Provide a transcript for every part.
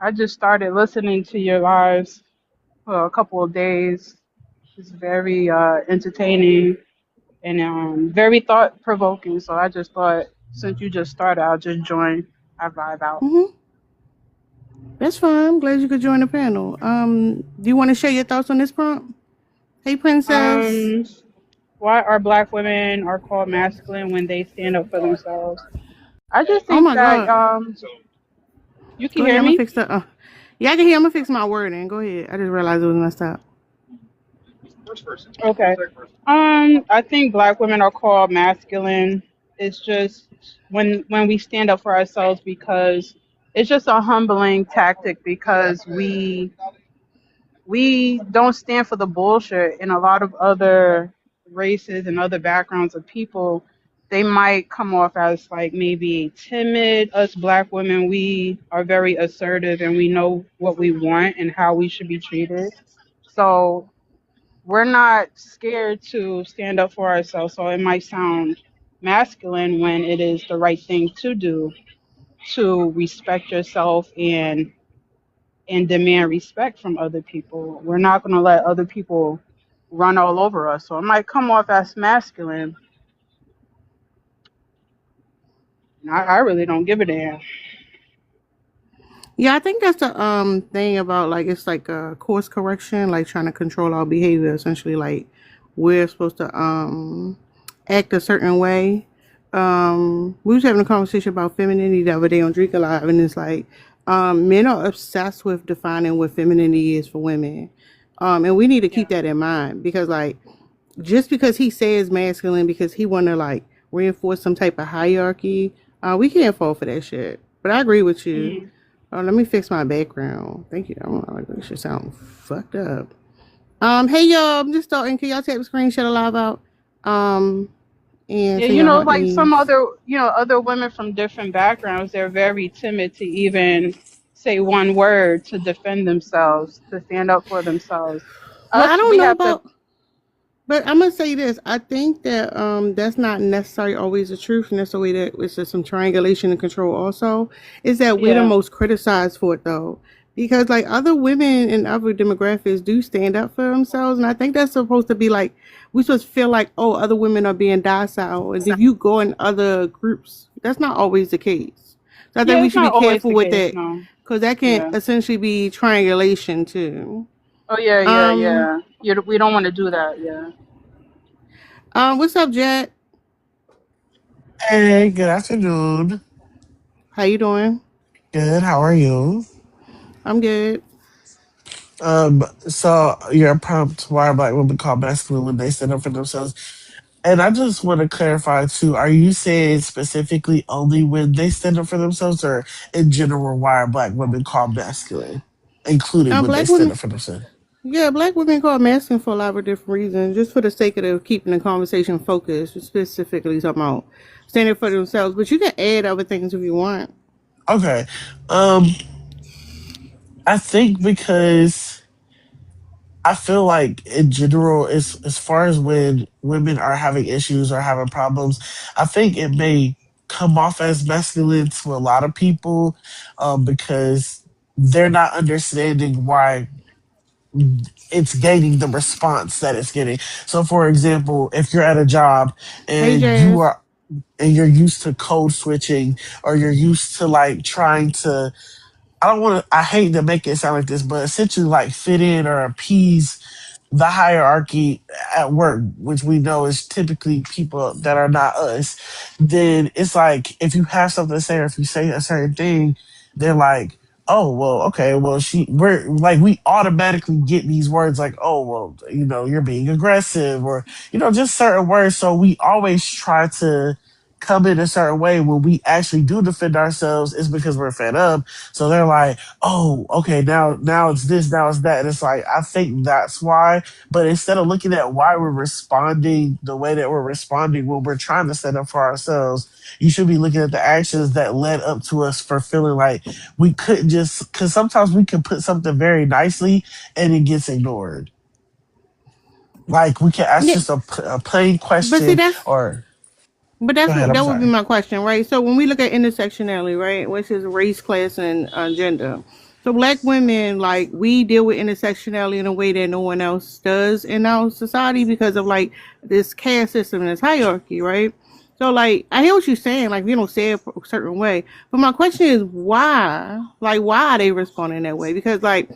I just started listening to your lives for a couple of days. It's very entertaining and very thought provoking. So I just thought since you just started, I'll just join. I vibe out. Mm-hmm. That's fine. I'm glad you could join the panel. Do you want to share your thoughts on this prompt? Hey, princess. Um, why are black women are called masculine when they stand up for themselves? I just Oh think my that God. you can Go ahead. hear I'm gonna me. fix the. Yeah, I can hear. I'm gonna fix my wording. Go ahead. I just realized it was messed up. Okay. I think black women are called masculine. It's just when we stand up for ourselves because it's just a humbling tactic because we don't stand for the bullshit in a lot of other races and other backgrounds of people. They might come off as like maybe timid. Us black women, we are very assertive and we know what we want and how we should be treated. So we're not scared to stand up for ourselves. So it might sound masculine when it is the right thing to do to respect yourself and demand respect from other people. We're not going to let other people run all over us. So it might come off as masculine. I really don't give a damn. Yeah, I think that's the thing about like it's like a course correction, like trying to control our behavior. Essentially, like we're supposed to act a certain way. We was having a conversation about femininity the other day on Drink Alive, and it's like men are obsessed with defining what femininity is for women, and we need to keep Yeah. that in mind because like just because he says masculine because he want to like reinforce some type of hierarchy, we can't fall for that shit. But I agree with you. Mm. Oh, let me fix my background. Thank you. I don't like this shit sound fucked up. Hey y'all, I'm just starting. Can y'all take the screen share the live out? Um, and Yeah, send y'all heart like some beams. other, other women from different backgrounds, they're very timid to even say one word to defend themselves, to stand up for themselves. Well, I Us, don't we know have to, about, but I'm gonna say this. I think that that's not necessarily always the truth, and that's the way that it's just some triangulation and control. Also, is that we're the yeah, most criticized for it though, because like other women and other demographics do stand up for themselves, and I think that's supposed to be like we supposed to feel like oh other women are being docile, and if you go in other groups, that's not always the case. So I think yeah, we it's should be not always careful the with case, that, no. because that can Yeah. essentially be triangulation too. Oh yeah, yeah, Um, yeah. We don't want to do that. Yeah. what's up, Jet? Hey, good afternoon. How you doing? Good, how are you? I'm good. So your prompt, why are black women called masculine when they stand up for themselves? And I just want to clarify too, are you saying specifically only when they stand up for themselves or in general, why are black women called masculine? Including when they Black stand women, up for themselves. yeah, black women call masculine for a lot of different reasons. Just for the sake of keeping the conversation focused, specifically talking about standing for themselves. But you can add other things if you want. Okay. Um, I think because I feel like in general, as far as when women are having issues or having problems, I think it may come off as masculine to a lot of people because they're not understanding why it's gaining the response that it's getting. So, for example, if you're at a job Hey, and Jazz. you're used to code switching or you're used to like trying to I don't want to. I hate to make it sound like this, but essentially, like fit in or appease the hierarchy at work, which we know is typically people that are not us. Then it's like if you have something to say or if you say a certain thing, they're like, "Oh, well, okay, well, we're like we automatically get these words like, oh, well, you're being aggressive or just certain words. So we always try to." Come in a certain way when we actually do defend ourselves is because we're fed up so they're like, oh, okay, now it's this, now it's that. And it's like, I think that's why. But instead of looking at why we're responding the way that we're responding when we're trying to stand up for ourselves, you should be looking at the actions that led up to us for feeling like we couldn't just because sometimes we can put something very nicely and it gets ignored. Like we can ask Yeah, just a plain but see question that's or but go that's ahead, what I'm that would be sorry. my question, right? So when we look at intersectionality, right, which is race, class, and gender. So black women, like, we deal with intersectionality in a way that no one else does in our society because of like this caste system and this hierarchy, right? So like I hear what you're saying, like we don't say it a certain way. But my question is why? Like why are they responding that way? Because like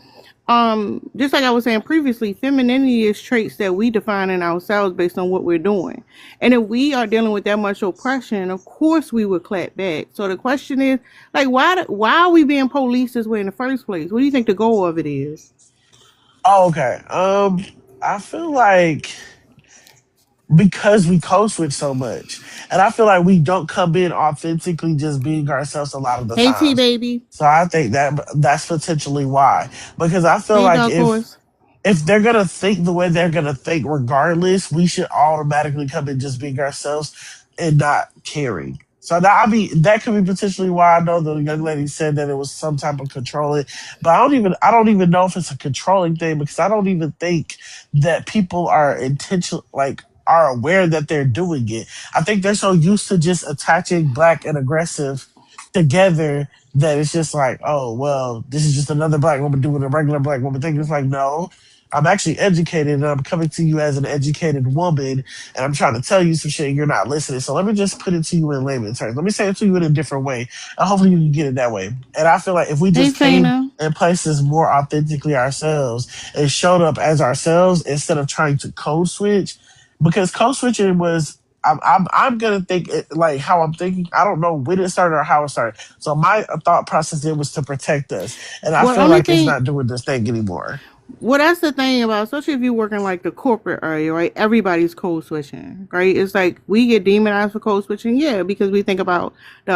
just like I was saying previously, femininity is traits that we define in ourselves based on what we're doing. And if we are dealing with that much oppression, of course we would clap back. So the question is, like, why are we being policed this way in the first place? What do you think the goal of it is? Oh, okay. I feel like because we code switch so much, and I feel like we don't come in authentically just being ourselves a lot of the Hey T times. baby. So I think that that's potentially why. Because I feel Hey like dark horse. if they're gonna think the way they're gonna think, regardless, we should automatically come in just being ourselves and not caring. So that I mean that could be potentially why I know the young lady said that it was some type of controlling, but I don't even know if it's a controlling thing because I don't even think that people are intentional like are aware that they're doing it. I think they're so used to just attaching black and aggressive together that it's just like, oh well, this is just another black woman doing a regular black woman thing. It's like, no, I'm actually educated and I'm coming to you as an educated woman and I'm trying to tell you some shit and you're not listening. So let me just put it to you in layman terms. Let me say it to you in a different way. And hopefully you can get it that way. And I feel like if we Hey just came Tina. in places more authentically ourselves and showed up as ourselves instead of trying to code switch, because code switching was I'm gonna think it, like how I'm thinking. I don't know when it started or how it started. So my thought process there was to protect us, and I Well, feel only like it's thing not doing this thing anymore. Well, that's the thing about, especially if you're working like the corporate area, right? Everybody's code switching, right? It's like we get demonized for code switching, yeah, because we think about the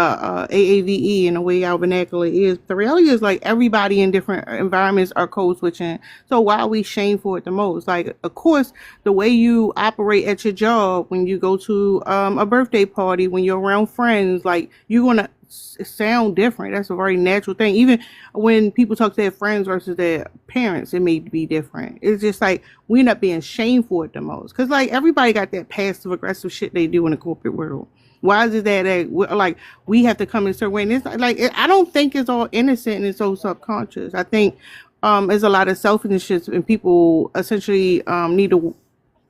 AAVE and the way our vernacular is. The reality is like everybody in different environments are code switching. So why are we shamed for it the most? Like, of course, the way you operate at your job, when you go to a birthday party, when you're around friends, like you're gonna sound different. That's a very natural thing. Even when people talk to their friends versus their parents, it may be different. It's just like we end up being shamed for it the most because like everybody got that passive aggressive shit they do in the corporate world. Why is it that like we have to come in a certain way? And it's like I don't think it's all innocent and it's so subconscious. I think there's a lot of selfishness and people essentially need to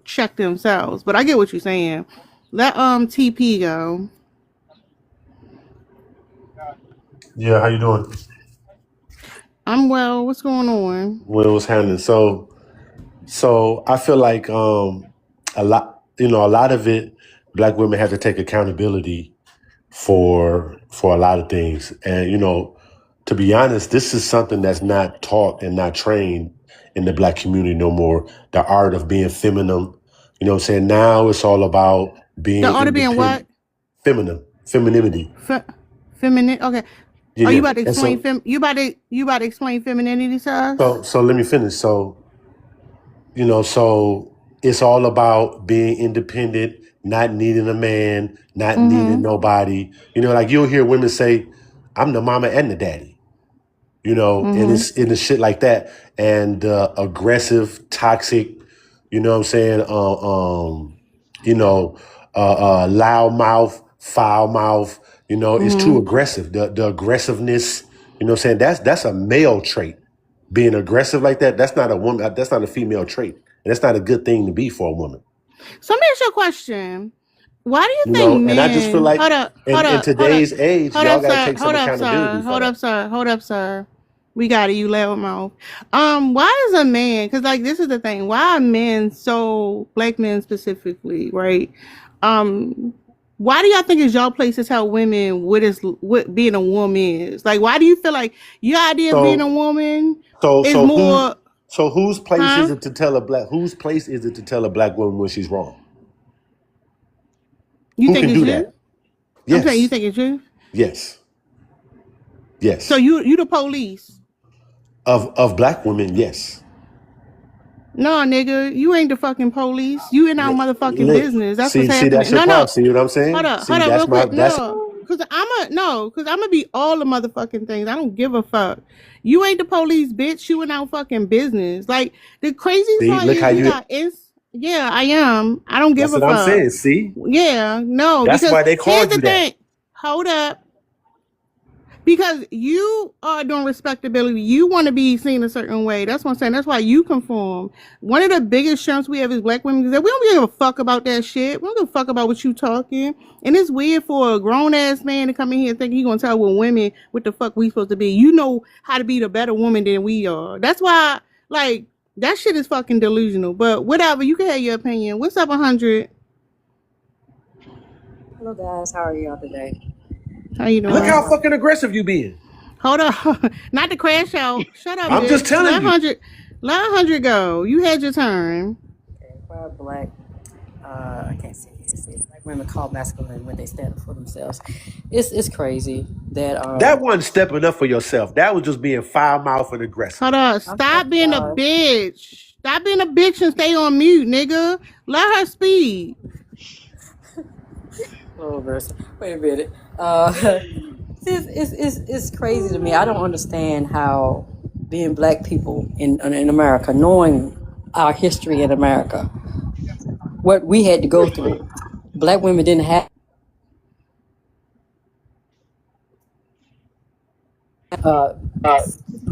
check themselves. But I get what you're saying. Let TP go. Yeah, how you doing? I'm well. What's going on? Well, what's happening? So I feel like a lot of it, black women have to take accountability for a lot of things, and to be honest, this is something that's not taught and not trained in the black community no more. The art of being feminine, you know what I'm saying? Now it's all about The being order being independent, what? femininity. Feminine. Okay. Yeah, Are you yeah. about to And explain you about to explain femininity to us? so let me finish. So it's all about being independent, not needing a man, not needing Mm-hmm. nobody. Like you'll hear women say, "I'm the mama and the daddy." And Mm-hmm. it's shit like that, and aggressive, toxic. You know what I'm saying? Loud mouth, foul mouth. It's too Mm-hmm. aggressive. The aggressiveness. You know what I'm saying? That's a male trait. Being aggressive like that, that's not a woman. That's not a female trait, and that's not a good thing to be for a woman. So let me ask you a question. Why do you think And I just feel men like in hold up, today's age, hold y'all up, got to sir, take some accountability for that. hold up, sir. We got it, you loud mouth. Why is a man, because like this is the thing, why are men so black men specifically, right? Um why do y'all think it's y'all place to tell women what being a woman is? Like why do you feel like your idea of being a So woman so is so who more so huh? whose place is it to tell a black woman when she's wrong? You Who think can it's do you? that? I'm saying you Yes, think it's you? yes, So yes. you the police. Of black women, yes. No, nigga, you ain't the fucking police. You in our motherfucking Look, business. That's what's see, that's happening. your No, problem. no. See what I'm saying? Hold See, up, that's real my quick. that's No. Cause I'ma be all the motherfucking things. I don't give a fuck. You ain't the police, bitch. You in our fucking business. Like the crazy see. part Look is how you you. got yeah, I am. I don't give That's a what I'm fuck. saying. See, Yeah, no, that's because why they here's called the you that. thing. Hold up. Because you are doing respectability. You want to be seen a certain way. That's what I'm saying. That's why you conform. One of the biggest shunts we have as black women is that we don't give a fuck about that shit. We don't give a fuck about what you talking. And it's weird for a grown-ass man to come in here and think he going to tell women what the fuck we supposed to be. You know how to be the better woman than we are. That's why, like, that shit is fucking delusional. But whatever. You can have your opinion. What's up, 100? Hello guys, how are y'all today? How you doing? Look how fucking aggressive you being. Hold on. Not the crash out. Shut up, I'm bitch. just telling let you. 100, let 100 go. You had your turn. Okay, well, I can't say it. Black women call masculine when they stand up for themselves. It's crazy that That wasn't stepping up for yourself. That was just being foul-mouthed and aggressive. Hold on. Stop being a bitch. Stop being a bitch and stay on mute, nigga. Let her speak. Wait a minute. It's crazy to me. I don't understand how being black people in America, knowing our history in America, what we had to go through, black women didn't have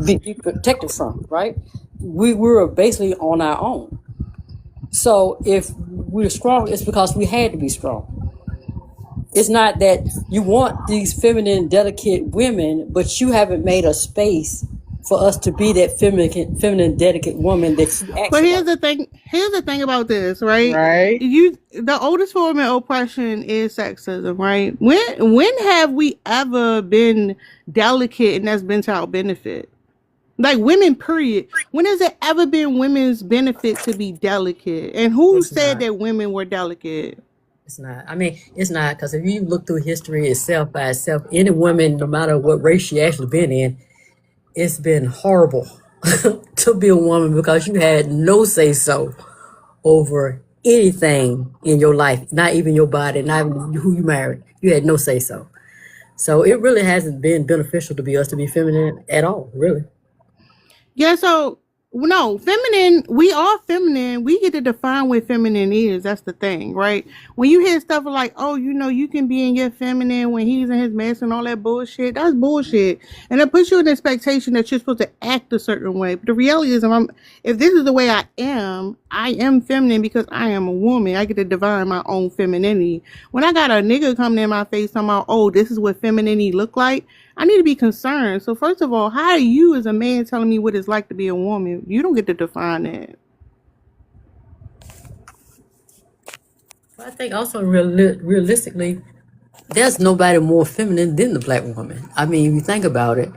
be protected from, right? We were basically on our own. So if we're strong, it's because we had to be strong. It's not that you want these feminine, delicate women, but you haven't made a space for us to be that feminine, delicate woman that you actually. But here's the thing. Here's the thing about this, right? Right. The oldest form of oppression is sexism, right? When have we ever been delicate and that's been to our benefit? Like women, period. When has it ever been women's benefit to be delicate? And who said that women were delicate? It's not. I mean, it's not, because if you look through history itself by itself, any woman, no matter what race she actually been in, it's been horrible to be a woman because you had no say so over anything in your life, not even your body, not even who you married. You had no say so. So it really hasn't been beneficial to us to be feminine at all, really. Yeah, so no, feminine, we are feminine. We get to define what feminine is. That's the thing, right? When you hear stuff like, oh, you know, you can be in your feminine when he's in his mess and all that bullshit, that's bullshit. And it puts you in the expectation that you're supposed to act a certain way. But the reality is, if this is the way I am feminine because I am a woman. I get to define my own femininity. When I got a nigga coming in my face talking about, oh, this is what femininity look like, I need to be concerned. So first of all, how are you as a man telling me what it's like to be a woman? You don't get to define that. I think also realistically, there's nobody more feminine than the black woman. I mean, if you think about it,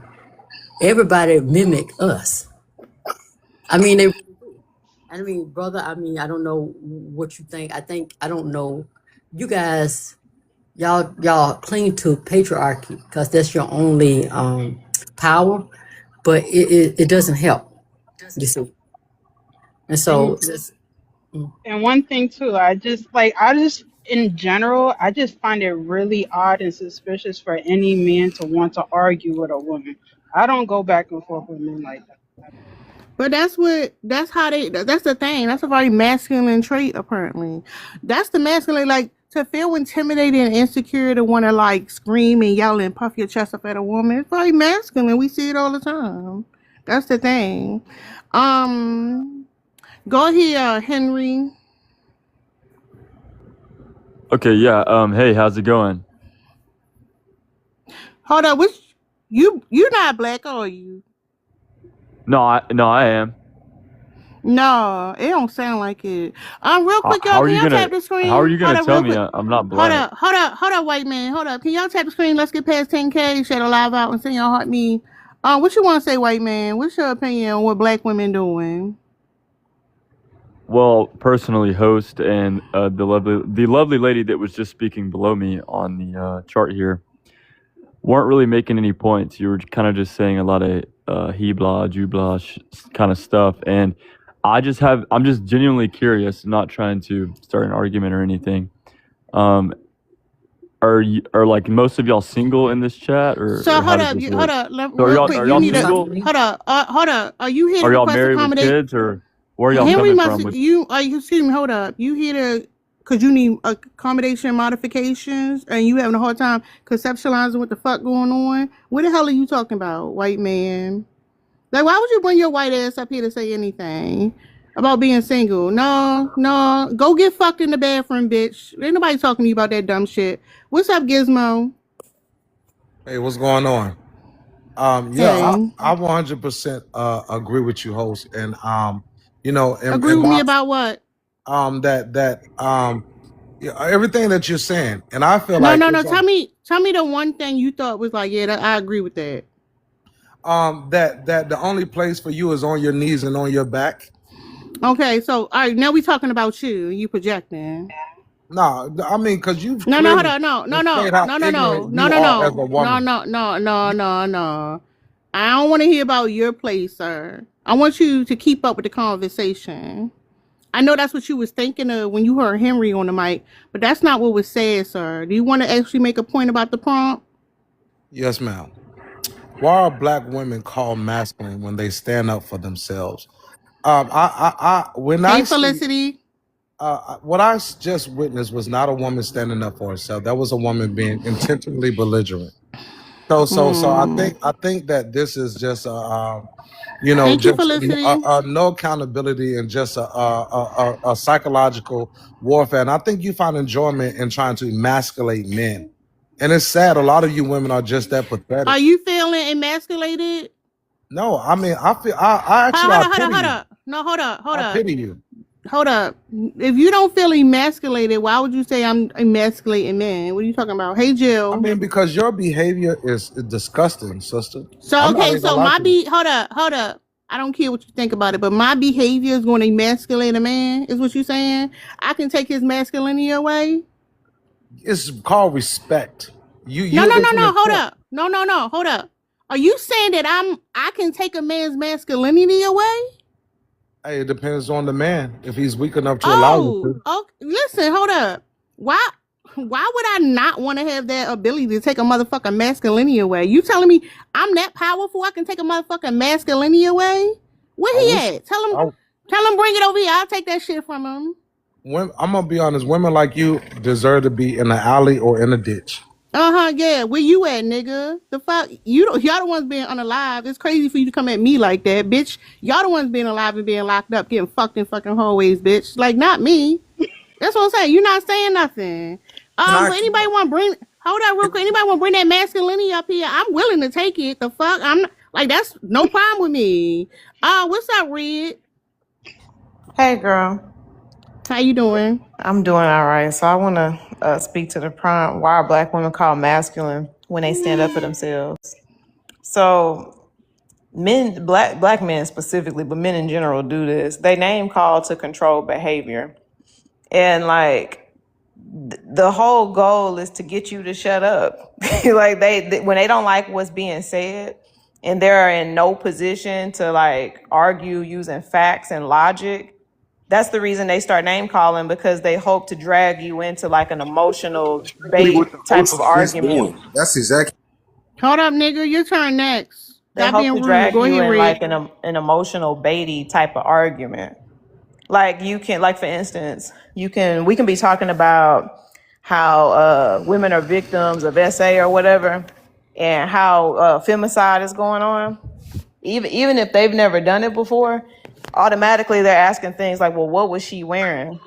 everybody mimic us. I mean, brother, I don't know what you think. I don't know. You guys, y'all cling to patriarchy because that's your only power, but it doesn't help, you see. And so And one thing too, in general, I just find it really odd and suspicious for any man to want to argue with a woman. I don't go back and forth with men like that. But that's the thing. That's a very masculine trait, apparently. That's the masculine, like, to feel intimidated and insecure to want to, like, scream and yell and puff your chest up at a woman. It's very masculine. We see it all the time. That's the thing. Go here, Henry. Okay, yeah. Hey, how's it going? Hold on, you're not black, are you? No, I am. No, it don't sound like it. Real quick, y'all, How are can you y'all gonna tap the screen? How are you gonna tell me quick. I'm not black? Hold up, white man. Hold up. Can y'all tap the screen? Let's get past 10K, share the live out, and send y'all heart me. What you want to say, white man? What's your opinion on what black women doing? Well, personally, host and the lovely lady that was just speaking below me on the chart here weren't really making any points. You were kind of just saying a lot of he blah, Jew blah kind of stuff, and I'm just genuinely curious, not trying to start an argument or anything. Are like most of y'all single in this chat, or So or how hold does up, this hold work? up. So are Real y'all quick, are you y'all need to single? hold up. Are you here to Are y'all request married with accommodation? kids, or where are y'all Henry coming from? excuse me, hold up. You here to because you need accommodation modifications and you having a hard time conceptualizing what the fuck going on. What the hell are you talking about, white man? Like, why would you bring your white ass up here to say anything about being single? No, go get fucked in the bathroom, bitch. Ain't nobody talking to you about that dumb shit. What's up, Gizmo? Hey, what's going on? Yeah, Hey, I 100% agree with you, host, and agree and with me why about what? that yeah, everything that you're saying, and I feel No, like no, no. it's Tell me the one thing you thought was like, yeah, I agree with that. that the only place for you is on your knees and on your back. Okay, so all right, now we talking about you. You projecting. No, I mean, because you've No, hold clearly on, no, displayed how ignorant you are as a woman. no. I don't want to hear about your place, sir. I want you to keep up with the conversation. I know that's what you was thinking of when you heard Henry on the mic, but that's not what was said, sir. Do you want to actually make a point about the prompt? Yes, ma'am. Why are black women called masculine when they stand up for themselves? When Hey, I see Felicity. what I just witnessed was not a woman standing up for herself. That was a woman being intentionally belligerent. So I think that this is just Thank you, just Felicity. no accountability and just a psychological warfare. And I think you find enjoyment in trying to emasculate men. And it's sad. A lot of you women are just that pathetic. Are you feeling emasculated? No, I mean, I actually, I pity Hold you. up. No, hold up. I pity you. Hold up. If you don't feel emasculated, why would you say I'm emasculating men? What are you talking about? Hey, I Jill. mean, because your behavior is disgusting, sister. So, I'm not okay, even gonna so lie my to you. hold up. I don't care what you think about it, but my behavior is going to emasculate a man, is what you saying? I can take his masculinity away? It's called respect. No, It's an hold important. up. No, hold up. Are you saying that I can take a man's masculinity away? Hey, it depends on the man if he's weak enough to allow you to. Oh, listen, hold up. Why would I not want to have that ability to take a motherfucking masculinity away? You telling me I'm that powerful? I can take a motherfucking masculinity away? Where I he wish. at? Tell him bring it over here. I'll take that shit from him. I'm gonna be honest. Women like you deserve to be in the alley or in a ditch. Yeah. Where you at, nigga? The fuck? Y'all the ones being unalive. It's crazy for you to come at me like that, bitch. Y'all the ones being alive and being locked up, getting fucked in fucking hallways, bitch. Like, not me. That's what I'm saying. You're not saying nothing. But anybody want to bring? Hold up, real quick. Anybody want to bring that masculinity up here? I'm willing to take it. The fuck? I'm not, like, that's no problem with me. What's up, Red? Hey, girl. How you doing? I'm doing all right. So I want to speak to the prompt. Why are black women called masculine when they stand up for themselves? So men, black men specifically, but men in general do this. They name call to control behavior. And like the whole goal is to get you to shut up. Like they when they don't like what's being said and they're in no position to like argue using facts and logic, that's the reason they start name calling, because they hope to drag you into like an emotional bait type of argument. That's exactly. Hold up, nigga. Your turn next. They Stop hope being to rude. drag Go you ahead, in like Red. an emotional baity type of argument. Like you can, like for instance, we can be talking about how women are victims of SA or whatever, and how femicide is going on. Even if they've never done it before, automatically they're asking things like, well, what was she wearing?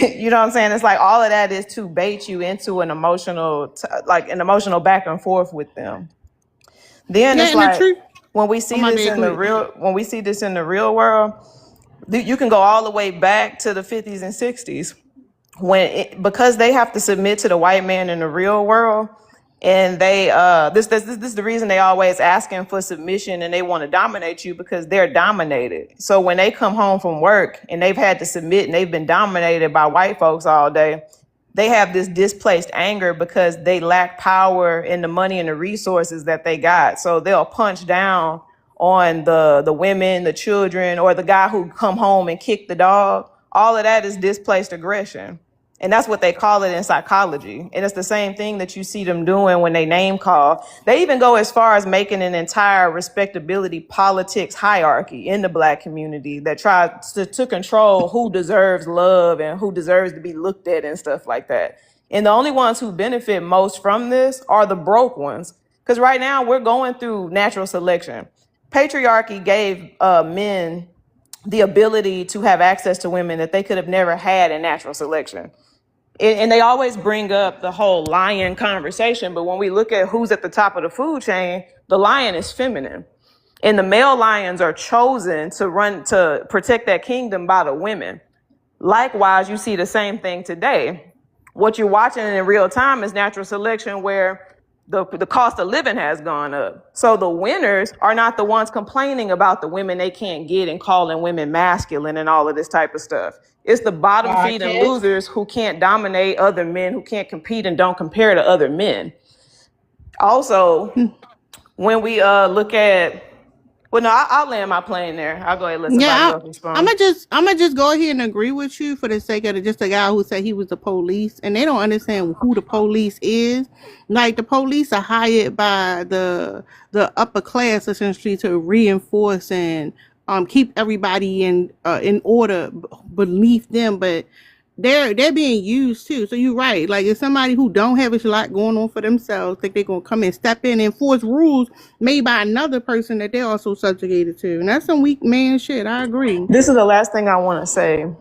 You know what I'm saying? It's like all of that is to bait you into an emotional, an emotional back and forth with them. Then Yeah, it's and the like truth. when we see My this bad. in Go the ahead. real world, you can go all the way back to the 50s and 60s because they have to submit to the white man in the real world. And they this is the reason they always asking for submission, and they want to dominate you because they're dominated. So when they come home from work and they've had to submit and they've been dominated by white folks all day, they have this displaced anger because they lack power in the money and the resources that they got. So they'll punch down on the women, the children, or the guy who come home and kick the dog. All of that is displaced aggression. And that's what they call it in psychology. And it's the same thing that you see them doing when they name call. They even go as far as making an entire respectability politics hierarchy in the Black community that tries to control who deserves love and who deserves to be looked at and stuff like that. And the only ones who benefit most from this are the broke ones. Because right now we're going through natural selection. Patriarchy gave men the ability to have access to women that they could have never had in natural selection. And they always bring up the whole lion conversation, but when we look at who's at the top of the food chain, the lion is feminine. And the male lions are chosen to protect that kingdom by the women. Likewise, you see the same thing today. What you're watching in real time is natural selection, where the cost of living has gone up. So the winners are not the ones complaining about the women they can't get and calling women masculine and all of this type of stuff. It's the bottom feeding losers who can't dominate other men, who can't compete and don't compare to other men. Also, when we look at, well, no, I'll land my plane there. I'll go ahead and let somebody else respond. I'm gonna just go ahead and agree with you for the sake of just a guy who said he was the police, and they don't understand who the police is. Like, the police are hired by the upper class essentially to reinforce and keep everybody in order beneath them, but they're being used too. So you're right. Like, if somebody who don't have a lot going on for themselves think they're gonna come and step in and enforce rules made by another person that they're also subjugated to, and that's some weak man shit. I agree. This is the last thing I want to say. And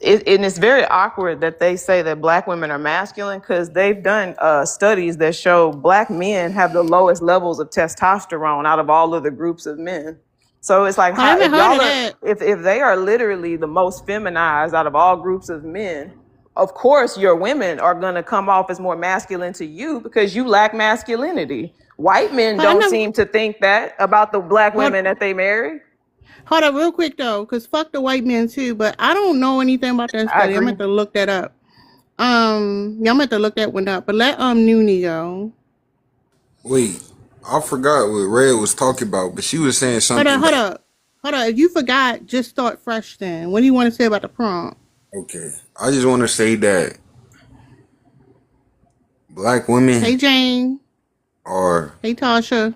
it's very awkward that they say that Black women are masculine, because they've done studies that show Black men have the lowest levels of testosterone out of all of the groups of men. So it's like, if they are literally the most feminized out of all groups of men, of course your women are going to come off as more masculine to you because you lack masculinity. White men don't seem to think that about the Black women that they marry. Hold up real quick though, because fuck the white men too, but I don't know anything about that study. I'm going to look that up. I'm going to look that one up, but let Noonie go. Wait, I forgot what Red was talking about, but she was saying something. Hold up. If you forgot, just start fresh then. What do you want to say about the prompt? Okay. I just want to say that Black women. Hey, Jane. Hey, Tasha.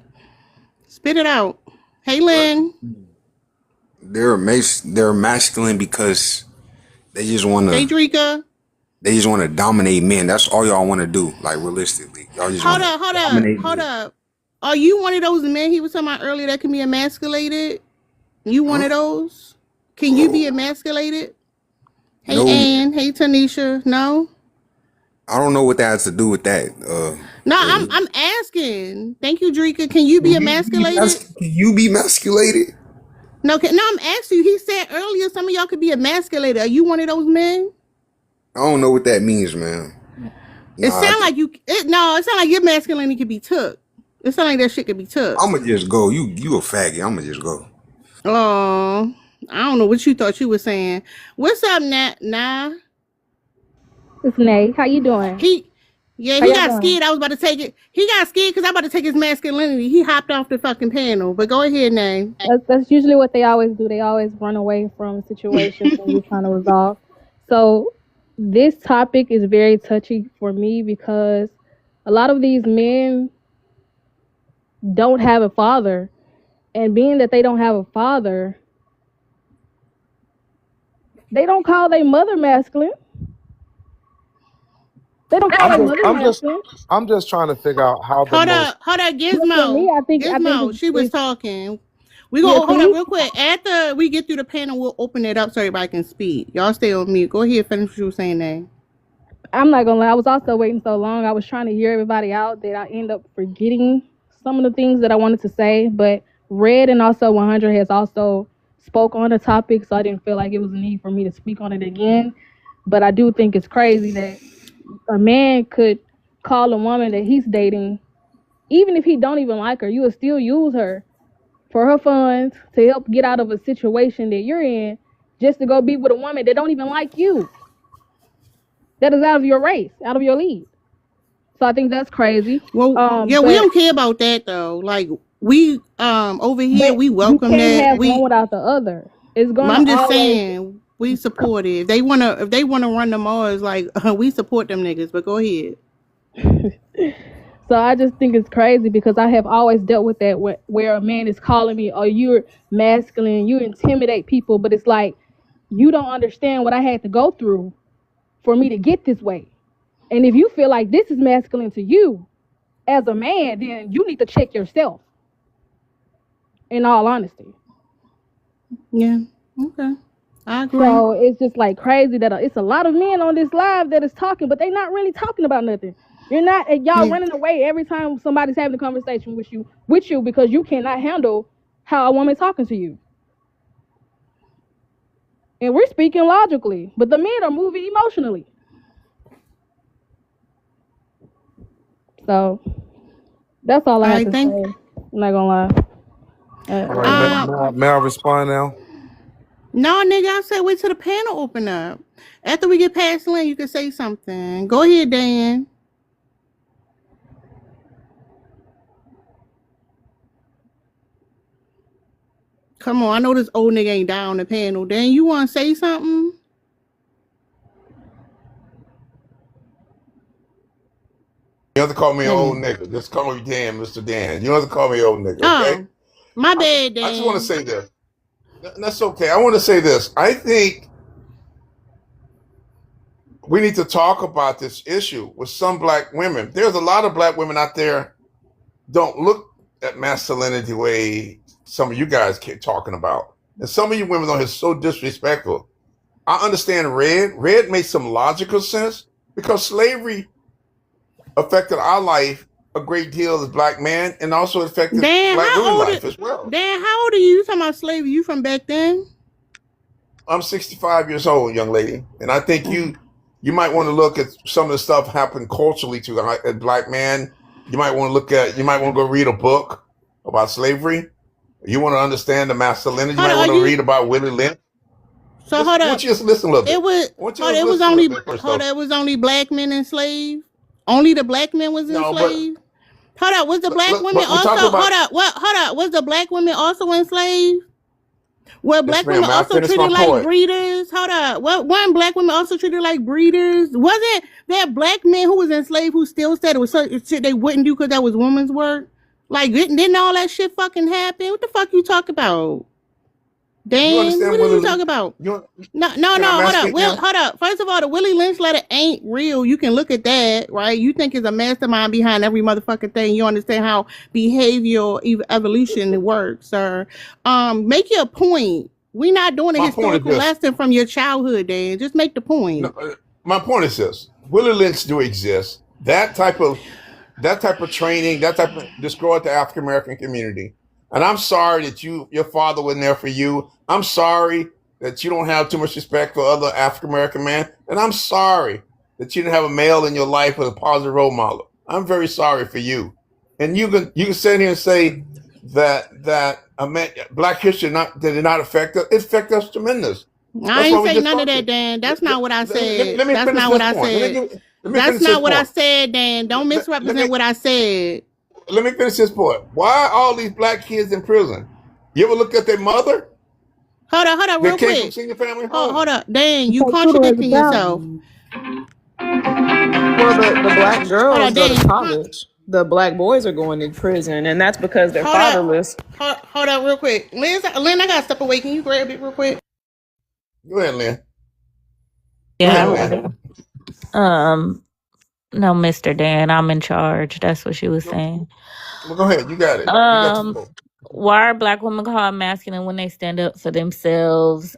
Spit it out. Hey, Lynn. They're masculine because they just want to. Hey, Drika. They just want to dominate men. That's all y'all want to do, like, realistically. Y'all just hold up. Are you one of those men he was talking about earlier that can be emasculated? You one of those? Can you be emasculated? Hey, no. Ann. Hey, Tanisha. No? I don't know what that has to do with that. No, I'm asking. Thank you, Drika. Can you be emasculated? Can you be emasculated? No, I'm asking you. He said earlier some of y'all could be emasculated. Are you one of those men? I don't know what that means, man. It sounds like it sounds like your masculinity could be took. It sounds like that shit could be took. I'ma just go. You a faggot. I'ma just go. Oh, I don't know what you thought you were saying. What's up, Nah? It's Nay. How you doing? He got scared. I was about to take it. He got scared because I'm about to take his masculinity. He hopped off the fucking panel. But go ahead, Nay. That's usually what they always do. They always run away from situations when you're trying to resolve. So this topic is very touchy for me because a lot of these men don't have a father. And being that they don't have a father, they don't call their mother masculine. They don't call their mother masculine. I'm just trying to figure out how. Hold up, Gizmo. Me, I think she was talking. We go hold up real quick. After we get through the panel, we'll open it up so everybody can speak. Y'all stay on mute. Go ahead, finish what you were saying there. I'm not gonna lie. I was also waiting so long. I was trying to hear everybody out that I end up forgetting some of the things that I wanted to say. But Red and also 100 has also spoke on the topic, so I didn't feel like it was a need for me to speak on it again. But I do think it's crazy that a man could call a woman that he's dating, even if he don't even like her, you would still use her for her funds to help get out of a situation that you're in, just to go be with a woman that don't even like you, that is out of your race, out of your league. So I think that's crazy. Well, we don't care about that though. Like, we over here, we welcome that. Have one without the other. It's going. I'm just saying, We support it. If they wanna run the Mars, like we support them niggas. But go ahead. So I just think it's crazy because I have always dealt with that where a man is calling me, oh, you're masculine, you intimidate people, but it's like, you don't understand what I had to go through for me to get this way. And if you feel like this is masculine to you as a man, then you need to check yourself, in all honesty. Yeah. Okay. I agree. So it's just like crazy that it's a lot of men on this live that is talking, but they're not really talking about nothing. You're not, y'all running away every time somebody's having a conversation with you because you cannot handle how a woman's talking to you. And we're speaking logically, but the men are moving emotionally. So that's all I have to say. I'm not gonna lie. All right, may I respond now? No, nigga, I said wait till the panel open up. After we get past Lynn, you can say something. Go ahead, Dan. Come on, I know this old nigga ain't down the panel. Dan, you want to say something? You have to call me old nigga. Just call me Dan, Mr. Dan. You don't have to call me old nigga, okay? Oh, my bad, Dan. I just want to say this. That's okay. I want to say this. I think we need to talk about this issue with some black women. There's a lot of black women out there don't look at masculinity the way some of you guys keep talking about. And some of you women are so disrespectful. I understand Red. Red makes some logical sense because slavery affected our life a great deal as black men and also affected black women's life as well. Dan, how old are you? You talking about slavery? You from back then? I'm 65 years old, young lady. And I think you might want to look at some of the stuff happened culturally to a black man. You might want to go read a book about slavery. You want to understand the masculinity. You might want to read about Willie Lynch. So hold on. Why don't you just listen a little bit? It was only black men enslaved? Only the black men was enslaved? Hold up, was the black women also was the black women also enslaved? Were black women also treated like breeders? Hold up. Weren't black women also treated like breeders? Wasn't there black men who was enslaved who still said it was certain shit they wouldn't do because that was women's work? Like, didn't all that shit fucking happen? What the fuck you talk about? Dan, what are you talking about? No, hold up. First of all, the Willie Lynch letter ain't real. You can look at that, right? You think it's a mastermind behind every motherfucking thing. You understand how behavioral evolution works, sir. Make your point. We're not doing a historical lesson from your childhood, Dan. Just make the point. No, my point is this. Willie Lynch do exist. That type of training, destroyed the African American community. And I'm sorry that your father wasn't there for you. I'm sorry that you don't have too much respect for other African American men. And I'm sorry that you didn't have a male in your life as a positive role model. I'm very sorry for you. And you can sit here and say that Black history did not affect us. It affected us tremendous. I ain't say none of that, Dan. That's not what I said. That's not what I said. That's not what I said, Dan. Don't misrepresent what I said. Let me finish this point. Why are all these black kids in prison? You ever look at their mother? Hold up, real quick. Hold up, Dan. You contradicting yourself. Well, the black girls go to college. The black boys are going to prison, and that's because they're fatherless. Hold up, real quick. Lynn, I gotta step away. Can you grab it real quick? Go ahead, Lynn. Yeah. No, Mr. Dan, I'm in charge. That's what she was saying. Well, go ahead. You got it. Why are black women called masculine when they stand up for themselves?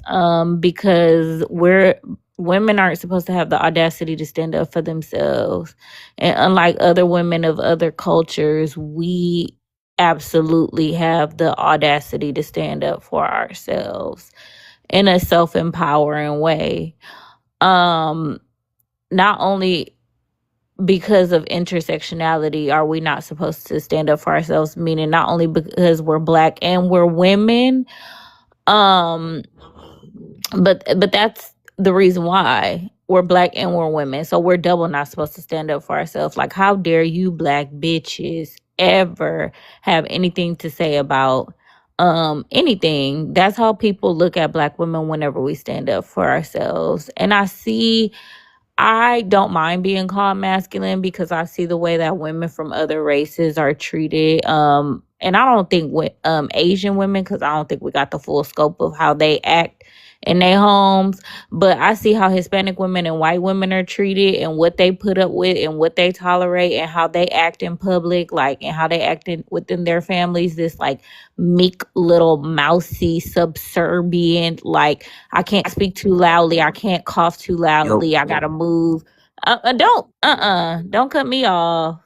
Because women aren't supposed to have the audacity to stand up for themselves. And unlike other women of other cultures, we absolutely have the audacity to stand up for ourselves in a self-empowering way. Not only because of intersectionality are we not supposed to stand up for ourselves, meaning not only because we're black and we're women, but that's the reason why we're black and we're women. So we're double not supposed to stand up for ourselves. Like, how dare you black bitches ever have anything to say about anything. That's how people look at Black women whenever we stand up for ourselves. And I don't mind being called masculine because I see the way that women from other races are treated. And I don't think Asian women, because I don't think we got the full scope of how they act in their homes, but I see how Hispanic women and white women are treated and what they put up with and what they tolerate and how they act in public, like, and how they act within their families. This like meek little mousy subservient, like, I can't speak too loudly, I can't cough too loudly, I gotta move. Don't cut me off.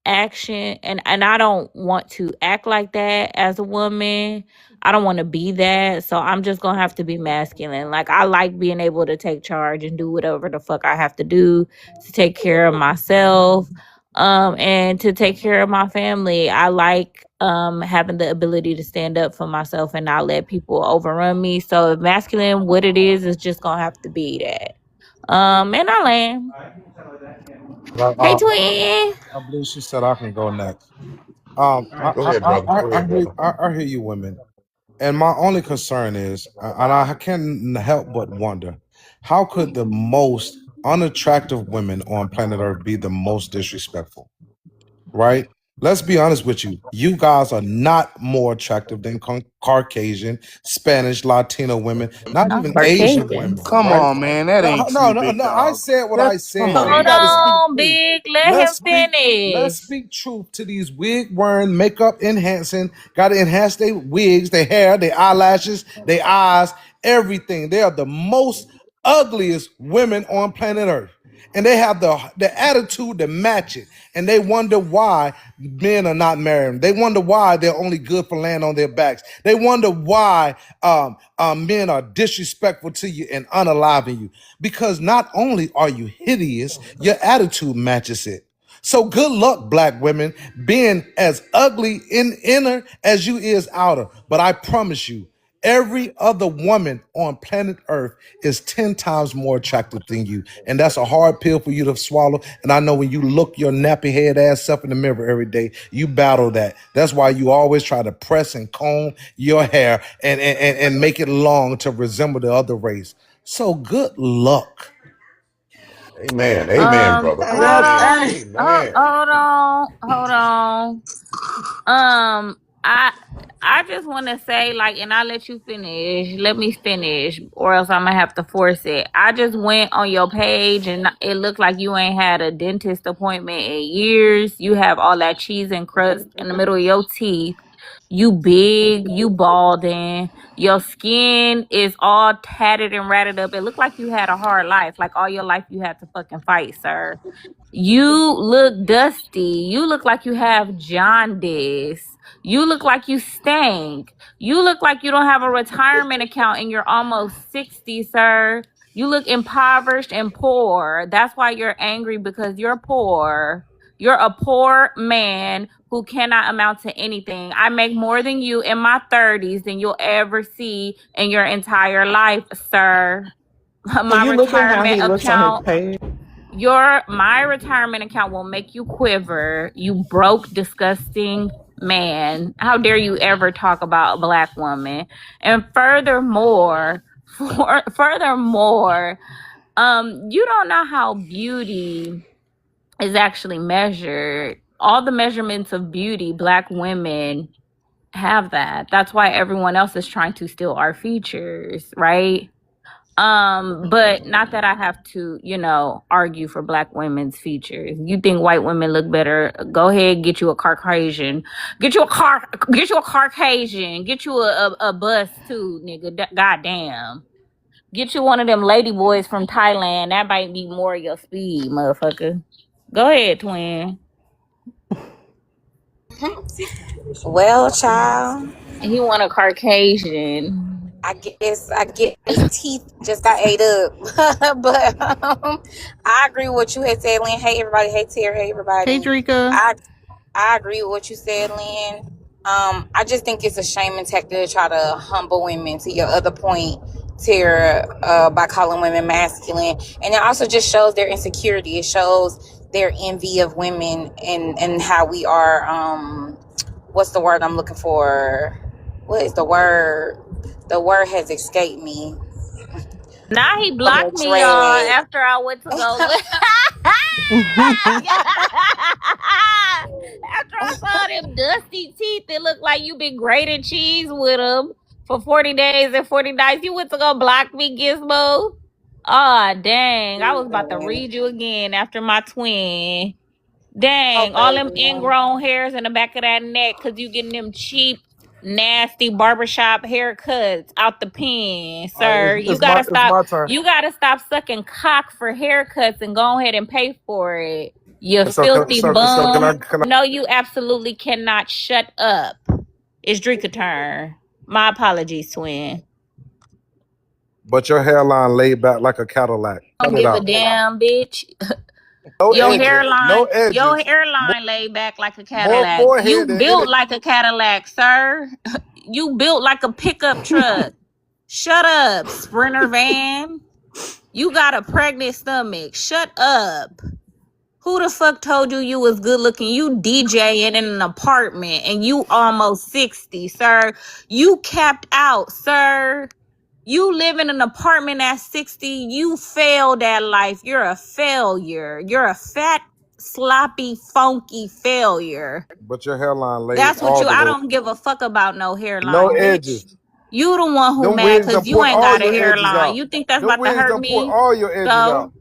Action, and I don't want to act like that as a woman. I don't want to be that, so I'm just gonna have to be masculine. Like, I like being able to take charge and do whatever the fuck I have to do to take care of myself, and to take care of my family. I like having the ability to stand up for myself and not let people overrun me. So if masculine, what it is just gonna have to be that. And I land. Hey, twin. I believe she said I can go next. Go ahead, brother. Go ahead, brother. I hear you, women, and my only concern is, and I can't help but wonder, how could the most unattractive women on planet Earth be the most disrespectful? Right? Let's be honest with you. You guys are not more attractive than Caucasian, Spanish, Latino women, not I'm even Asian Caucasian. women. Come Right? on, man. That ain't No. true, big I dog. said what I said. Come on. You Hold gotta speak on, truth. Big. Let him Let's finish. speak truth to these wig wearing, makeup enhancing, gotta enhance their wigs, their hair, their eyelashes, their eyes, everything. They are the most ugliest women on planet Earth. And they have the attitude to match it. And they wonder why men are not marrying. They wonder why they're only good for laying on their backs. They wonder why men are disrespectful to you and unaliving you. Because not only are you hideous, your attitude matches it. So good luck, Black women, being as ugly in inner as you is outer. But I promise you, every other woman on planet Earth is 10 times more attractive than you. And that's a hard pill for you to swallow. And I know when you look your nappy head ass self in the mirror every day, you battle that. That's why you always try to press and comb your hair and make it long to resemble the other race. So good luck. Amen. Amen, brother. Hold on. I just want to say, like, and I'll let you finish. Let me finish, or else I'm gonna have to force it. I just went on your page, and it looked like you ain't had a dentist appointment in years. You have all that cheese and crust in the middle of your teeth. You big, you balding. Your skin is all tatted and ratted up. It looked like you had a hard life. Like, all your life you had to fucking fight, sir. You look dusty. You look like you have jaundice. You look like you stink. You look like you don't have a retirement account and you're almost 60, sir. You look impoverished and poor. That's why you're angry, because you're poor. You're a poor man who cannot amount to anything. I make more than you in my 30s than you'll ever see in your entire life, sir. My You look at how he retirement looks on his account, page. my retirement account will make you quiver. You broke, disgusting man. How dare you ever talk about a Black woman? And furthermore, you don't know how beauty is actually measured. All the measurements of beauty, Black women have that. That's why everyone else is trying to steal our features, right? But not that I have to, argue for Black women's features. You think white women look better? Go ahead, get you a Caucasian. Get you a Caucasian. Get you a bus too, nigga. Goddamn. Get you one of them lady boys from Thailand. That might be more your speed, motherfucker. Go ahead, twin. Well, child, He want a Caucasian. I guess his teeth just got ate up. But I agree with what you had said, Lynn. Hey, everybody. Hey, Tara. Hey, everybody. Hey, Drika. I agree with what you said, Lynn. I just think it's a shame and tactic to try to humble women. To your other point, Tara, by calling women masculine, and it also just shows their insecurity. It shows their envy of women and how we are what's the word I'm looking for? What is the word? The word has escaped me. Now he From blocked the me, y'all, dread. after I went to go look. After I saw them dusty teeth, it looked like you been grating cheese with them for 40 days and 40 nights. You went to go block me, Gizmo? Oh, dang. I was about to read you again after my twin. Dang, all them ingrown hairs in the back of that neck because you getting them cheap, nasty barbershop haircuts out the pen, sir. You gotta It's stop. my turn. You gotta stop sucking cock for haircuts and go ahead and pay for it. You So filthy can bum. I? No, you absolutely cannot. Shut up. It's Drika turn. My apologies, twin. But your hairline laid back like a Cadillac. Don't Cut it give a out. damn, bitch. No Your edges. No hairline, your edges. hairline laid back like a More Cadillac. forehead You than built any. like a Cadillac, sir. You built like a pickup truck. Shut up, Sprinter van. You got a pregnant stomach. Shut up. Who the fuck told you was good looking? You DJing in an apartment and you almost 60, sir. You capped out, sir. You live in an apartment at 60. You failed at life. You're a failure. You're a fat, sloppy, funky failure. But your hairline laid That's what all you. the I way. don't give a fuck about no No hairline, bitch. edges. You the one who Them mad wigs done because you pulled ain't all got a your edges hairline. out. You think that's Them about to wigs hurt done pulled me? all your edges out.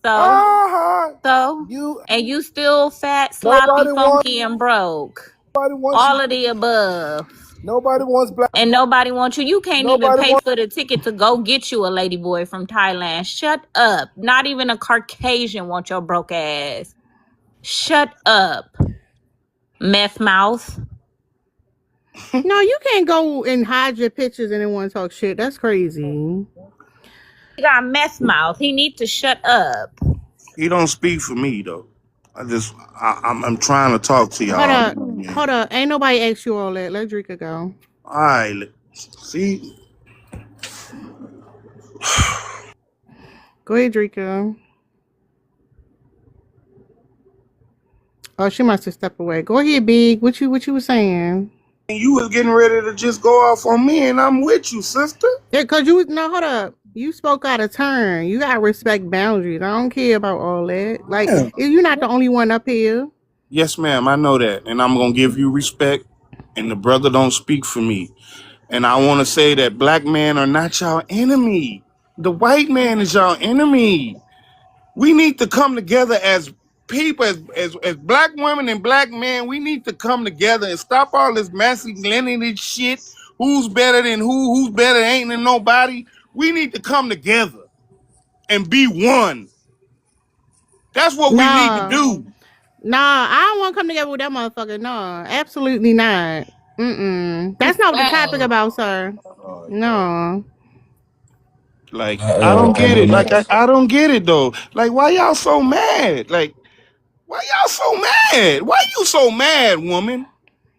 So, You. and you still fat, sloppy, Nobody wants. funky, and broke. Nobody wants All you. of the above. Nobody wants black. And nobody wants you. You can't even Nobody pay wants. for the ticket to go get you a ladyboy from Thailand. Shut up. Not even a Caucasian wants your broke ass. Shut up, meth mouth. No, you can't go and hide your pictures and then want to talk shit. That's crazy. He got meth mouth. He needs to shut up. He don't speak for me though. I'm trying to talk to y'all. Hold up. Ain't nobody asked you all that. Let Drika go. All right, see. Go ahead, Drika. Oh, she must have stepped away. Go ahead, Big. What you was saying? You was getting ready to just go off on me, and I'm with you, sister. Yeah, cause you no, hold up. You spoke out of turn. You gotta respect boundaries. I don't care about all that. Like, you're not the only one up here. Yes, ma'am, I know that, and I'm gonna give you respect. And the brother don't speak for me. And I want to say that black men are not y'all enemy. The white man is y'all enemy. We need to come together as people, as black women and black men. We need to come together and stop all this masculinity shit. Who's better than who? Who's better ain't than nobody. We need to come together and be one. That's what we need to do. Nah, I don't want to come together with that motherfucker. No, absolutely not. That's not what the topic about, sir. No. Like, I don't get it. Like, I don't get it, though. Like, why y'all so mad? Like, why y'all so mad? Why you so mad, woman?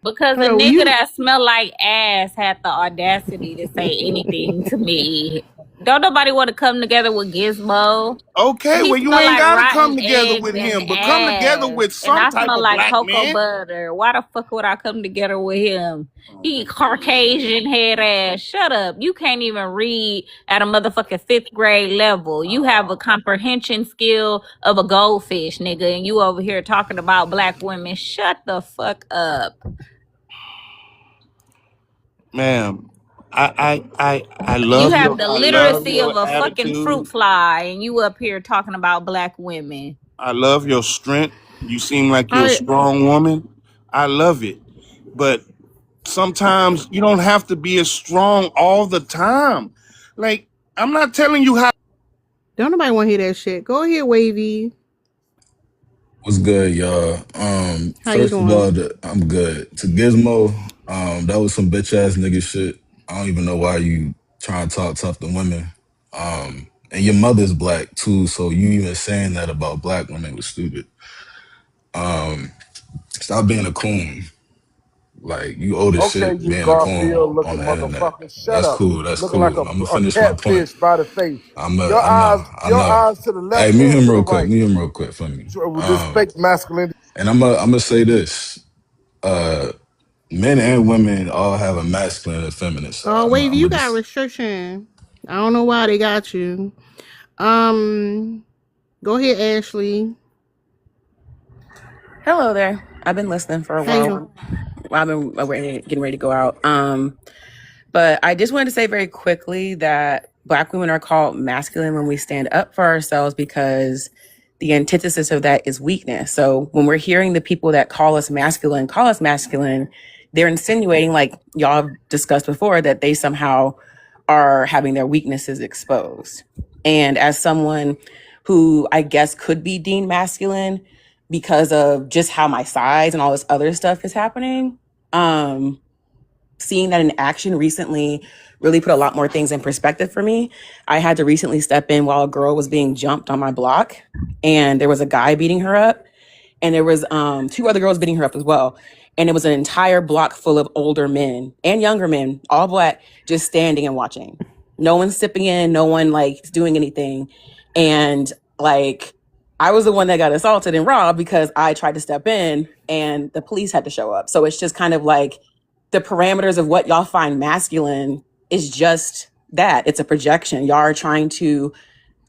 Because the nigga that smell like ass had the audacity to say anything to me. Don't nobody want to come together with Gizmo. Okay, He well, you smell ain't like gotta rotten come together eggs with and him, but come together ass. with And some I type smell of like black cocoa man. butter. Why the fuck would I come together with him? He Caucasian head ass. Shut up. You can't even read at a motherfucking 5th grade level. You have a comprehension skill of a goldfish, nigga, and you over here talking about black women. Shut the fuck up. Ma'am, I love You have your, the I love literacy of your a fucking fruit attitude. fly, and you up here talking about black women. I love your strength. You seem like you're a strong woman. I love it. But sometimes you don't have to be as strong all the time. Like, I'm not telling you how. Don't nobody want to hear that shit. Go ahead, Wavy. What's good, y'all? How you First of all, doing? I'm good. To Gizmo, that was some bitch ass nigga shit. I don't even know why you trying to talk tough to women. And your mother's black too, so you even saying that about black women was stupid. Stop being a coon. Like, you old as Okay, shit you being a coon Garfield on looking the internet. motherfucker. Shut That's up. cool. That's Looking like cool. I'm gonna a finish my point. catfish by the face. I Your eyes know. to the Hey, left mute and him to the real quick. right. Mute him real quick for me. With this fake masculinity. And I'm gonna say this. Men and women all have a masculine and feminine side. Oh, I'm Wavy, you gonna got just restriction. I don't know why they got you. Go ahead, Ashley. Hello there. I've been listening for a How you doing? while. I've been getting ready to go out. But I just wanted to say very quickly that Black women are called masculine when we stand up for ourselves, because the antithesis of that is weakness. So when we're hearing the people that call us masculine, they're insinuating, like y'all have discussed before, that they somehow are having their weaknesses exposed. And as someone who I guess could be deemed masculine because of just how my size and all this other stuff is happening, seeing that in action recently really put a lot more things in perspective for me. I had to recently step in while a girl was being jumped on my block, and there was a guy beating her up, and there was 2 other girls beating her up as well. And it was an entire block full of older men and younger men, all Black, just standing and watching. No one sipping in, no one like doing anything. And like, I was the one that got assaulted and robbed because I tried to step in and the police had to show up. So it's just kind of like the parameters of what y'all find masculine is just that. It's a projection. Y'all are trying to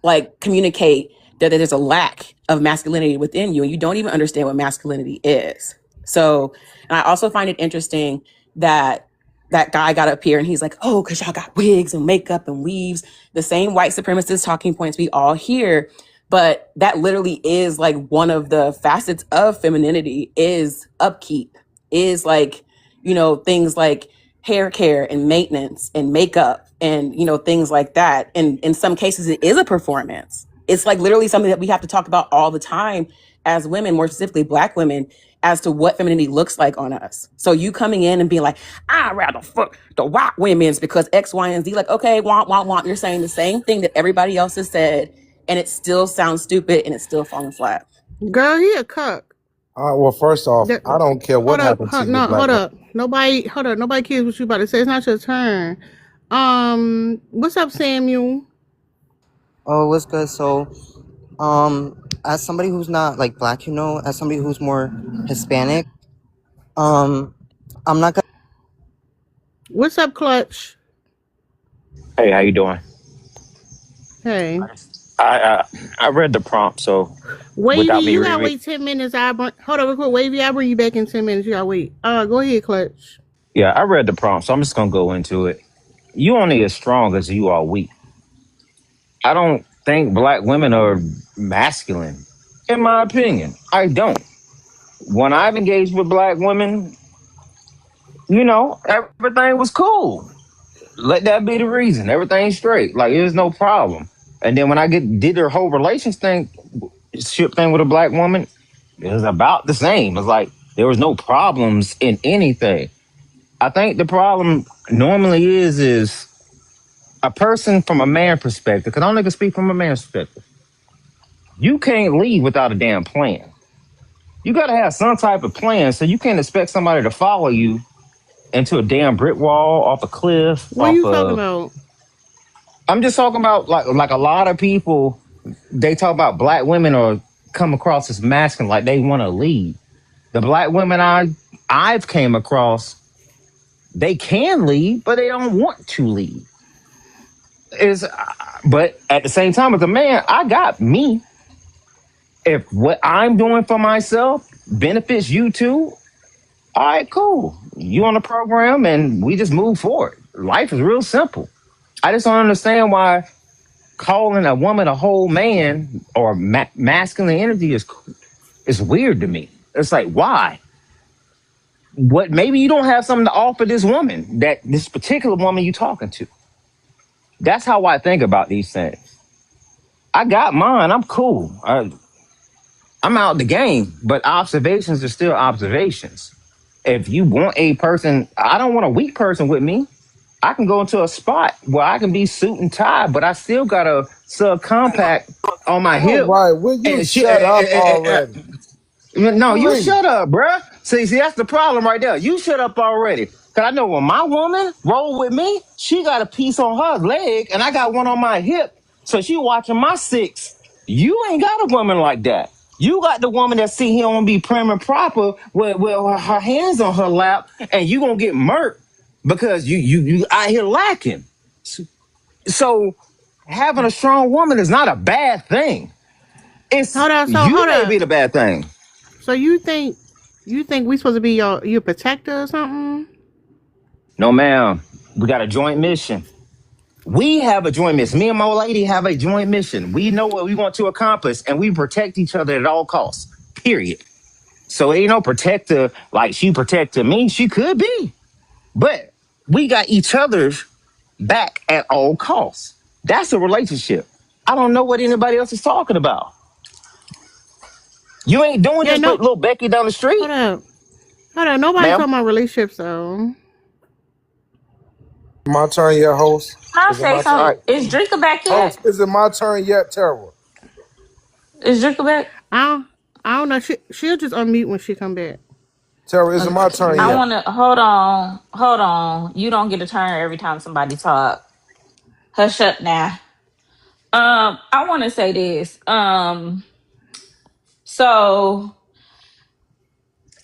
like communicate that there's a lack of masculinity within you, and you don't even understand what masculinity is. So, and I also find it interesting that that guy got up here and he's like, oh, because y'all got wigs and makeup and weaves, the same white supremacist talking points we all hear. But that literally is like one of the facets of femininity, is upkeep, is like, you know, things like hair care and maintenance and makeup and, you know, things like that. And in some cases, it is a performance. It's like literally something that we have to talk about all the time as women, more specifically Black women, as to what femininity looks like on us. So you coming in and being like, I'd rather fuck the white women's because X, Y, and Z, like, okay, womp. You're saying the same thing that everybody else has said, and it still sounds stupid and it's still falling flat. Girl, he a cuck. Well, first off, I don't care what Hold up, happened to you, no, Black hold woman. up. Nobody cares what you about to say. It's not your turn. What's up, Samuel? Oh, what's good? So, as somebody who's not like Black, you know, as somebody who's more Hispanic, I'm not gonna. What's up, Clutch? Hey, how you doing? Hey. I read the prompt, so Wavy, without me you gotta reading, wait 10 minutes. Hold on real quick. Wavy, I'll bring you back in 10 minutes. You gotta wait. Go ahead, Clutch. yeah, I read the prompt, so I'm just gonna go into it. You only as strong as you are weak. I don't think Black women are masculine, in my opinion. I don't. When I've engaged with Black women, you know, everything was cool. Let that be the reason. Everything's straight. Like, there's no problem. And then when I did their whole relationship thing with a Black woman, it was about the same. It's like there was no problems in anything. I think the problem normally is a person from a man perspective, because I only can speak from a man's perspective. You can't leave without a damn plan. You got to have some type of plan, so you can't expect somebody to follow you into a damn brick wall, off a cliff. What are you talking about? I'm just talking about like a lot of people, they talk about Black women or come across as masculine, like they want to lead. The Black women I've came across, they can lead, but they don't want to lead. But at the same time, as a man, I got me. If what I'm doing for myself benefits you too, all right, cool. You on the program and we just move forward. Life is real simple. I just don't understand why calling a woman a whole man or masculine energy is weird to me. It's like, why? What? Maybe you don't have something to offer this woman, that this particular woman you talking to. That's how I think about these things. I got mine. I'm cool. I'm out the game, but observations are still observations. If you want a person, I don't want a weak person with me. I can go into a spot where I can be suit and tie, but I still got a subcompact on my hip. All right, will you shut up already? No, you Please. shut up, bruh. See, that's the problem right there. You shut up already. Because I know when my woman roll with me, she got a piece on her leg, and I got one on my hip. So she watching my 6. You ain't got a woman like that. You got the woman that sit here and be prim and proper with her hands on her lap, and you gonna get murked because you out here lacking. So having a strong woman is not a bad thing. It's Hold on. So you hold may on. be the bad thing. So you think we supposed to be your protector or something? No, ma'am. We got a joint mission. We have a joint mission. Me and my lady have a joint mission. We know what we want to accomplish, and we protect each other at all costs. Period. So ain't no protector like she protected me. She could be, but we got each other's back at all costs. That's a relationship. I don't know what anybody else is talking about. You ain't doing Yeah, this no. with little Becky down the street, Hold on. Nobody ma'am. talking about relationships though. My turn yet, host? Can I Is it say my All something? turn? right. Is Drinker back yet? Host, is it my turn yet, Terror? Is Drinker back? I don't know. She'll just unmute when she come back. Terror, is it my Okay. turn I yet? wanna hold on. You don't get a turn every time somebody talk. Hush up now. I wanna say this. So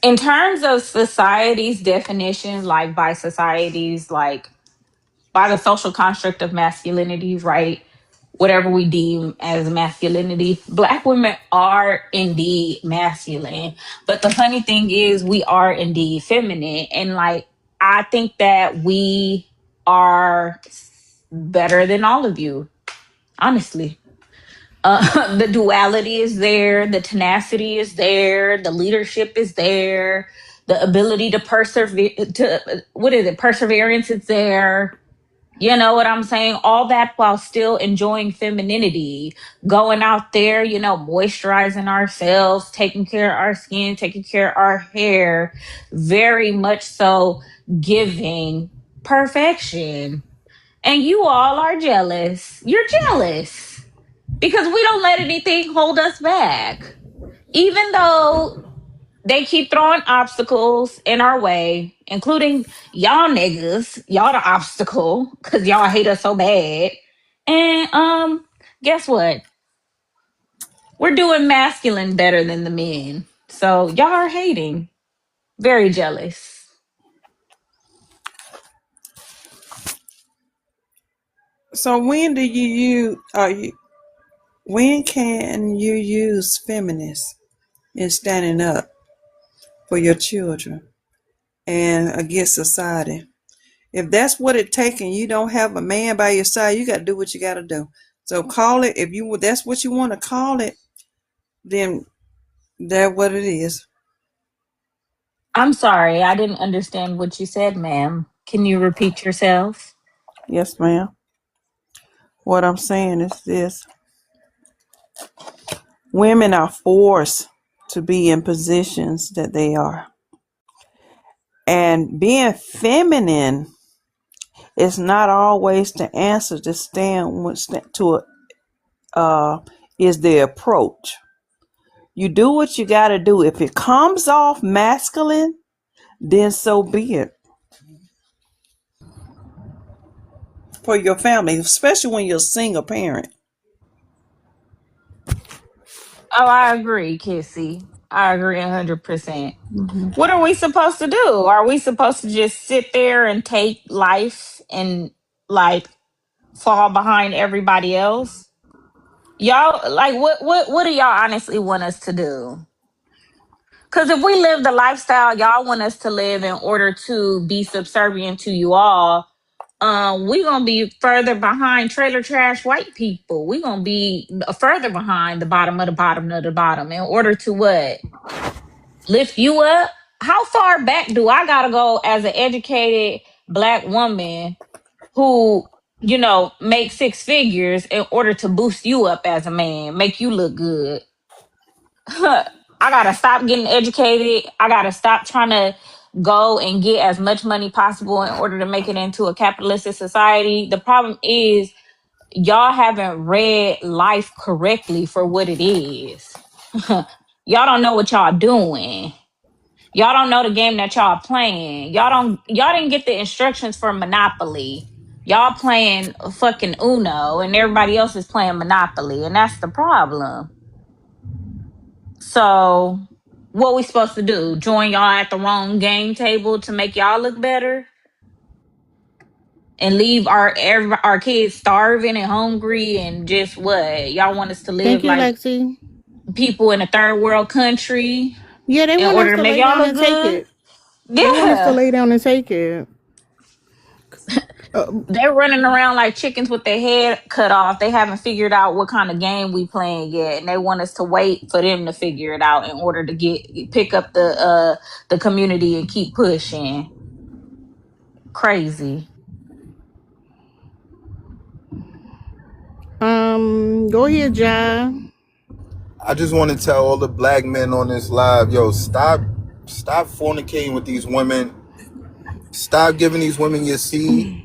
in terms of society's definition, like by society's like by the social construct of masculinity, right? Whatever we deem as masculinity, Black women are indeed masculine. But the funny thing is, we are indeed feminine. And like, I think that we are better than all of you, honestly. The duality is there, the tenacity is there, the leadership is there, the ability to persevere, perseverance is there. You know what I'm saying? All that while still enjoying femininity, going out there, moisturizing ourselves, taking care of our skin, taking care of our hair, very much so giving perfection. And you all are jealous. You're jealous because we don't let anything hold us back. Even though they keep throwing obstacles in our way, including y'all niggas. Y'all the obstacle because y'all hate us so bad. And guess what? We're doing masculine better than the men. So y'all are hating. Very jealous. So when can you use feminists in standing up for your children and against society? If that's what it takes and you don't have a man by your side, you got to do what you got to do. So call it, if that's what you want to call it, then that's what it is. I'm sorry, I didn't understand what you said, ma'am. Can you repeat yourself? Yes, ma'am. What I'm saying is this. Women are forced to be in positions that they are. And being feminine is not always the answer to is the approach. You do what you got to do. If it comes off masculine, then so be it. For your family, especially when you're a single parent. Oh, I agree, Kissy. I agree 100%. Mm-hmm. What are we supposed to do? Are we supposed to just sit there and take life and like fall behind everybody else? Y'all like what do y'all honestly want us to do? Cuz if we live the lifestyle y'all want us to live in order to be subservient to you all, we going to be further behind trailer trash white people. We going to be further behind the bottom of the bottom of the bottom in order to what? Lift you up? How far back do I got to go as an educated Black woman who, make six figures in order to boost you up as a man, make you look good? I gotta stop getting educated. I gotta stop trying to go and get as much money possible in order to make it into a capitalistic society. The problem is y'all haven't read life correctly for what it is. Y'all don't know what y'all doing. Y'all don't know the game that y'all playing. Y'all didn't get the instructions for Monopoly. Y'all playing fucking Uno and everybody else is playing Monopoly, and that's the problem. So what we supposed to do? Join y'all at the wrong game table to make y'all look better? And leave our kids starving and hungry and just what? Y'all want us to Thank live you, like Lexi. people in a third world country Yeah, they in want us order to to make lay y'all down look and take good? it. They want us to Yeah. lay down and take it. They're running around like chickens with their head cut off. They haven't figured out what kind of game we playing yet, and they want us to wait for them to figure it out in order to pick up the community and keep pushing. Crazy. Go ahead, Ja. I just want to tell all the black men on this live, yo, stop fornicating with these women. Stop giving these women your seed.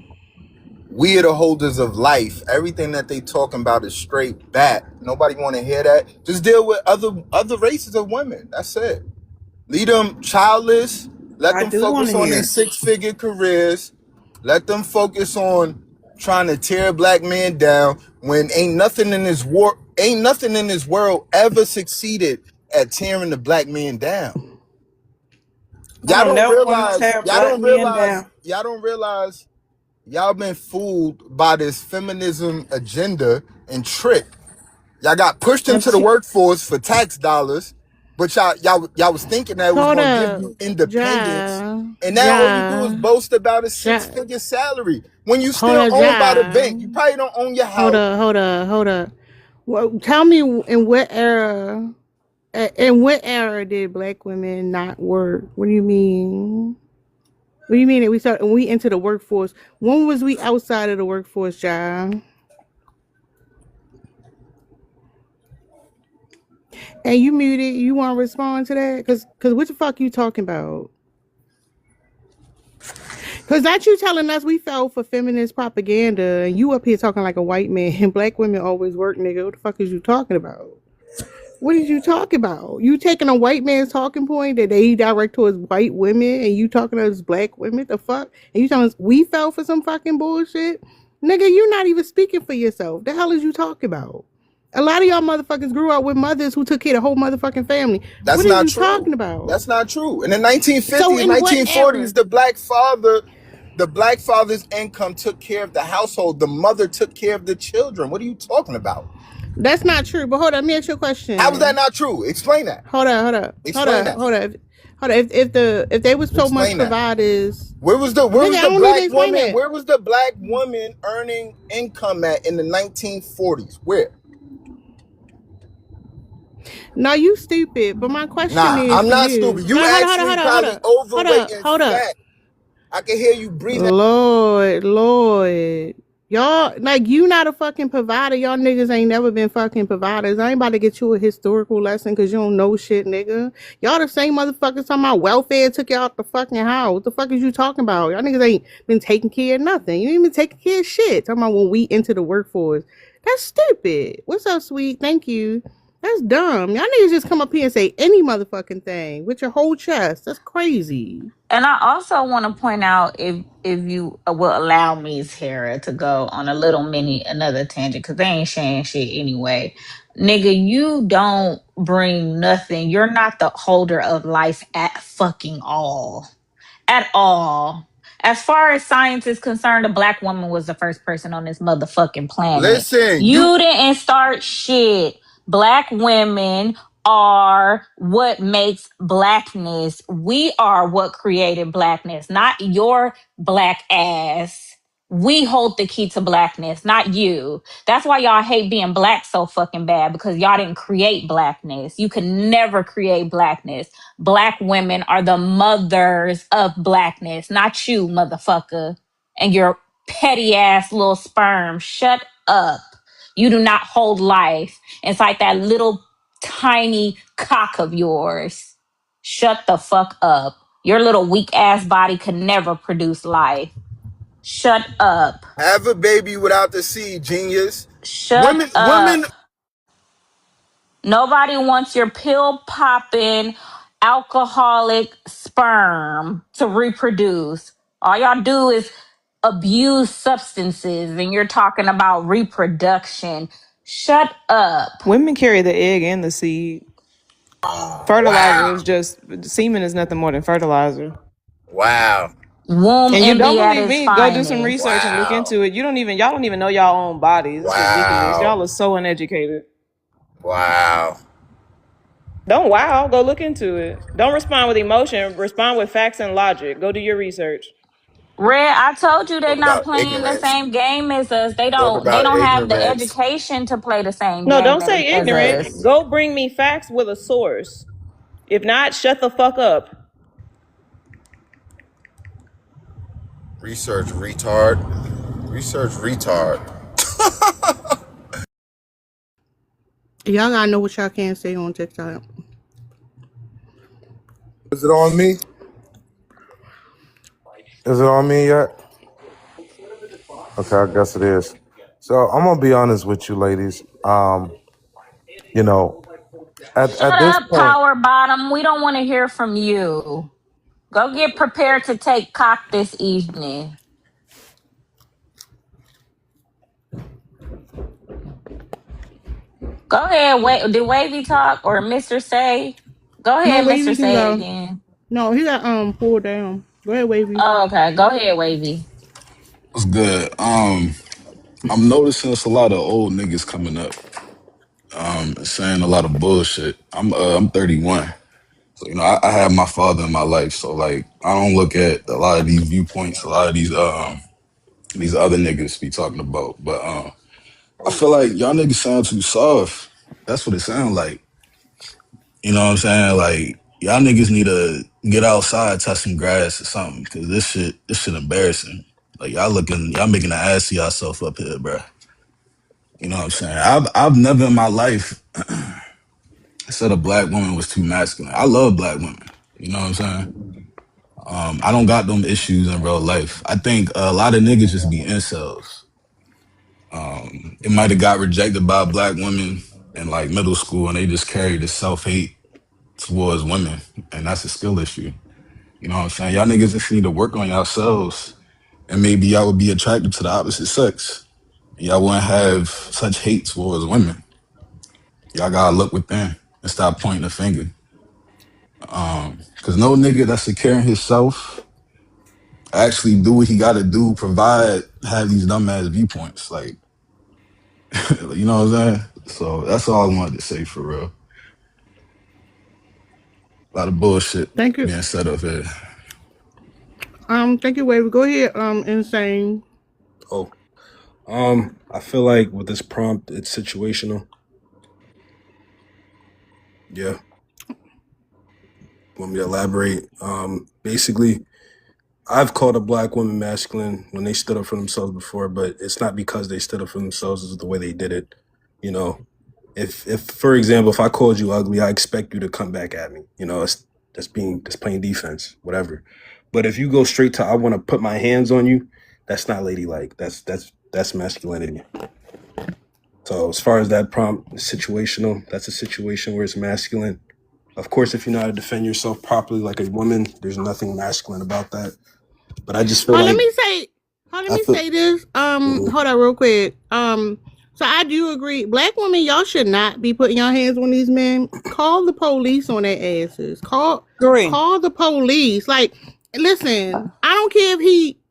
We are the holders of life. Everything that they talking about is straight bat. Nobody want to hear that. Just deal with other races of women. That's it. Leave them childless. Let I them do want focus to on their hear. 6-figure careers. Let them focus on trying to tear a black man down when ain't nothing in this world ever succeeded at tearing the black man down. I Y'all don't don't never want to realize, tear y'all black don't men realize, down. y'all don't realize y'all been fooled by this feminism agenda and trick. Y'all got pushed into the Until, workforce for tax dollars, but y'all was thinking that it was Hold gonna give up, you independence, Ja. and now all you do is Ja. boast about a Ja. 6-figure salary when you Hold still up, owned by the Ja. bank. You probably don't own your Hold house. up, hold up, hold up. Well, tell me in what era? In what era did black women not work? What do you mean? What do you mean that we enter the workforce? When was we outside of the workforce, John? And you muted. You want to respond to that? Cause what the fuck you talking about? Cause not you telling us we fell for feminist propaganda, and you up here talking like a white man. Black women always work, nigga. What the fuck is you talking about? What did you talk about? You taking a white man's talking point that they direct towards white women, and you talking to us black women? The fuck? And you telling us we fell for some fucking bullshit? Nigga, you not even speaking for yourself. The hell is you talking about? A lot of y'all motherfuckers grew up with mothers who took care of the whole motherfucking family. That's What is not you talking true. about? That's not true. In the So 1950s, in what 1940s, era? the black father's income took care of the household. The mother took care of the children. What are you talking about? That's not true. But hold on, let me ask you a How is that question. not true? Explain that. Hold up. Explain that. If they was so much Explain that. providers, Where was the nigga, I don't need to explain that. Where was the black woman earning income at in the 1940s? Where? No, you stupid. But my question Nah, is I'm for not you. stupid. No, You actually probably overweight and hold up. fat. I can hear you breathing. Lord. Y'all, like, you not a fucking provider. Y'all niggas ain't never been fucking providers. I ain't about to get you a historical lesson because you don't know shit, nigga. Y'all the same motherfuckers talking about welfare took you out the fucking house. What the fuck is you talking about? Y'all niggas ain't been taking care of nothing. You ain't been taking care of shit. Talking about when we enter the workforce. That's stupid. What's up, sweet? Thank you. That's dumb. Y'all niggas just come up here and say any motherfucking thing with your whole chest. That's crazy. And I also want to point out, if you will allow me, Tara, to go on a little mini another tangent, because they ain't saying shit anyway. Nigga, you don't bring nothing. You're not the holder of life at fucking all. At all. As far as science is concerned, a black woman was the first person on this motherfucking planet. Listen, You didn't start shit. Black women are what makes blackness. We are what created blackness, not your black ass. We hold the key to blackness, not you. That's why y'all hate being black so fucking bad, because y'all didn't create blackness. You could never create blackness. Black women are the mothers of blackness, not you, motherfucker. And your petty ass little sperm. Shut up. You do not hold life inside that little tiny cock of yours. Shut the fuck up. Your little weak ass body could never produce life. Shut up. have a baby without the seed, genius. Shut Women. up. Nobody wants your pill popping alcoholic sperm to reproduce. All y'all do is abuse substances and you're talking about reproduction. Shut up. Women carry the egg and the seed. Fertilizer Wow. is just semen is nothing more than fertilizer. Wow. Womb And you don't envy at believe its me? Go do some finest. research and look Wow. into it. Y'all don't even know y'all own bodies. It's ridiculous. Wow. Y'all are so uneducated. Wow. Don't wow. Go look into it. Don't respond with emotion. Respond with facts and logic. Go do your research. Red, I told you they're What not about playing the ignorance? same game as us. They What they about don't have the ignorance? education to play the same No, game don't say as ignorant. us. Go bring me facts with a source. If not, shut the fuck up. Research retard. Research retard. Y'all gotta know what y'all can't say on TikTok. Is it on me? Is it on me yet? Okay, I guess it is. So I'm gonna be honest with you, ladies. You know, Shut at this up, point, power bottom. We don't want to hear from you. Go get prepared to take cock this evening. Go ahead. Wait, did Wavy talk or Mr. Say? Go No, ahead, Wavy Mr. can Say go. again. No, he got pulled down. Go ahead, Wavy. Oh, okay. Go ahead, Wavy. What's good? I'm noticing it's a lot of old niggas coming up, saying a lot of bullshit. I'm 31. So, you know, I have my father in my life. So like I don't look at a lot of these viewpoints, a lot of these other niggas be talking about. But I feel like y'all niggas sound too soft. That's what it sounds like. You know what I'm saying? Like y'all niggas need to get outside, touch some grass or something, cause this shit embarrassing. Like y'all making an ass of yourself up here, bro. You know what I'm saying? I've never in my life said a black woman was too masculine. I love black women. You know what I'm saying? I don't got them issues in real life. I think a lot of niggas just be incels. It might have got rejected by black women in like middle school, and they just carried this self hate towards women, and that's a skill issue. You know what I'm saying? Y'all niggas just need to work on yourselves, and maybe y'all would be attracted to the opposite sex. Y'all wouldn't have such hate towards women. Y'all gotta look within and stop pointing the finger. Cause no nigga that's secure in himself actually do what he gotta do, provide, have these dumbass viewpoints. Like, you know what I'm saying? So that's all I wanted to say for real. A lot of bullshit Thank you. being set up here. Thank you, Wavy. Go ahead, Insane. Oh, I feel like with this prompt, it's situational. Yeah. Want me to elaborate? Basically, I've called a black woman masculine when they stood up for themselves before, but it's not because they stood up for themselves, it's the way they did it. You know, if for example, if I called you ugly, I expect you to come back at me. You know, that's playing defense, whatever. But if you go straight to I want to put my hands on you, that's not ladylike. That's masculinity. So as far as that prompt, situational, that's a situation where it's masculine. Of course, if you know how to defend yourself properly like a woman, there's nothing masculine about that. But I just feel Let like me say this. Hold on real quick. So I do agree. Black women, y'all should not be putting your hands on these men. Call the police on their asses. Call the police. Like, listen, I don't care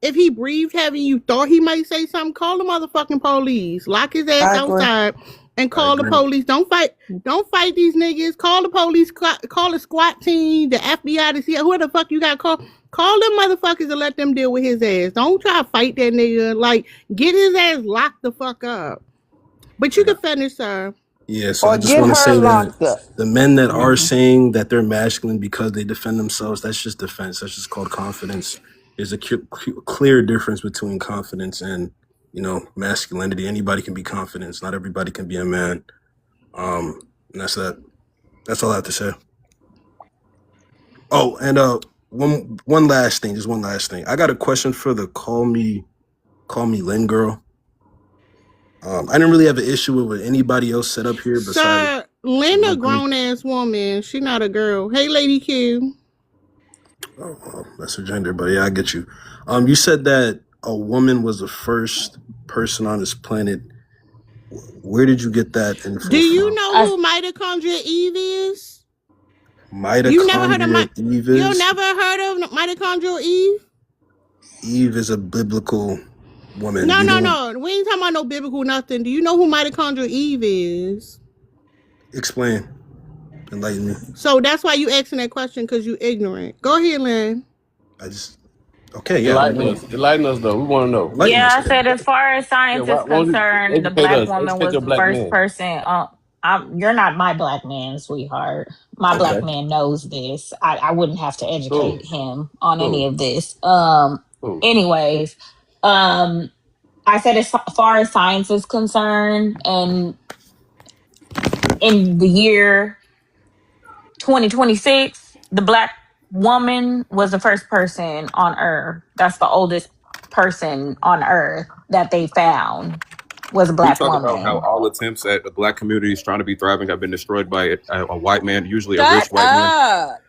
if he breathed heavy, you thought he might say something, call the motherfucking police. Lock his ass outside and call the police. Don't fight these niggas. Call the police, call the SWAT team, the FBI to see who the fuck you got to call. Call them motherfuckers and let them deal with his ass. Don't try to fight that nigga. Like, get his ass locked the fuck up. But you can finish, sir. yeah, so I just want to say that the men that are saying that they're masculine because they defend themselves, that's just defense. That's just called confidence. There's a clear difference between confidence and, you know, masculinity. Anybody can be confident. Not everybody can be a man. And that's that. That's all I have to say. Oh, and one last thing, just one last thing. I got a question for the call me Lynn girl. I didn't really have an issue with what anybody else said up here besides. Sir, Lynn a grown ass woman. She not a girl. Hey, Lady Q. Oh, well, that's her gender, but yeah, I get you. You said that a woman was the first person on this planet. Where did you get that info Do you from? know who mitochondria Eve is? You never heard of Eve you is? never heard of mitochondrial Eve? Eve is a biblical woman. No, We no, don't no. We ain't talking about no biblical nothing. Do you know who mitochondrial Eve is? explain. Enlighten me. So that's why you asking that question, because you ignorant. Go ahead, Lynn. Okay, yeah. Enlighten us though. We want to know. Yeah, I said as far as science Yeah, is why don't you concerned, the educate black us? woman Educate was your the black first man. person. You're not my black man, sweetheart. My black Okay. man knows this. I wouldn't have to educate him on any Cool. of this. Cool. Anyways, I said as far as science is concerned, and in the year 2026, the black woman was the first person on Earth. That's the oldest person on Earth that they found was a We black talk about how woman. all attempts at the black communities trying to be thriving have been destroyed by a white man, usually a Shut rich white man. up.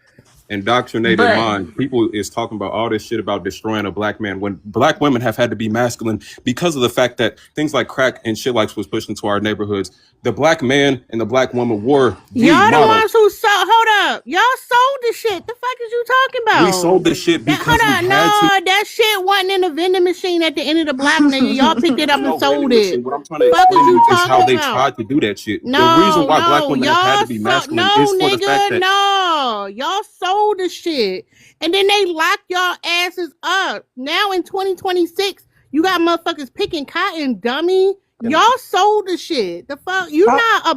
Indoctrinated But mind. People is talking about all this shit about destroying a black man when black women have had to be masculine because of the fact that things like crack and shit like was pushed into our neighborhoods. The black man and the black woman were the Y'all the model. ones who sold. Hold up. Y'all sold the shit. The fuck is you talking about? We sold this shit because Hold we up. had to. No, that shit wasn't in the vending machine at the end of the block, nigga. Y'all picked it up No, and sold listen, it. what I'm trying to Fuck is explain to you you is how talking they about? tried to do that shit. The No, reason why black no, women have had to be y'all masculine no, is for the fact nigga, that no. Y'all sold the shit. And then they locked y'all asses up. Now in 2026, you got motherfuckers picking cotton, dummy. Y'all sold the shit. The fuck? You not a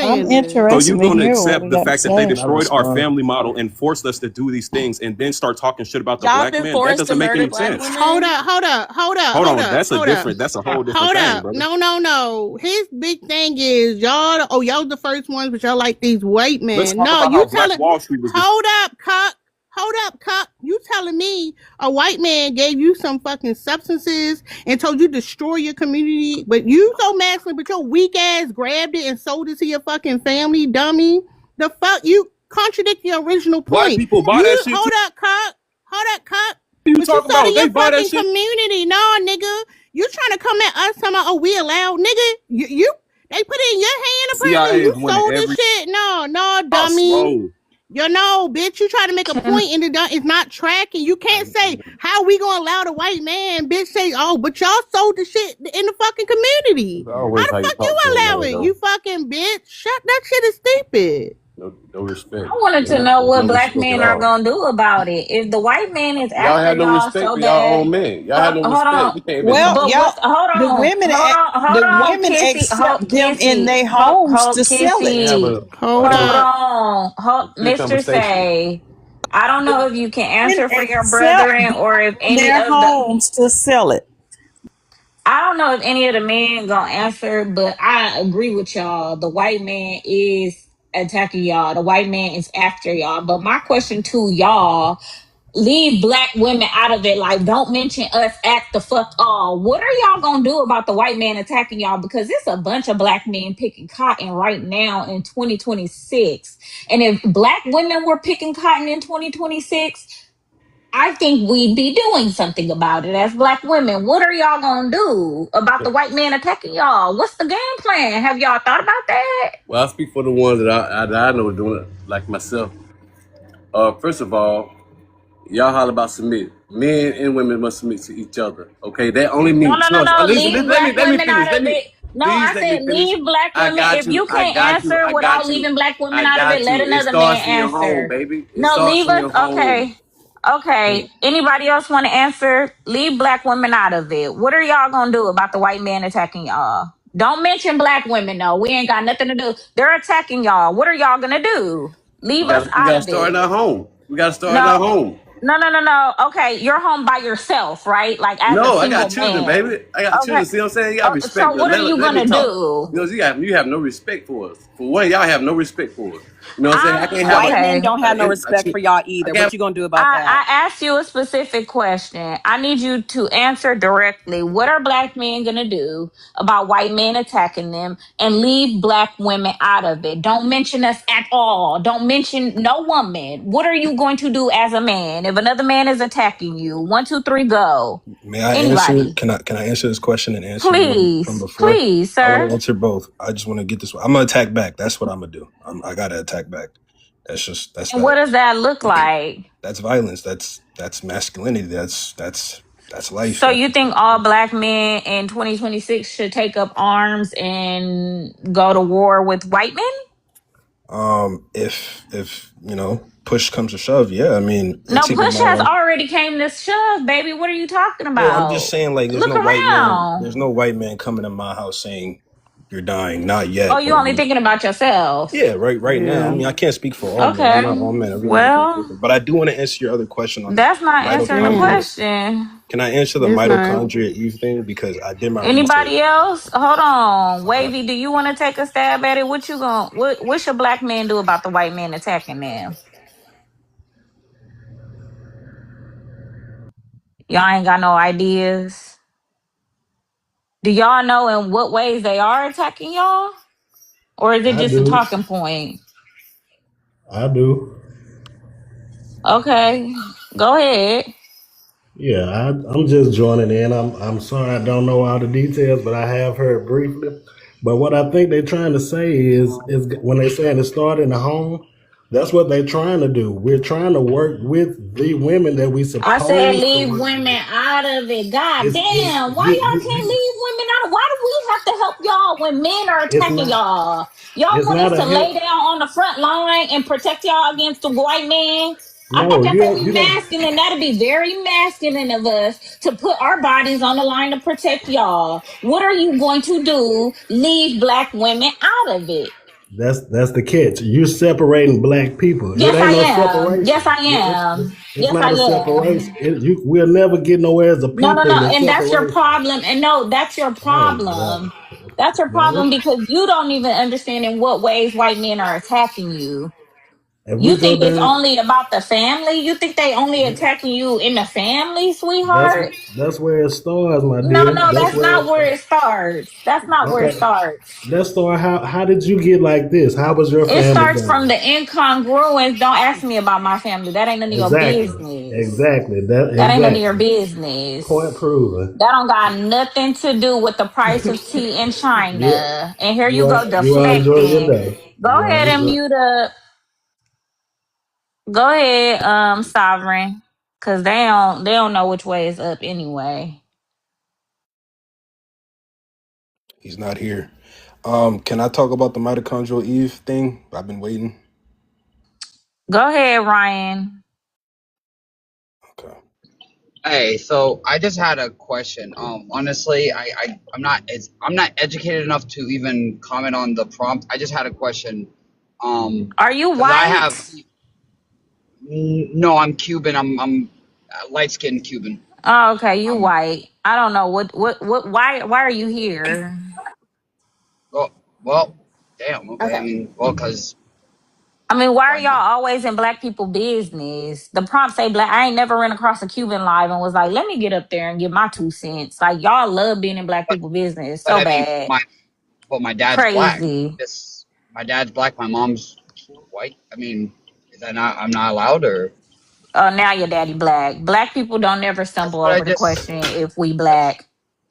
I'm bystander. So interested you to gonna hear what accept we the got to fact that they say. destroyed our family model and forced us to do these things and then start talking shit about the Y'all black been man? That forced to doesn't make murder any black sense. women? Hold up. Hold on, that's a whole different Hold thing, up. brother. No. His big thing is y'all the first ones, but y'all like these white Let's men. talk No, about you how Black telling Wall Street was hold up, cuck. You telling me a white man gave you some fucking substances and told you to destroy your community, but you so masculine, but your weak ass grabbed it and sold it to your fucking family, dummy. The fuck you contradict your original White point. people buy You that shit too. hold up, cuck. What you But you talking sold about? to They your buy that fucking shit. community. No, nigga. You trying to come at us talking about, oh, we allowed, nigga. You they put it in your hand apparently. CIA You is winning sold this every. shit. No, Y'all dummy. slow. You know, bitch, you try to make a point and it's not tracking. You can't say, how we gonna allow the white man, bitch, say, oh, but y'all sold the shit in the fucking community. How the fuck you allow it? You fucking bitch. Shut, that shit is stupid. No respect. I wanted to know what No black respect at men are all. gonna do about it. If the white man is Y'all after had no y'all respect so for y'all bad, own men. Y'all had no hold respect. on. You can't even Well, talk. But y'all, what's hold the on, women, hold on, Kissy, them in Kissy, their homes to sell They it. have Kissy, a hold up. Free Mr. conversation. Say. I don't know if you can answer for your Sell brethren or if in any their of the homes to sell it. I don't know if any of the men gonna answer, but I agree with y'all. The white man is attacking y'all. The white man is after y'all. But my question to y'all, leave black women out of it. Like, don't mention us at the fuck all. What are y'all gonna do about the white man attacking y'all? Because it's a bunch of black men picking cotton right now in 2026. And if black women were picking cotton in 2026, I think we'd be doing something about it as black women. What are y'all gonna do about the white man attacking y'all? What's the game plan? Have y'all thought about that? Well, I speak for the ones that I know doing it, like myself. First of all, y'all holler about submit. Men and women must submit to each other. Okay, that only No, means no, no, trust. no. Listen, Leave let me black women finish. out of it. No, Please I let me said finish. leave black I women. got If you. you can't answer without leaving black women out of it, let It another man starts in your home, answer. baby. It No, starts leave in us. your home. Okay. Anybody else want to answer? Leave black women out of it. What are y'all gonna do about the white man attacking y'all? Don't mention black women though. We ain't got nothing to do. They're attacking y'all. What are y'all gonna do? Leave us We out gotta of start in it. our home. We gotta start in No, our home. no. Okay, you're home by yourself, right? Like as a No, I single got children, man. baby. I got Okay. children. See what I'm saying? You gotta So respect them. what are you Let me gonna talk. do? You know, you have no respect for us. For one, y'all have no respect for us. You know what I'm saying? I can't have White men don't have no a respect for y'all I either. can't What you gonna do about that? I asked you a specific question. I need you to answer directly. What are black men going to do about white men attacking them and leave black women out of it? Don't mention us at all. Don't mention no woman. What are you going to do as a man if another man is attacking you? 1, 2, 3, go. May I answer? Anybody. Can I answer this question and answer the one from Please, before? I want sir. to answer both. I just want to get this one. I'm gonna attack back. That's what I'm gonna do. I gotta attack back. That's And what not does that look like? that's violence. That's masculinity. That's life. So you think all black men in 2026 should take up arms and go to war with white men? If push comes to shove, yeah. I mean, No, it's either push my has life. already came to shove, baby. What are you talking Well, I'm just about? saying, like, Look around. there's no white man coming to my house saying you're dying. Not Oh, yet, you but I only mean, thinking about yourself. yeah, right now. I Yeah. mean, I can't speak for all men. I'm Okay. not all men. Everyone is Well, different. But I do want to answer your other question on the that's not answering the Mm, mitochondria. question. Can I answer the it's not. mitochondria Eve thing because I did my research? Anybody else? Hold on. Okay. Wavy, do you want to take a stab at it? What should black men do about the white men attacking them? Y'all ain't got no ideas. Do y'all know in what ways they are attacking y'all? Or is it I just a do. talking point? I do. Okay. Go ahead. Yeah, I'm just joining in. I'm sorry I don't know all the details, but I have heard briefly. But what I think they're trying to say is when they saying it started in the home, that's what they're trying to do. We're trying to work with the women that we I said supposed to leave work women with. out of it. God It's damn. Why y'all can't leave women out of Why do we have to help y'all when men are it's attacking not y'all? Y'all it's want not us a to lay help. down on the front line and protect y'all against the white man? I thought No, that's only you don't. masculine. That'd be very masculine of us to put our bodies on the line to protect y'all. What are you going to do? Leave black women out of it. That's the catch. You're separating black people. It Yes, ain't I no am. Yes, separation. I am. It's Yes, I not a am. separation. We'll never get nowhere as a No, no, people no. in And that's your separation. problem. And no, that's your Oh God. problem. That's your Well, problem because you don't even understand in what ways white men are attacking you. if we You go think it's down, only about the family? You think they only attacking you in the family, that's sweetheart? that's where it starts, my No, dear. no, That's that's where it not where starts. it starts. That's not where it Okay. starts. Let's start. How did you get like this? How was your It family starts from going? the incongruence. Don't ask me about my family. That ain't none of your Exactly. business. Exactly. That That ain't none of your exactly. Point business. proven. That don't got nothing to do with the price of tea in You China. And here you you are go you are enjoying your deflecting. day. Go You are ahead and enjoying. mute up. Go ahead, Sovereign. Cause they don't know which way is up anyway. He's not here. Can I talk about the mitochondrial Eve thing? I've been waiting. Go ahead, Ryan. Okay. Hey, so I just had a question. Honestly, I'm not educated enough to even comment on the prompt. I just had a question. Are you Because I have white? no, I'm Cuban. I'm light skinned Cuban. Oh, okay, you Um, white. I don't know what why are you here? well, well, damn. Okay, I Okay. mean, well, because I mean, why are why y'all not? always in black people business? The prompt say black. I ain't never ran across a Cuban live and was like, let me get up there and give my 2 cents. Like y'all love being in black But people business but so I mean, bad. my dad's black. Crazy. This my dad's black. My mom's white. I mean, is that not? I'm not allowed, or Oh, now your daddy black. Black people don't never that's stumble what I over the just. question if we That's black.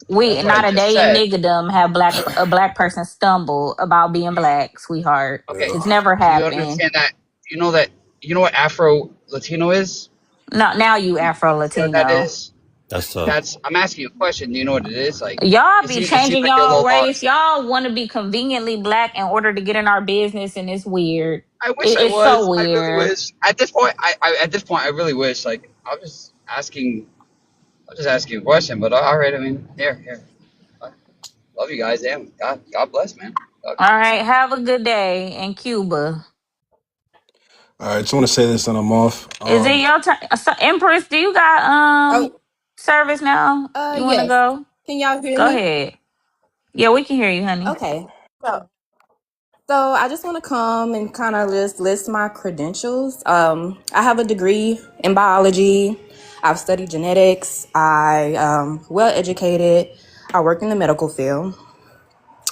We that's what I not a just day in said. niggerdom have a black person stumble about being black, sweetheart. Okay, It's never do you happened. understand that? You know that you know what Afro Latino is? No, now you Afro See what that Latino. is? That's tough. That's I'm asking you a question. Do you know what it is? Like Y'all be it seems changing like you're a y'all little race. lost. Y'all want to be conveniently black in order to get in our business, and it's weird. I wish I It's so was. I really weird. wish. At this point, at this point I really wish. Like I was just asking a question. But all right, I mean, here. I love you guys. Damn, God bless, man. All right, have a good day in Cuba. All right. Just want to say this, and I'm off. Is it your turn? Empress, do you got Oh, service now? You want to yes. go? Can y'all hear Go me? ahead. Yeah, we can hear you, honey. Okay. So I just want to come and kind of just list my credentials. I have a degree in biology. I've studied genetics. Well educated. I work in the medical field.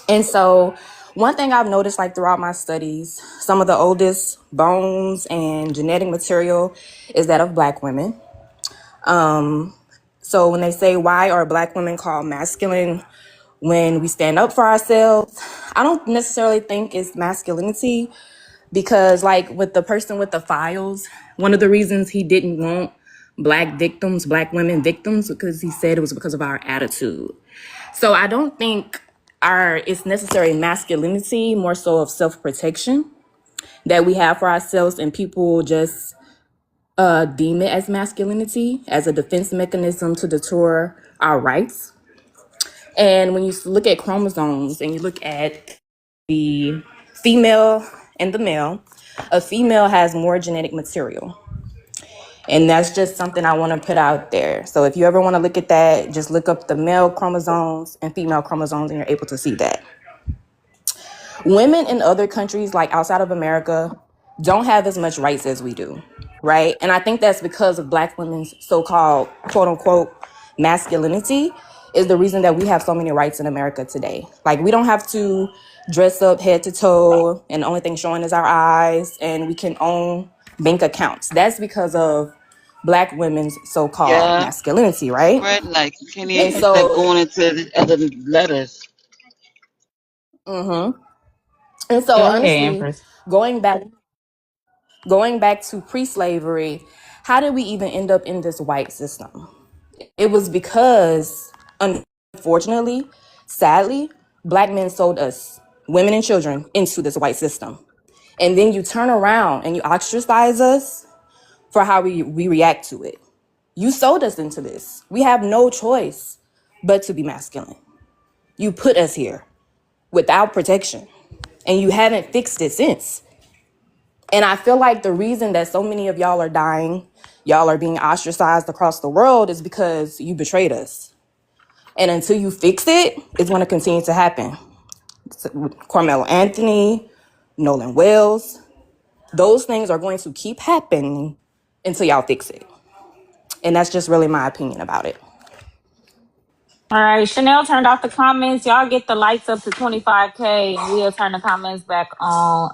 And so one thing I've noticed like throughout my studies, some of the oldest bones and genetic material is that of black women. So when they say why are black women called masculine when we stand up for ourselves, I don't necessarily think it's masculinity, because like with the person with the files, one of the reasons he didn't want black victims, black women victims, because he said it was because of our attitude. So I don't think it's necessary masculinity, more so of self-protection that we have for ourselves, and people just deem it as masculinity, as a defense mechanism to deter our rights. And when you look at chromosomes and you look at the female and the male, a female has more genetic material. And that's just something I want to put out there. So if you ever want to look at that, just look up the male chromosomes and female chromosomes and you're able to see that. Women in other countries, like outside of America, don't have as much rights as we do, right? And I think that's because of black women's so-called, quote unquote, masculinity is the reason that we have so many rights in America today. Like, we don't have to dress up head to toe and the only thing showing is our eyes, and we can own bank accounts. That's because of black women's so-called Yeah, masculinity, right? right. Like you can't And even start so, going into the other letters. and so Go ahead, honestly, Empress. going back to pre-slavery, how did we even end up in this white system? It was because, unfortunately, sadly, black men sold us, women and children, into this white system. And then you turn around and you ostracize us for how we react to it. You sold us into this. We have no choice but to be masculine. You put us here without protection, and you haven't fixed it since. And I feel like the reason that so many of y'all are dying, y'all are being ostracized across the world, is because you betrayed us. And until you fix it, it's going to continue to happen. Carmelo Anthony, Nolan Wells, those things are going to keep happening until y'all fix it. And that's just really my opinion about it. All right, Chanel turned off the comments. Y'all get the lights up to 25K, and we'll turn the comments back on.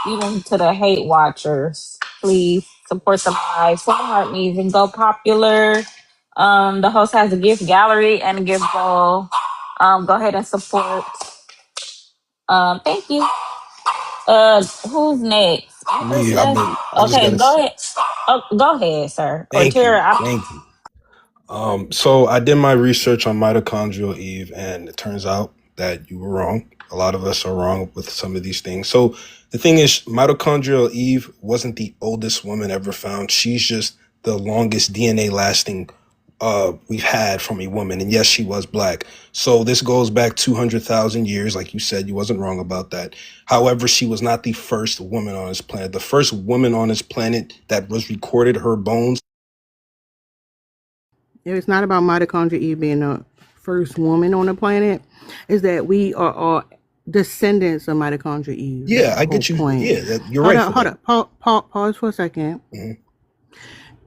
Even to the hate watchers, please support the live. Heart needs and go popular. The host has a gift gallery and a gift bowl. Go ahead and support. Thank you. Who's next? Empress Me, next? I just Okay, gotta. go ahead. Oh, go ahead, sir. Or Thank you, Tara. thank you. So I did my research on mitochondrial Eve, and it turns out that you were wrong. A lot of us are wrong with some of these things. So the thing is, mitochondrial Eve wasn't the oldest woman ever found. She's just the longest DNA lasting we've had from a woman. And yes, she was black. So this goes back 200,000 years. Like you said, you wasn't wrong about that. However, she was not the first woman on this planet. The first woman on this planet that was recorded, her bones. It's not about mitochondria Eve being the first woman on the planet. It's that we are all descendants of mitochondria Eve. Yeah, That's I the get whole you. point. Yeah, you're Hold right. up, For hold that. up. Pause for a second. Mhm.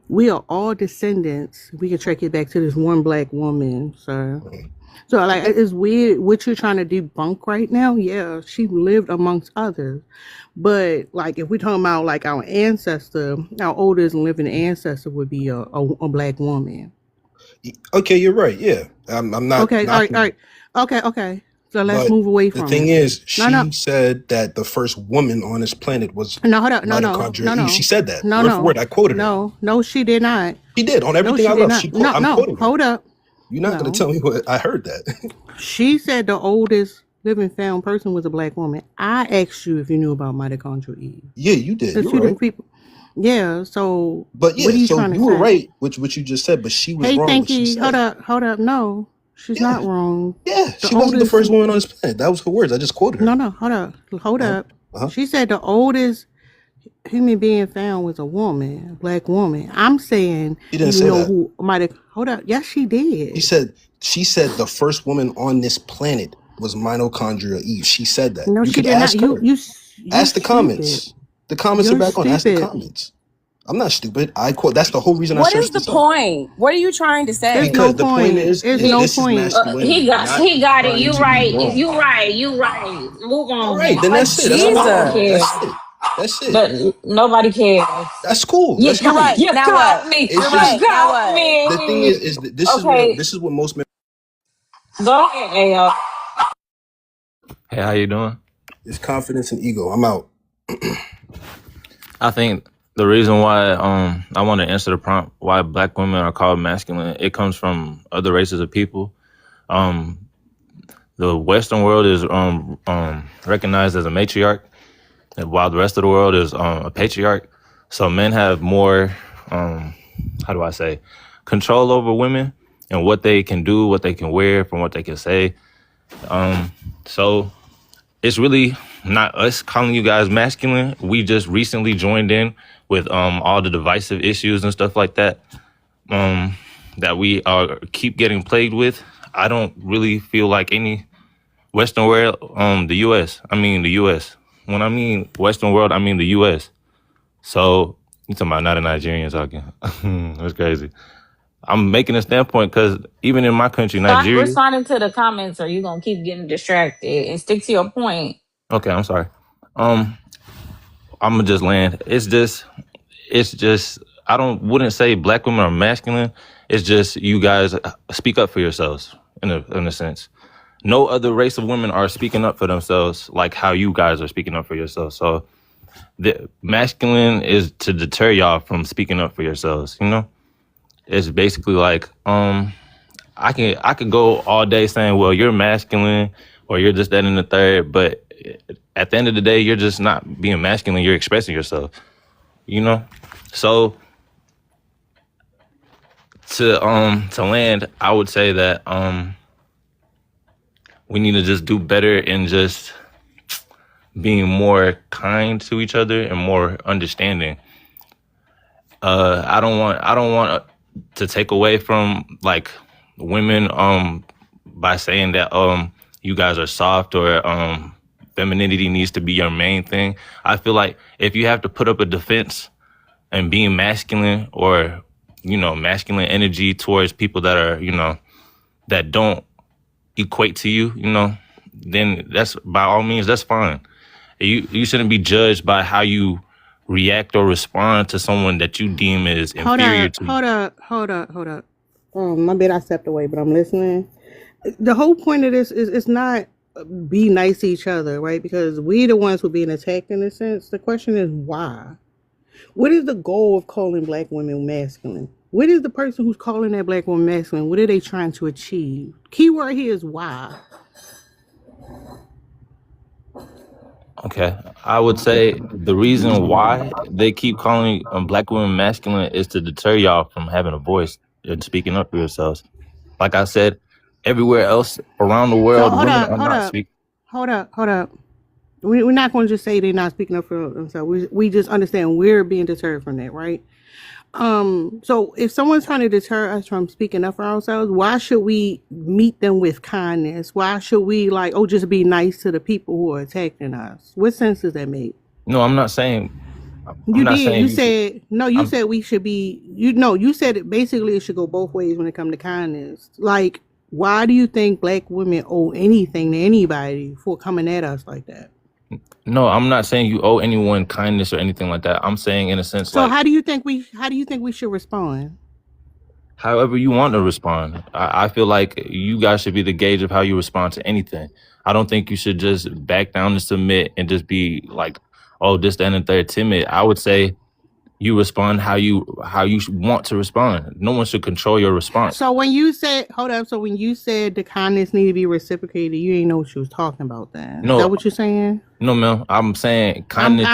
We are all descendants. We can track it back to this one black woman, sir. So, like, it's weird what you're trying to debunk right now. Yeah, she lived amongst others. But, like, if we're talking about, like, our ancestor, our oldest living ancestor would be a black woman. Okay, you're right. Yeah, I'm not Okay, all knocking. right. Okay. So let's But move away the from thing it. is, No. she said that the first woman on this planet was No, hold up. No. mitochondria Eve. She said that No, word for word. I quoted her. No, she did not. She did on No, everything she I did love. not. I'm quoting her. Hold up. You're not gonna No. tell me what I heard that. She said the oldest living found person was a black woman. I asked you if you knew about mitochondrial Eve. Yeah, you did. There's You're two right. different people. Yeah, so But what yeah, are you so trying to you were say? right, which what you just said. But she was Hey, wrong. What she Thanky, said. hold up. No, she's Yeah, not wrong. yeah. The She wasn't the oldest, first woman on this planet. That was her words. I just quoted her. no, hold Uh-huh. up. Uh-huh. She said the oldest human being found was a woman, a black woman. I'm saying, She do didn't you say know that. who might have, hold up. Yes, she did. She said the first woman on this planet was mitochondria Eve. She said that. No, You she could did not. ask her. You Ask the stupid. comments. The comments are You're back on. Ask the stupid. comments. I'm not stupid. I quote. That's the whole reason I What is searched the this up. point? What are you trying to There's say? no Because the point point. is There's He, no this is point. masculinity, he not got it. trying You to be right. wrong. You right. Move All on, right, man. then that's it. That's all I Nobody want. Jesus. cares. That's it. But nobody cares. That's cool. You That's You're cool. right. you Now got what? me. It's You You're just right. Now got what? the thing me. is that Okay, this is what most men. go ahead, Ayo. Hey, how you doing? It's confidence and ego. I'm out. I think the reason why I want to answer the prompt why black women are called masculine, it comes from other races of people. Um, the Western world is recognized as a matriarch, while the rest of the world is a patriarch. So men have more, how do I say, control over women and what they can do, what they can wear, from what they can say. So it's really not us calling you guys masculine. We just recently joined in with all the divisive issues and stuff like that that we keep getting plagued with. I don't really feel like any Western world, the U.S. When I mean Western world, I mean the U.S. So you talking about not a Nigerian talking? That's crazy. I'm making a standpoint because even in my country, Stop Nigeria. responding to the comments or you're going to keep getting distracted and stick to your point. Okay, I'm sorry. I'm gonna just land. It's just. Wouldn't say black women are masculine. It's just you guys speak up for yourselves in a sense. No other race of women are speaking up for themselves like how you guys are speaking up for yourselves. So the masculine is to deter y'all from speaking up for yourselves. You know, it's basically like I could go all day saying, well, you're masculine or you're just that and the third, but at the end of the day, you're just not being masculine. You're expressing yourself. You know, so to land, I would say that we need to just do better in just being more kind to each other and more understanding. I don't want to take away from like women by saying that you guys are soft or femininity needs to be your main thing. I feel like if you have to put up a defense and being masculine or, you know, masculine energy towards people that are, you know, that don't equate to you, you know, then that's by all means, that's fine. You shouldn't be judged by how you react or respond to someone that you deem is inferior to you. Hold up. My bad, I stepped away, but I'm listening. The whole point of this is it's not be nice to each other, right? Because we the ones who are being attacked in a sense. The question is why? What is the goal of calling black women masculine? What is the person who's calling that black woman masculine? What are they trying to achieve? Keyword here is why. Okay, I would say the reason why they keep calling black women masculine is to deter y'all from having a voice and speaking up for yourselves. Like I said, everywhere else around the world, women are not speaking. Hold up. We're not going to just say they're not speaking up for themselves. We just understand we're being deterred from that, right? So if someone's trying to deter us from speaking up for ourselves, why should we meet them with kindness? Why should we just be nice to the people who are attacking us? What sense does that make? No, I'm not saying. You said we should be. You said it basically. It should go both ways when it comes to kindness. Like, why do you think black women owe anything to anybody for coming at us like that? No, I'm not saying you owe anyone kindness or anything like that. I'm saying in a sense, so like, how do you think we should respond? However you want to respond. I feel like you guys should be the gauge of how you respond to anything. I don't think you should just back down and submit and just be like, oh, this, that, and the third, timid. I would say you respond how you want to respond. No one should control your response. So when you said, when you said the kindness need to be reciprocated, you ain't know what you was talking about then. No. Is that what you're saying? No, ma'am. I'm saying kindness.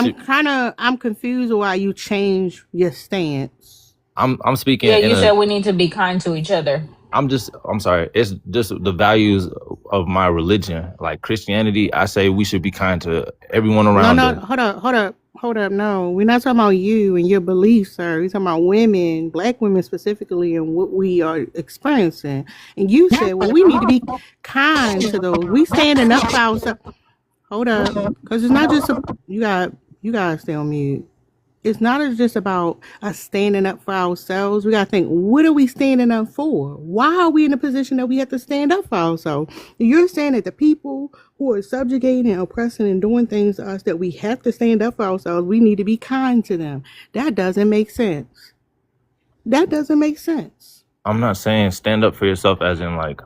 I'm confused why you changed your stance. I'm speaking. Yeah, you said we need to be kind to each other. I'm sorry. It's just the values of my religion. Like Christianity, I say we should be kind to everyone around us. Hold up. No, we're not talking about you and your beliefs, sir. We're talking about women, black women specifically, and what we are experiencing. And you said, well, we need to be kind to those. We standing up for ourselves. Hold up, because it's not just you gotta stay on mute. It's not just about us standing up for ourselves. We got to think, what are we standing up for? Why are we in a position that we have to stand up for ourselves? You're saying that the people who are subjugating and oppressing and doing things to us, that we have to stand up for ourselves, we need to be kind to them. That doesn't make sense. I'm not saying stand up for yourself as in like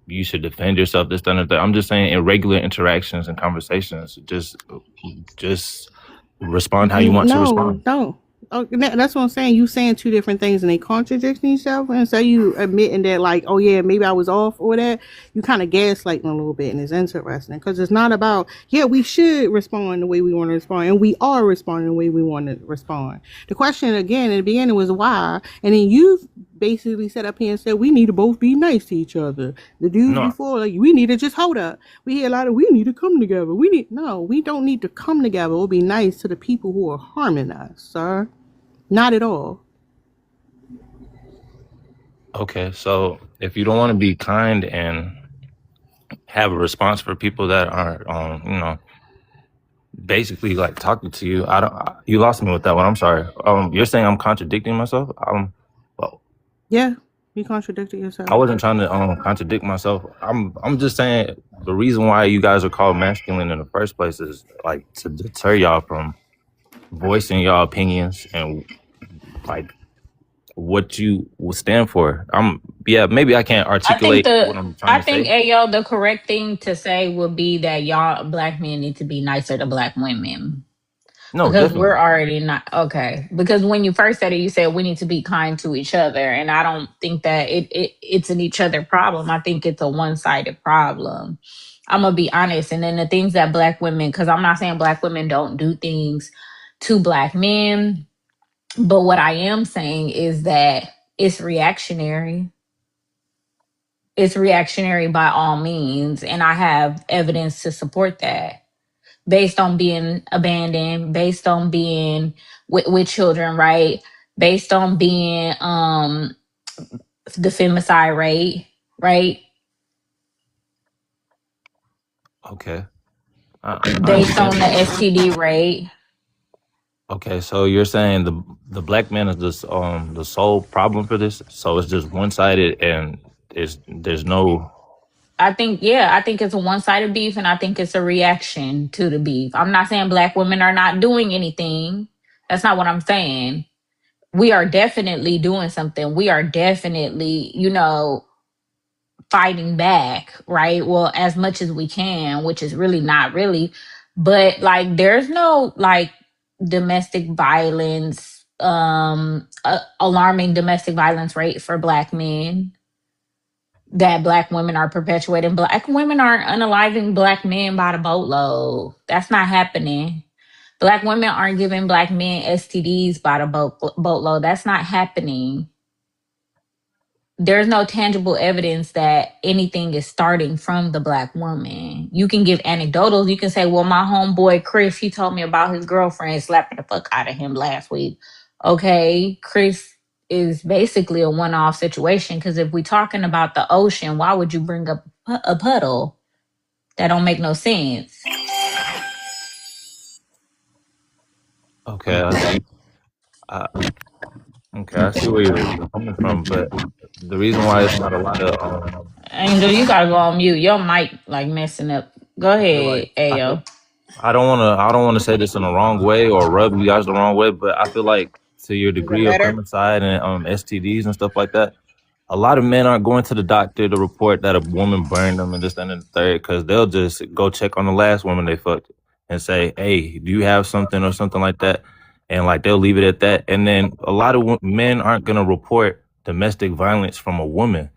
you should defend yourself, this, that, and that. I'm just saying in regular interactions and conversations, just respond how you want to No, respond. don't. Oh, that's what I'm saying. You saying two different things and they contradict each other. And so you admitting that, like, oh yeah, maybe I was off or that. You kind of gaslighting a little bit, and it's interesting because it's not about, yeah, we should respond the way we want to respond, and we are responding the way we want to respond. The question again in the beginning was why, and then you basically set up here and said we need to both be nice to each other. The dudes No, before, like, we need to just hold up. We hear a lot of we need to come together. We don't need to come together or be nice to the people who are harming us, sir. Not at all. okay. So if you don't want to be kind and have a response for people that are, basically like talking to you, you lost me with that one. I'm sorry. You're saying I'm contradicting myself. Well, Yeah, you contradicted yourself. I wasn't trying to contradict myself. I'm just saying the reason why you guys are called masculine in the first place is like to deter y'all from voicing y'all opinions and like what you will stand for. Maybe I can't articulate what I'm trying I to think say. Ayo, the correct thing to say would be that y'all black men need to be nicer to black women. No, Because we're definitely. already not okay. Because when you first said it, you said we need to be kind to each other, and I don't think that it's an each other problem. I think it's a one-sided problem. I'm gonna be honest. And then the things that black women, because I'm not saying black women don't do things to black men, but what I am saying is that it's reactionary. It's reactionary by all means, and I have evidence to support that. Based on being abandoned, based on being with children, right? Based on being the femicide rate, right? Okay. I Based on understand. the STD rate. Okay, so you're saying the black man is just the sole problem for this, so it's just one sided and there's no. I think it's a one-sided beef, and I think it's a reaction to the beef. I'm not saying black women are not doing anything. That's not what I'm saying. We are definitely doing something. We are definitely, fighting back, right? Well, as much as we can, which is really not really. But like there's no like domestic violence, alarming domestic violence rate for black men that black women are perpetuating. Black women aren't unaliving black men by the boatload. That's not happening. Black women aren't giving black men STDs by the boatload. That's not happening. There's no tangible evidence that anything is starting from the black woman. You can give anecdotals. You can say, well, my homeboy Chris, he told me about his girlfriend slapping the fuck out of him last week. Okay, Chris is basically a one-off situation, because if we're talking about the ocean, why would you bring up a puddle? That don't make no sense. Okay, I see. Okay, I see where you're coming from, but the reason why it's not a lot of Angel, you gotta go on mute. Your mic like messing up. Go I feel like ahead, Ayo. I don't wanna say this in the wrong way or rub you guys the wrong way, but I feel like to your Is it degree of better? femicide and STDs and stuff like that, a lot of men aren't going to the doctor to report that a woman burned them and this and the third, because they'll just go check on the last woman they fucked and say, hey, do you have something or something like that? And like they'll leave it at that. And then a lot of men aren't going to report domestic violence from a woman.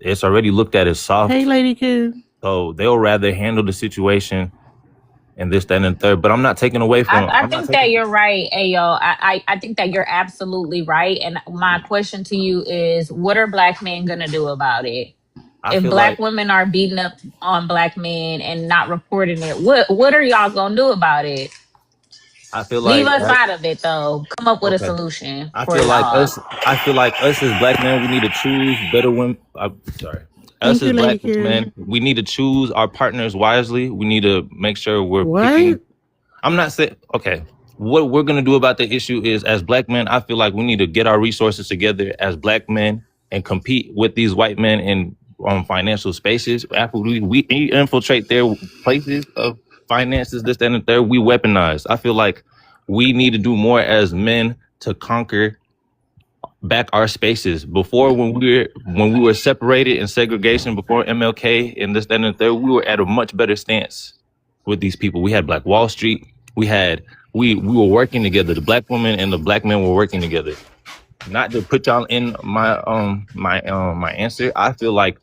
It's already looked at as soft. Hey, lady kid. So they'll rather handle the situation and this, that, and the third. But I'm not taking away from I think that you're right, Ayo. I think that you're absolutely right. And my question to you is, what are black men gonna do about it? I If feel black like women are beating up on black men and not reporting it, what are y'all gonna do about it? I feel Leave like us that, out of it though. Come up with a okay. solution I for feel like y'all. us. I feel like us as black men, we need to choose better women. Sorry, us Thank as you, lady black kid. men, we need to choose our partners wisely. We need to make sure we're What? picking. I'm not saying okay. What we're gonna do about the issue is, as black men, I feel like we need to get our resources together as black men and compete with these white men in financial spaces. After we infiltrate their places of finances, this, that, and the third, we weaponize. I feel like we need to do more as men to conquer back our spaces. Before, when we were separated in segregation before MLK and this, that, and the third, we were at a much better stance with these people. We had Black Wall Street. We were working together. The black women and the black men were working together. Not to put y'all in my answer. I feel like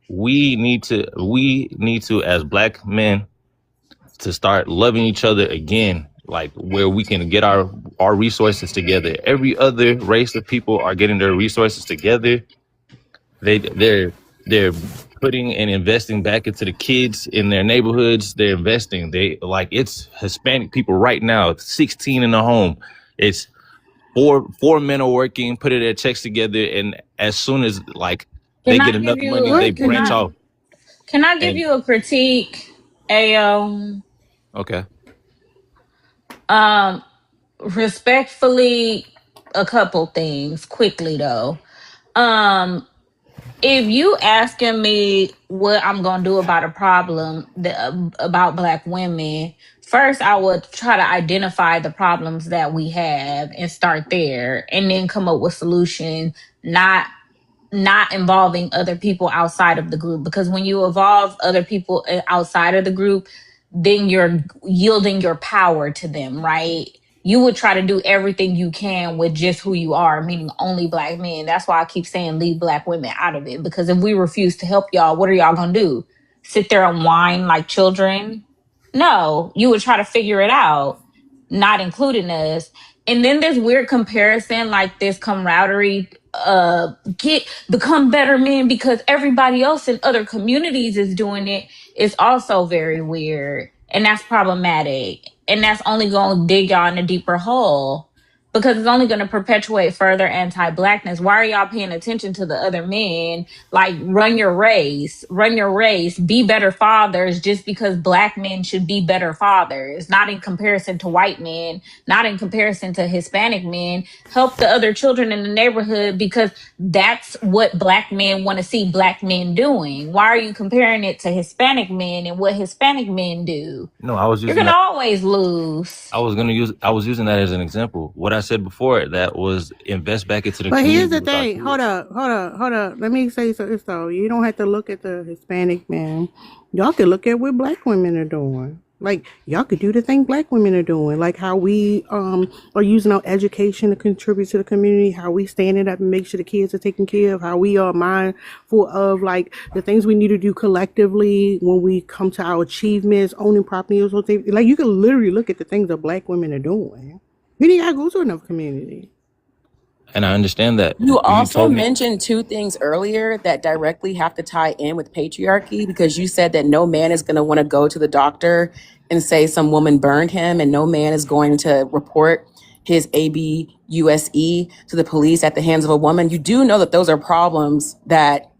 we need to as black men to start loving each other again, like where we can get our resources together. Every other race of people are getting their resources together. They're putting and investing back into the kids in their neighborhoods. They're investing. It's Hispanic people right now, 16 in the home. It's four men are working, putting their checks together, and as soon as they Can I get enough give money, you? they branch off. Can I give And you a critique? okay. Respectfully, a couple things quickly though. If you asking me what I'm gonna do about a problem about black women, first I would try to identify the problems that we have and start there, and then come up with solution, not involving other people outside of the group. Because when you involve other people outside of the group, then you're yielding your power to them, right? You would try to do everything you can with just who you are, meaning only black men. That's why I keep saying leave black women out of it. Because if we refuse to help y'all, what are y'all gonna do? Sit there and whine like children? No, you would try to figure it out, not including us. And then this weird comparison, like this camaraderie, become better men because everybody else in other communities is doing it, is also very weird. And that's problematic. And that's only going to dig y'all in a deeper hole, because it's only going to perpetuate further anti-blackness. Why are y'all paying attention to the other men? Like, run your race, be better fathers, just because black men should be better fathers, not in comparison to white men, not in comparison to Hispanic men. Help the other children in the neighborhood, because that's what black men want to see black men doing. Why are you comparing it to Hispanic men and what Hispanic men do? No, I was You're using going to that. always lose. I was using that as an example. What I said before, that was invest back into the But here's community the with our thing. Hold kids. up. Let me say so. So you don't have to look at the Hispanic man. Y'all can look at what black women are doing. Like, y'all could do the thing black women are doing. Like how we are using our education to contribute to the community. How we standing up and make sure the kids are taken care of. How we are mindful of like the things we need to do collectively when we come to our achievements, owning property or something. Like, you can literally look at the things that black women are doing. You ain't gotta go to another community. And I understand that. You If you also told me, mentioned two things earlier that directly have to tie in with patriarchy, because you said that no man is going to want to go to the doctor and say some woman burned him, and no man is going to report his ABUSE to the police at the hands of a woman. You do know that those are problems that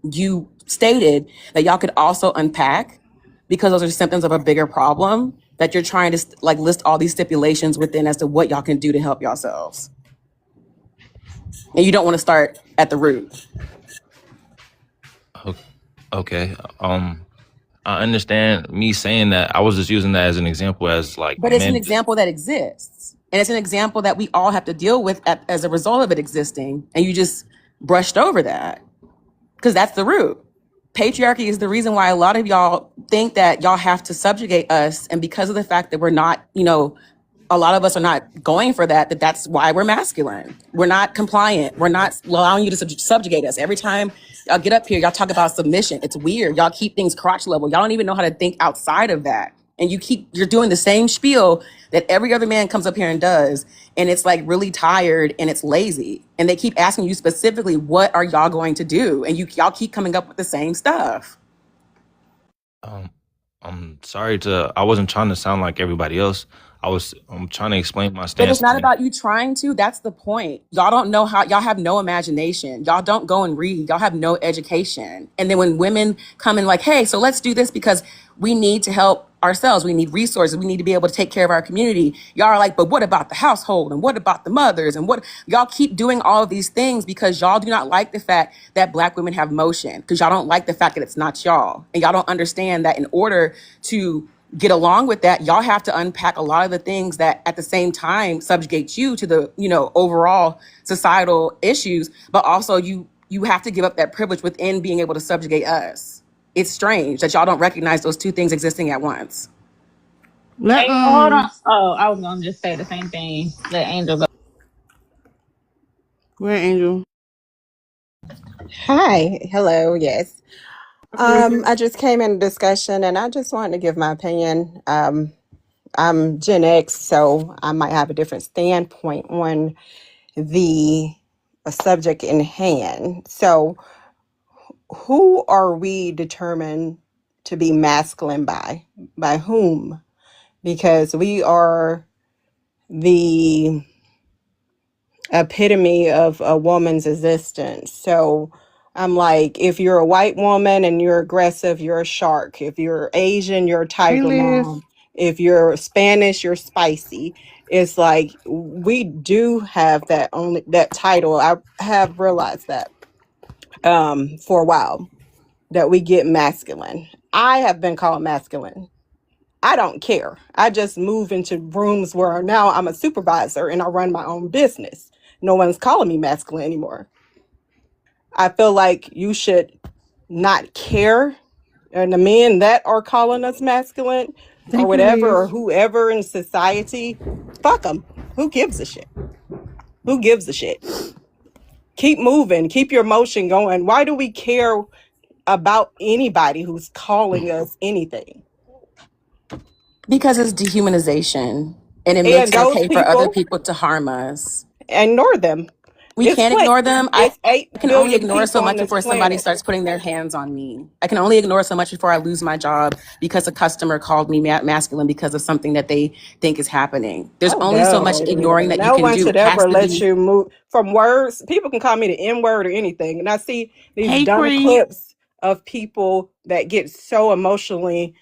you stated that y'all could also unpack, because those are symptoms of a bigger problem that you're trying to like list all these stipulations within as to what y'all can do to help yourselves. And you don't want to start at the root. okay, I understand me saying that. I was just using that as an example, as like But it's an men. example that exists. And it's an example that we all have to deal with as a result of it existing. And you just brushed over that because that's the root. Patriarchy is the reason why a lot of y'all think that y'all have to subjugate us. And because of the fact that we're not, a lot of us are not going for that, that's why we're masculine. We're not compliant. We're not allowing you to subjugate us. Every time y'all get up here, y'all talk about submission. It's weird. Y'all keep things crotch level. Y'all don't even know how to think outside of that. And you're doing the same spiel that every other man comes up here and does. And it's like really tired and it's lazy. And they keep asking you specifically, what are y'all going to do? And y'all keep coming up with the same stuff. I'm sorry I wasn't trying to sound like everybody else. I'm trying to explain my But stance. it's not about you trying to. That's the point. Y'all don't know how. Y'all have no imagination. Y'all don't go and read. Y'all have no education. And then when women come in like, hey, so let's do this because we need to help ourselves. We need resources. We need to be able to take care of our community. Y'all are like, but what about the household? And what about the mothers? And what y'all keep doing all of these things because y'all do not like the fact that black women have motion, because y'all don't like the fact that it's not y'all. And y'all don't understand that in order to get along with that, y'all have to unpack a lot of the things that at the same time subjugate you to the, overall societal issues, but also you have to give up that privilege within being able to subjugate us. It's strange that y'all don't recognize those two things existing at once. Let Hey, hold on. Oh, I was gonna just say the same thing. Let Angel go. where Angel? Hi, hello, yes. Okay. I just came in a discussion and I just wanted to give my opinion. I'm Gen X, so I might have a different standpoint on the subject in hand. So, who are we determined to be masculine by? By whom? Because we are the epitome of a woman's existence. So I'm like, if you're a white woman and you're aggressive, you're a shark. If you're Asian, you're a Hey, tiger Liz. mom. If you're Spanish, you're spicy. It's like we do have that title. I have realized that for a while that we get masculine. I have been called masculine. I don't care. I just move into rooms where now I'm a supervisor and I run my own business. No one's calling me masculine anymore. I feel like you should not care. And the men that are calling us masculine or Thank you, whatever, or Liz. whoever in society, fuck them. Who gives a shit? Who gives a shit? Keep moving. Keep your motion going. Why do we care about anybody who's calling us anything? Because it's dehumanization and it And makes it those okay for other people, people to harm us. ignore them. We can't ignore them. I It's 8 can only billion ignore so people on much this before somebody planet. starts putting their hands on me. I can only ignore so much before I lose my job because a customer called me masculine because of something that they think is happening. There's Oh only so much no, ignoring that you no can one do. should It has ever to let be, you move from words. People can call me the N word or anything. And I see these hey, dumb Cree. clips of people that get so emotionally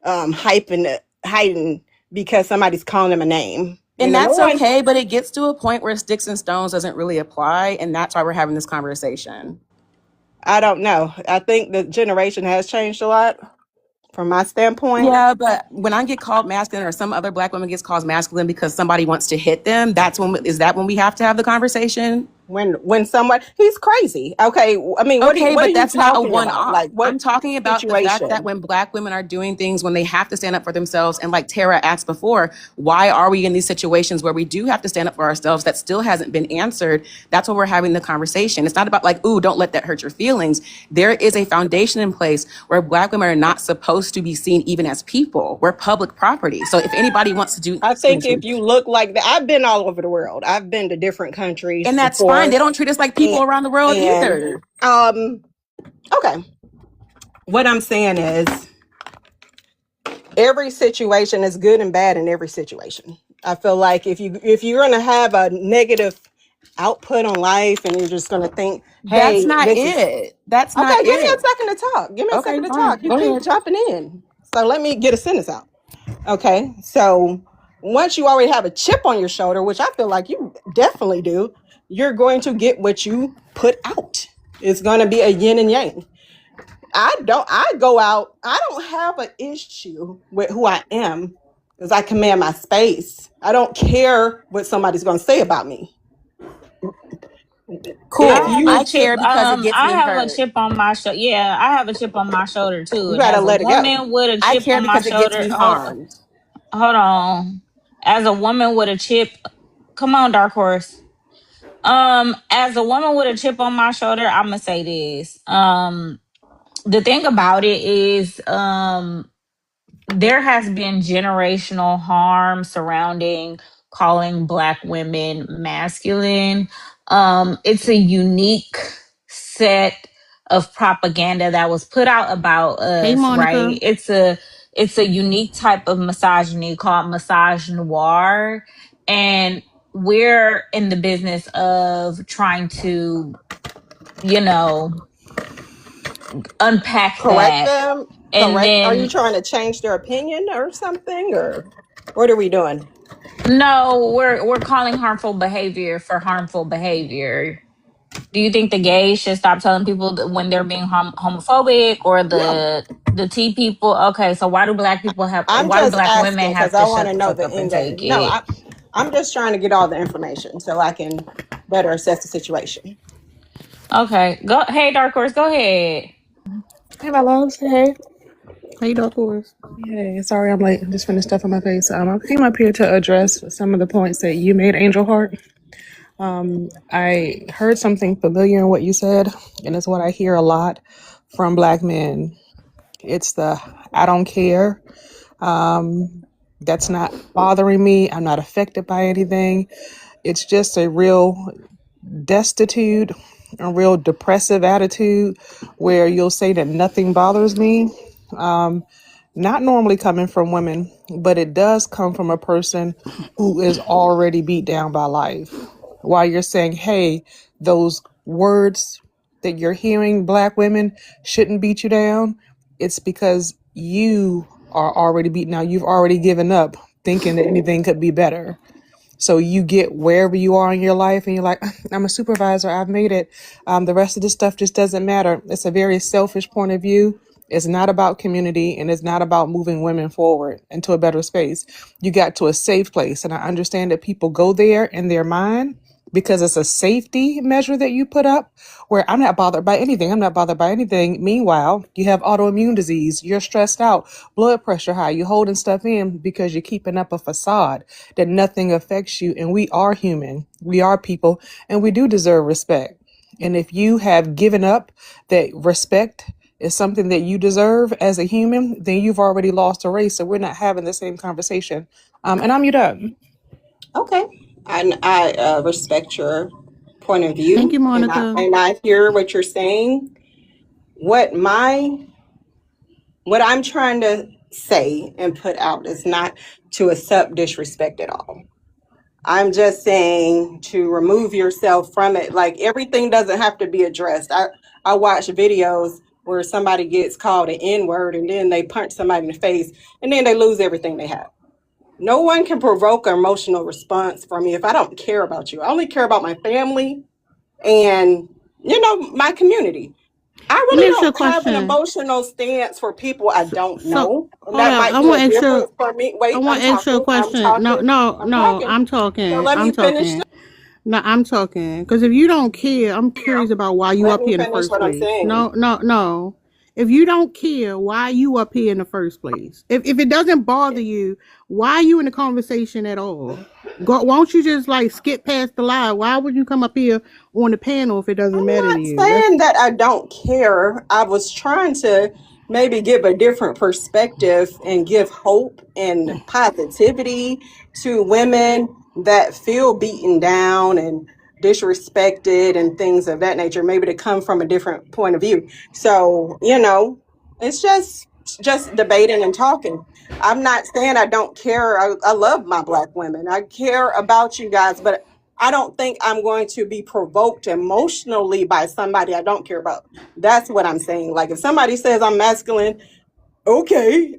heightened because somebody's calling them a name. And No that's one, okay, but it gets to a point where sticks and stones doesn't really apply. And that's why we're having this conversation. I don't know. I think the generation has changed a lot from my standpoint. Yeah, but when I get called masculine or some other black woman gets called masculine because somebody wants to hit them, is that when we have to have the conversation? When someone, he's crazy. Okay, I mean, Okay, what are but you that's not a talking about? one-off. Like, what I'm talking about the fact that situation? when black women are doing things when they have to stand up for themselves, and like Tara asked before, why are we in these situations where we do have to stand up for ourselves that still hasn't been answered? That's why we're having the conversation. It's not about like, ooh, don't let that hurt your feelings. There is a foundation in place where black women are not supposed to be seen even as people. We're public property. So if anybody wants to do, I think if you look like that, I've been all over the world. I've been to different countries and that's fine. before. They don't treat us like people around the world either. Okay. What I'm saying is every situation is good and bad in every situation. I feel like if you're gonna have a negative output on life and you're just gonna think, That's hey, not this is it. That's okay, not give me a it. second to talk. Give me a Okay, second to fine. talk. You Go keep ahead. jumping in. So let me get a sentence out. Okay. So once you already have a chip on your shoulder, which I feel like you definitely do, you're going to get what you put out. It's going to be a yin and yang. I go out, I don't have an issue with who I am because I command my space. I don't care what somebody's going to say about me. Cool. If I you care because it gets I me have a hurt. chip on my shoulder. Yeah, I have a chip on my shoulder too. you And gotta as a let it go. woman with a I chip care on my because it gets shoulder, me harmed. hold on. As a woman with a chip, come on, Dark Horse. As a woman with a chip on my shoulder, I'm gonna say this. The thing about it is, there has been generational harm surrounding calling black women masculine. It's a unique set of propaganda that was put out about Hey, us, Monica. right? It's a unique type of misogyny called massage noir. And we're in the business of trying to, you know, unpack Correct that. them. And Correct. Are you then trying to change their opinion or something? Or what are we doing? no, we're calling harmful behavior for harmful behavior. Do you think the gays should stop telling people that when they're being homophobic, or Yeah. the T people? Okay, so why do black people have? I'm Why do just black women asking because have I to want shut to the know fuck the up and end game. take No, it? I'm just trying to get all the information so I can better assess the situation. Okay, go. Hey, Dark Horse, go ahead. Hey, my loves. Hey. Hey, Dark Horse. Hey, sorry I'm late. Just finished stuff on my face. I came up here to address some of the points that you made, Angel Heart. I heard something familiar in what you said, and it's what I hear a lot from black men. It's the I don't care. That's not bothering me. I'm not affected by anything. It's just a real destitute, a real depressive attitude where you'll say that nothing bothers me. Not normally coming from women, but it does come from a person who is already beat down by life. While you're saying, hey, those words that you're hearing, black women shouldn't beat you down, it's because you are already beaten down. You've already given up thinking that anything could be better. So you get wherever you are in your life and you're like, I'm a supervisor, I've made it. The rest of this stuff just doesn't matter. It's a very selfish point of view. It's not about community and it's not about moving women forward into a better space. You got to a safe place. And I understand that people go there in their mind because it's a safety measure that you put up where I'm not bothered by anything. I'm not bothered by anything. Meanwhile, you have autoimmune disease. You're stressed out, blood pressure high. You're holding stuff in because you're keeping up a facade that nothing affects you. And we are human. We are people and we do deserve respect. And if you have given up that respect is something that you deserve as a human, then you've already lost a race. So we're not having the same conversation. And I'm mute up. Okay. And I respect your point of Thank you, view Monica. and I hear what you're saying. What I'm trying to say and put out is not to accept disrespect at all. I'm just saying to remove yourself from it. Like everything doesn't have to be addressed. I watch videos where somebody gets called an N-word and then they punch somebody in the face and then they lose everything they have. No one can provoke an emotional response from me if I don't care about you. I only care about my family and, my community. I Let me really ask you a don't have an question. emotional stance for people I don't So, know. And hold that up. might I be want a to ask you. difference for me. I Wait, want to ask you a I'm question. No, talking, no, I'm no. talking. I'm So talking. let I'm me finish. talking. No, I'm talking. Because if you don't care, I'm curious about why you Let up me here in the finish first what I'm place. saying. No, no, no. If you don't care, why you up here in the first place? If it doesn't bother you, why are you in the conversation at all? Why don't you just like skip past the lie? Why would you come up here on the panel if it doesn't I'm matter to not you? saying that I don't care. I was trying to maybe give a different perspective and give hope and positivity to women that feel beaten down and disrespected and things of that nature, maybe to come from a different point of view. So, it's just debating and talking. I'm not saying I don't care. I love my black women. I care about you guys, but I don't think I'm going to be provoked emotionally by somebody I don't care about. That's what I'm saying. Like if somebody says I'm masculine, okay,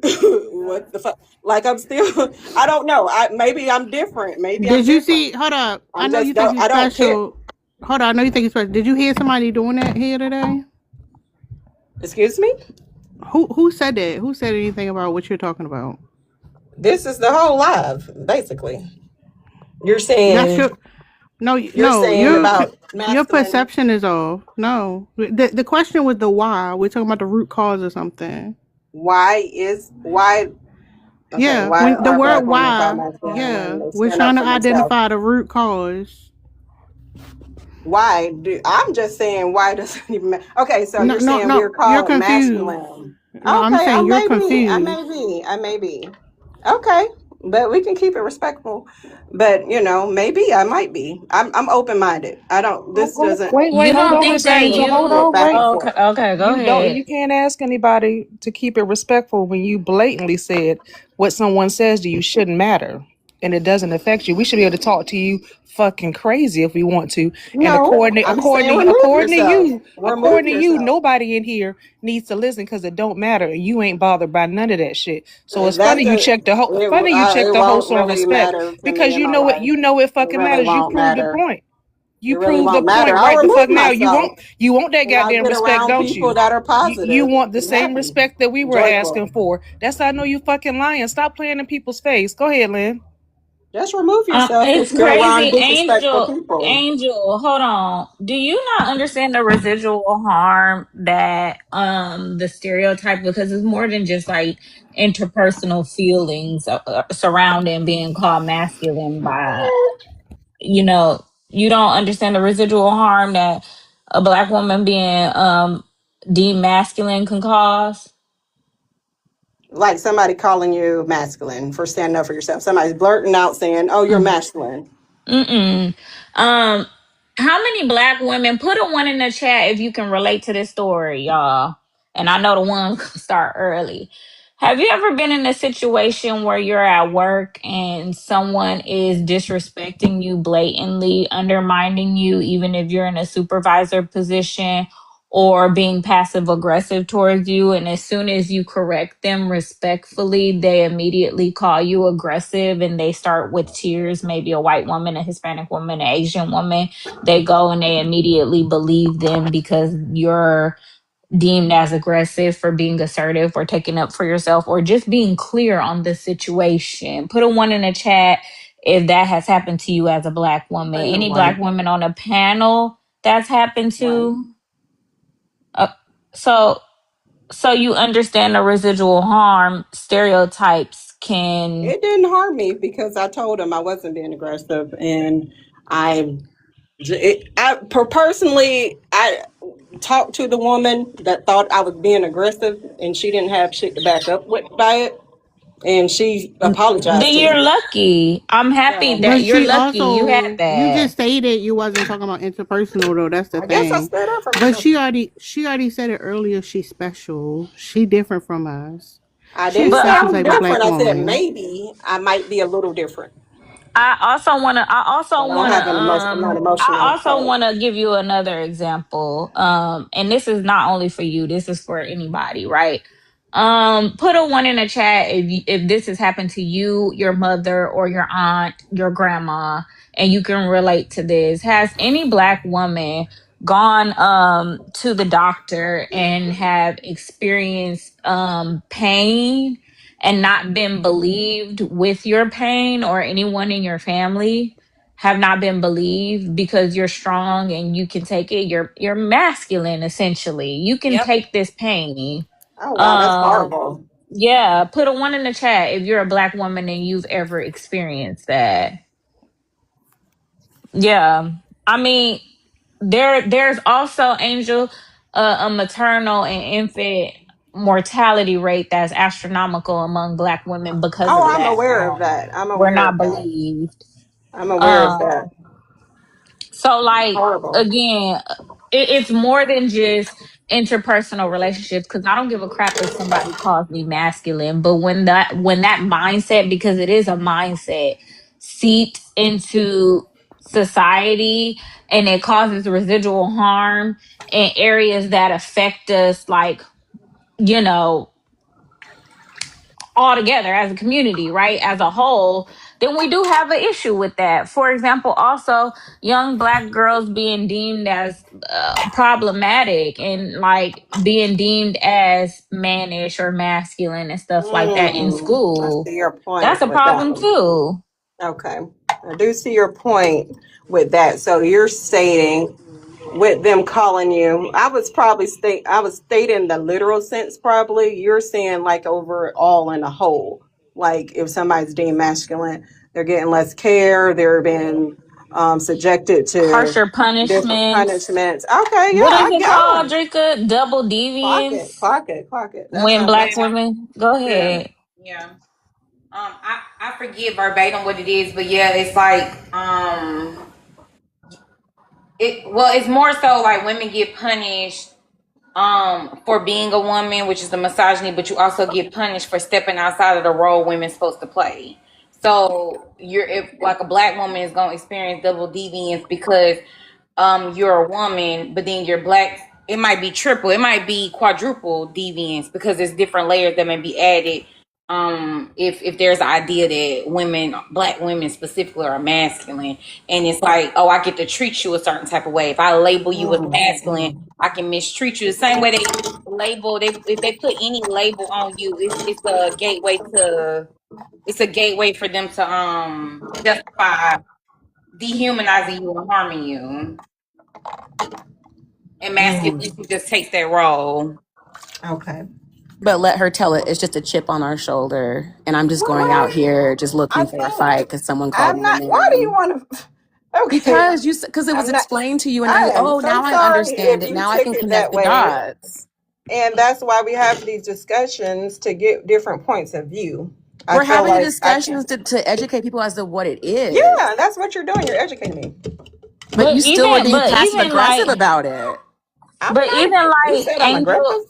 what the fuck? Like I'm still, I don't know. Maybe I'm different. Maybe I'm Did you different. see? Hold up. I I'm know just you think don't. you're I don't care. special. Hold on. I know you think you're special. Did you hear somebody doing that here today? Excuse me. Who said that? Who said anything about what you're talking about? This is the whole live, basically. You're That's saying your no, you're no. saying about Your masculine. perception is off. No, the question was the why. We're talking about the root cause or something. Why? Okay, Yeah, why when the are word black women called why, masculine when yeah, they we're stand up trying to for themselves? identify the root cause. Why do I'm just saying why doesn't it even matter? Okay, so No, you're no, saying we're no. You're called confused. masculine. No, I'm Okay, saying you're I confused. may be, I may be. Okay, but we can keep it respectful. But maybe I might be. I'm open minded. I don't. This doesn't. You Hold don't on, think Miss that Angel. Hold you? Go on, back wait. and Okay, forth. okay, go You ahead. can't ask anybody to keep it respectful when you blatantly said what someone says to you shouldn't matter and it doesn't affect you. We should be able to talk to you fucking crazy if we want to. And No, I'm saying remove yourself. Remove according to you, yourself. nobody in here needs to listen because it don't matter and you ain't bothered by none of that shit. So it's That's funny you a. check the It host on won't respect really matter to me because in my life. you know it It fucking really matters. You won't proved your matter. point. You It really proved the won't matter. point I'll right the remove fuck now. You myself want that and I'll goddamn get respect, around don't people you? that are You positive want the and same happy respect that we and were asking joyful. for. That's how I know you fucking lying. Stop playing in people's face. Go ahead, Lynn. Just remove yourself if It's you're around crazy. disrespectful people. Angel, hold on. Do you not understand the residual harm that the stereotype, because it's more than just like interpersonal feelings surrounding being called masculine by, you know, you don't understand the residual harm that a black woman being deemed masculine can cause? Like somebody calling you masculine for standing up for yourself. Somebody's blurting out saying, "Oh, you're masculine." Mm-mm. How many black women, put a one in the chat if you can relate to this story, y'all? And I know the one can start early. Have you ever been in a situation where you're at work and someone is disrespecting you blatantly, undermining you, even if you're in a supervisor position, or being passive aggressive towards you, and as soon as you correct them respectfully, they immediately call you aggressive and they start with tears? Maybe a white woman, a Hispanic woman, an Asian woman, they go and they immediately believe them because you're deemed as aggressive for being assertive or taking up for yourself or just being clear on the situation. Put a one in the chat if that has happened to you as a black woman. Putting a Any black one. women on a panel that's happened One. to? Uh, so so you understand the residual harm stereotypes can. It didn't harm me because I told him I wasn't being aggressive, and personally, I talked to the woman that thought I was being aggressive, and she didn't have shit to back up with by it, and she apologized Then to you're me. lucky. I'm happy So that But you're she lucky you had also, you that. just stated you wasn't talking about interpersonal though. That's the I guess I thing. stood up for But myself. she already said it earlier. She's special. She different from us. I She a didn't But say special I'm type of different. black I said woman. maybe I might be a little different, I but I don't have an emotion. I'm not emotional. also So want to give you another example. And this is not only for you, this is for anybody, right? Put a one in the chat if this has happened to you, your mother, or your aunt, your grandma, and you can relate to this. Has any black woman gone to the doctor and have experienced pain and not been believed with your pain, or anyone in your family have not been believed because you're strong and you can take it? You're masculine, essentially. You can yep. take this pain. Oh wow, that's um horrible. yeah, put a one in the chat if you're a black woman and you've ever experienced that. Yeah, I mean, there's also, Angel, a maternal and infant mortality rate that's astronomical among black women because Oh, of I'm that. aware of that. I'm We're aware not of that. believed. I'm aware of um that. So, like, Horrible. again, it's more than just interpersonal relationships, because I don't give a crap if somebody calls me masculine. But when that mindset, because it is a mindset, seeps into society and it causes residual harm in areas that affect us, like, you know, all together as a community, right? As a whole, then we do have an issue with that. For example, also young black girls being deemed as problematic and like being deemed as mannish or masculine and stuff like that in I school. see your That's point a with that problem one. too. Okay. I do see your point with that. So you're stating with them calling you, I was stating the literal sense probably. You're saying like overall in a whole. Like if somebody's deemed masculine, they're getting less care, they're being subjected to Harsher different punishments. punishments. Okay, yeah, What is I it got called, one. Drika? Double Clock it, deviance clock it, clock it. That when sounds black that's women. Go yeah. ahead. Yeah. I forget verbatim what it is, but yeah, it's like it's more so like women get punished for being a woman, which is the misogyny, but you also get punished for stepping outside of the role women's supposed to play. So if like a black woman is gonna experience double deviance because you're a woman, but then you're black, it might be triple, it might be quadruple deviance because there's different layers that may be added if there's an idea that black women specifically are masculine, and it's like, oh, I get to treat you a certain type of way. If I label you as masculine, I can mistreat you the same way they label. If they put any label on you, it's a gateway for them to justify dehumanizing you and harming you. And masculinity just takes that role. Okay. But let her tell it. It's just a chip on our shoulder, and I'm just going out here just looking for a fight because someone called I'm me a not. Why do you name. want to? Okay. Because it was I'm not. explained to you, and I am oh, so now I sorry understand if it. you Now I took can it connect that the way, dots. and that's why we have these discussions to get different points of view. I We're feel having the like I can. discussions to educate people as to what it is. Yeah, that's what you're doing. You're educating me. But you still are being But passive even aggressive like, about it. I'm but not. even You like said I'm Angel, aggressive.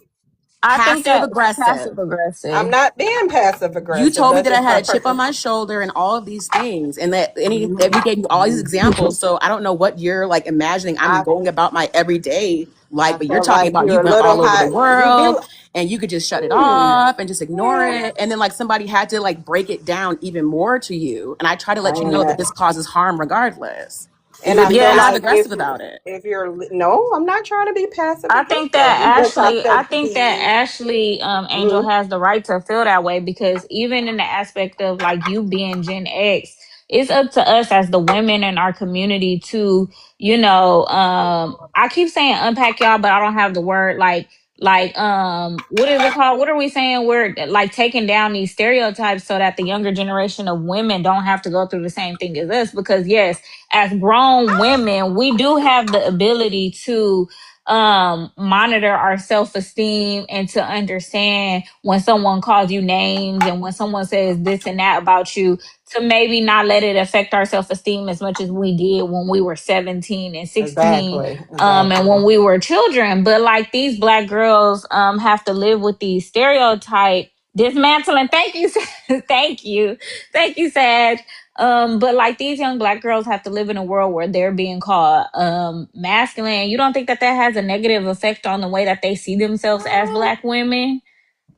I think Passive that passive aggressive. I'm aggressive. not being passive You aggressive. told me That's that I just my had a chip on personal. my shoulder and all of these things, and that we gave you all these examples. So I don't know what you're like imagining I'm I going about my everyday life, I but you're feel talking like about you're you've a been little all over the hot. You world do. and you could just shut it off and just ignore Yeah. it. And then like somebody had to like break it down even more to you. And I try to let you know that And this causes harm regardless. And and you're I being feel Yeah, passive like aggressive about it. if you're no, I'm not trying to be passive I think aggressive. that You just have I to think that be. Ashley, Angel has the right to feel that way, because even in the aspect of like you being Gen X, it's up to us as the women in our community to, I keep saying unpack, y'all, but I don't have the word, what is it called? What are we saying? We're like taking down these stereotypes so that the younger generation of women don't have to go through the same thing as us. Because yes, as grown women, we do have the ability to monitor our self-esteem and to understand when someone calls you names and when someone says this and that about you, to maybe not let it affect our self-esteem as much as we did when we were 17 and 16, Exactly. and when we were children. But like these black girls have to live with these stereotype dismantling. Thank you. Thank you, Sag. But like these young black girls have to live in a world where they're being called masculine. You don't think that has a negative effect on the way that they see themselves as black women?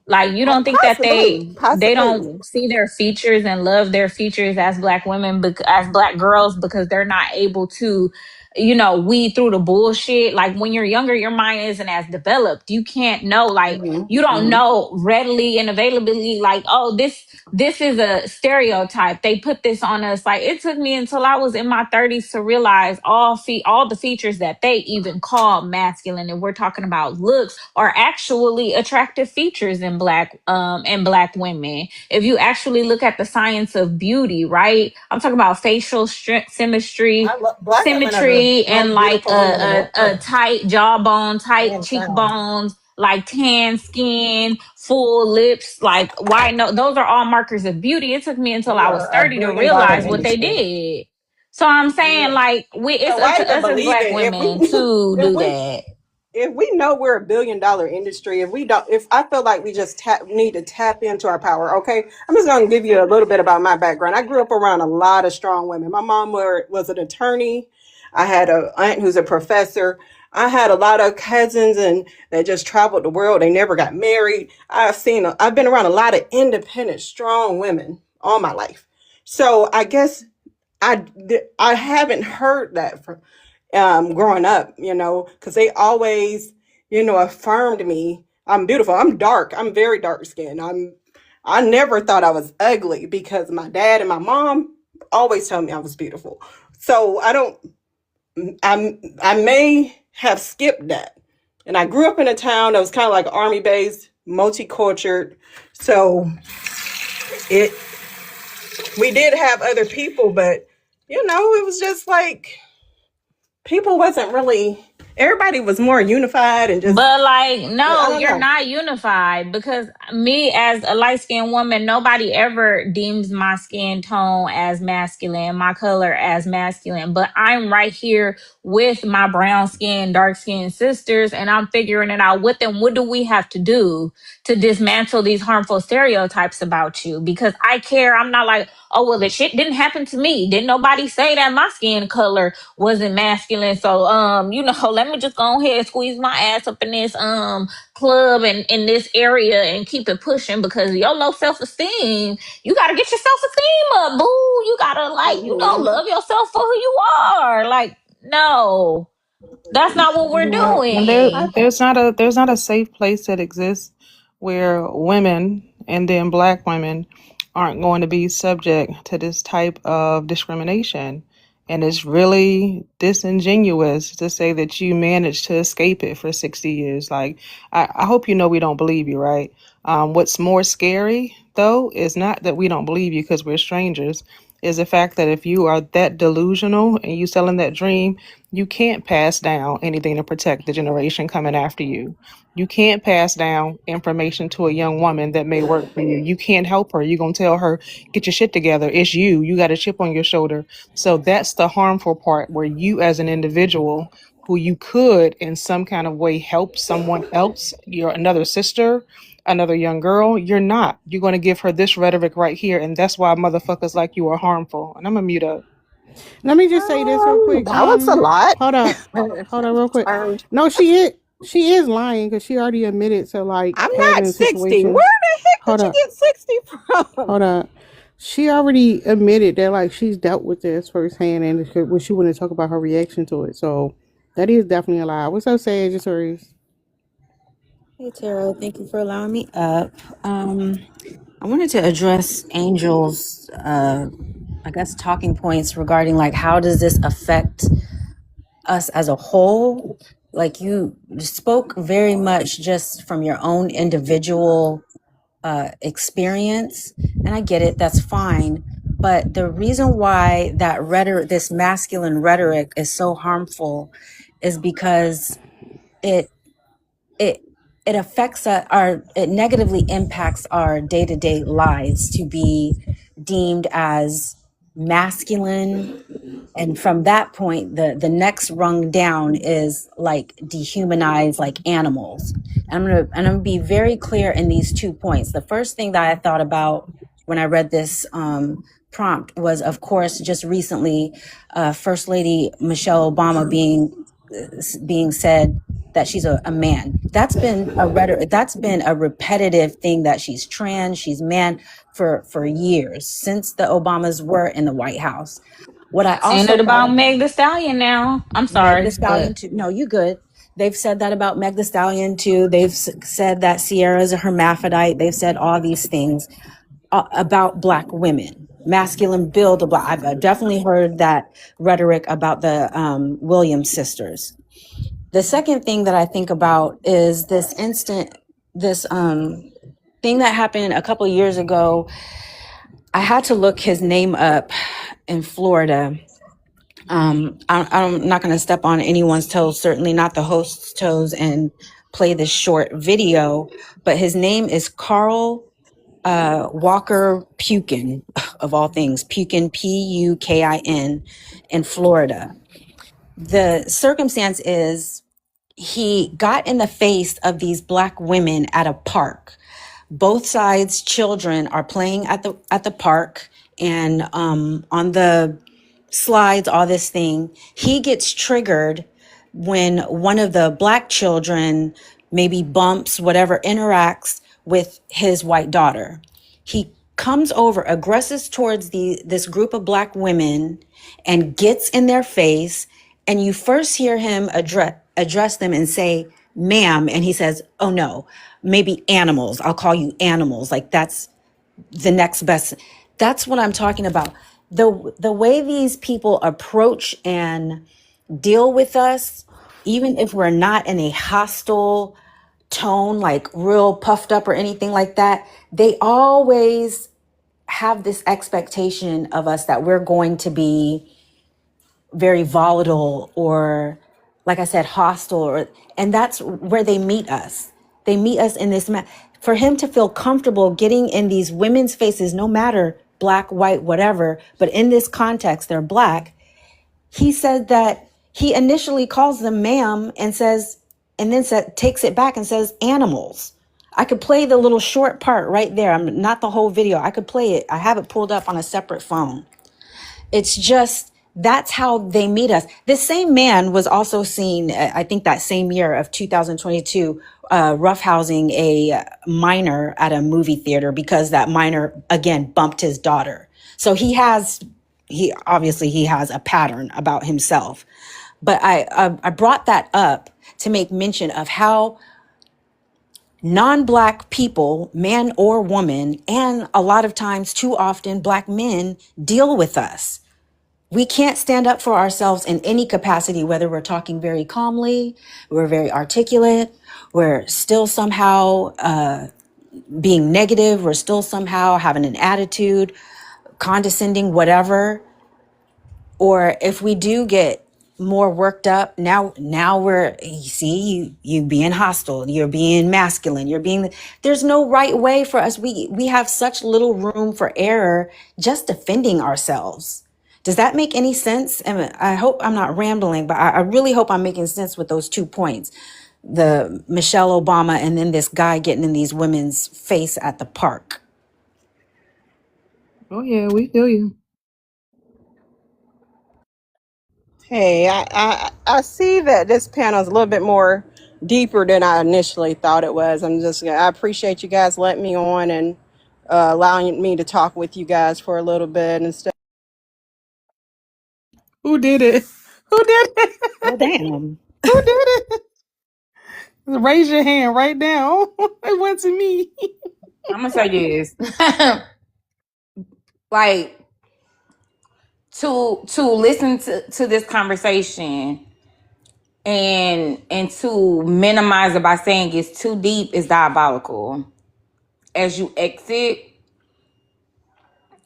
Like you don't think that Possibly. they don't Possibly. see their features and love their features as black women, as black girls, because they're not able to, weed through the bullshit. Like when you're younger, your mind isn't as developed. You can't know, like you don't know readily and availability, like, oh, this is a stereotype. They put this on us. Like it took me until I was in my 30s to realize all the features that they even call masculine, and we're talking about looks, are actually attractive features in black women. If you actually look at the science of beauty, right? I'm talking about facial symmetry, Black women are the and most like beautiful women in the a earth, tight jawbone, tight hands down. cheekbones, like tan skin, full lips, like why no, those are all markers of beauty. It took me until We I was are a 30 to billion-dollar realize what they industry. did. So I'm saying, like, it's So up why to even us as believe black it? women to If do we that. if we know we're a billion-dollar industry, if I feel like we just need to tap into our power. Okay, I'm just going to give you a little bit about my background. I grew up around a lot of strong women. My mom was an attorney. I had an aunt who's a professor. I had a lot of cousins and they just traveled the world. They never got married. I've been around a lot of independent, strong women all my life. So I guess I haven't heard that from growing up, because they always, affirmed me. I'm beautiful. I'm dark. I'm very dark skinned. I never thought I was ugly because my dad and my mom always told me I was beautiful. So I may have skipped that. And I grew up in a town that was kind of like army based, multicultural. So it we did have other people, but it was just like people wasn't really, everybody was more unified and just, But like, I no, don't you're know. not unified, because me as a light skinned woman, nobody ever deems my skin tone as masculine, my color as masculine. But I'm right here with my brown skin, dark skinned sisters, and I'm figuring it out with them. What do we have to do to dismantle these harmful stereotypes about you? Because I care. I'm not like, oh, well, the shit didn't happen to me. Didn't nobody say that my skin color wasn't masculine? So, let me just go ahead and squeeze my ass up in this club and in this area and keep it pushing because your low self-esteem, you gotta get your self-esteem up, boo. You gotta love yourself for who you are. Like, no, that's not what we're Yeah, and doing. there's not a safe place that exists where women and then black women aren't going to be subject to this type of discrimination. And it's really disingenuous to say that you managed to escape it for 60 years. Like, I hope you know we don't believe you, right? What's more scary, though, is not that we don't believe you because we're strangers, is the fact that if you are that delusional and you selling that dream, you can't pass down anything to protect the generation coming after you. You can't pass down information to a young woman that may work for you. You can't help her. You're going to tell her, get your shit together. It's you. You got a chip on your shoulder. So that's the harmful part where you as an individual who you could in some kind of way help someone else, you're another sister, another young girl, you're not. You're going to give her this rhetoric right here. And that's why motherfuckers like you are harmful. And I'm going to mute up. Let me just say this real quick. That was a lot. Hold up, real quick. No, she is lying because she already admitted to like I'm having not 60. situations. Where the heck Hold did you up, get 60 from? hold up. She already admitted that like she's dealt with this firsthand, and she wouldn't talk about her reaction to it. So that is definitely a lie. What's up, Sage? It's Reese. Hey Tara, thank you for allowing me up. I wanted to address Angel's, I guess, talking points regarding like how does this affect us as a whole? Like you spoke very much just from your own individual experience, and I get it, that's fine. But the reason why that rhetoric, this masculine rhetoric, is so harmful, is because it it it affects it negatively impacts our day-to-day lives to be deemed as masculine, and from that point the next rung down is like dehumanized like animals. And I'm gonna be very clear in these 2 points. The first thing that I thought about when I read this prompt was, of course, just recently First Lady Michelle Obama being said that she's a man. That's been a rhetoric, that's been a repetitive thing, that she's trans, she's man for years, since the Obamas were in the White House. What I Saying also it about thought, Meg Thee Stallion now. I'm Meg Thee sorry, Stallion but too. No, you good. They've said that about Meg Thee Stallion too. They've said that Sierra's a hermaphrodite. They've said all these things about Black women. Masculine build of Black. I've definitely heard that rhetoric about the Williams sisters. The second thing that I think about is this thing that happened a couple years ago. I had to look his name up in Florida. I'm not going to step on anyone's toes, certainly not the host's toes, and play this short video, but his name is Carl Walker Pukin, of all things, Pukin, Pukin, in Florida. The circumstance is he got in the face of these Black women at a park. Both sides' children are playing at the park, and on the slides, all this thing. He gets triggered when one of the Black children maybe bumps, whatever, interacts with his white daughter. He comes over, aggresses towards this group of Black women and gets in their face. And you first hear him address them and say, ma'am. And he says, oh no, maybe animals. I'll call you animals. Like that's the next best. That's what I'm talking about. The way these people approach and deal with us, even if we're not in a hostile tone, like real puffed up or anything like that, they always have this expectation of us that we're going to be very volatile or, like I said, hostile, and that's where they meet us. They meet us in this for him to feel comfortable getting in these women's faces, no matter Black, white, whatever, but in this context, they're Black. He said that he initially calls them ma'am and then takes it back and says animals. I could play the little short part right there. I'm not the whole video. I could play it. I have it pulled up on a separate phone. It's just That's how they meet us. This same man was also seen, I think that same year of 2022, roughhousing a minor at a movie theater because that minor, again, bumped his daughter. So he obviously he has a pattern about himself. But I brought that up to make mention of how non-Black people, man or woman, and a lot of times, too often, Black men deal with us. We can't stand up for ourselves in any capacity, whether we're talking very calmly, we're very articulate, we're still somehow being negative, we're still somehow having an attitude, condescending, whatever. Or if we do get more worked up, now we're, you see, you being hostile, you're being masculine, there's no right way for us. We have such little room for error just defending ourselves. Does that make any sense? And I hope I'm not rambling, but I really hope I'm making sense with those 2 points. The Michelle Obama and then this guy getting in these women's face at the park. Oh yeah, we feel you. Hey, I see that this panel is a little bit more deeper than I initially thought it was. I appreciate you guys letting me on and allowing me to talk with you guys for a little bit and stuff. Who did it? Who did it? Oh, damn. Who did it? Raise your hand right now. It went to me. I'm gonna say this. Like to listen to this conversation and to minimize it by saying it's too deep is diabolical. As you exit,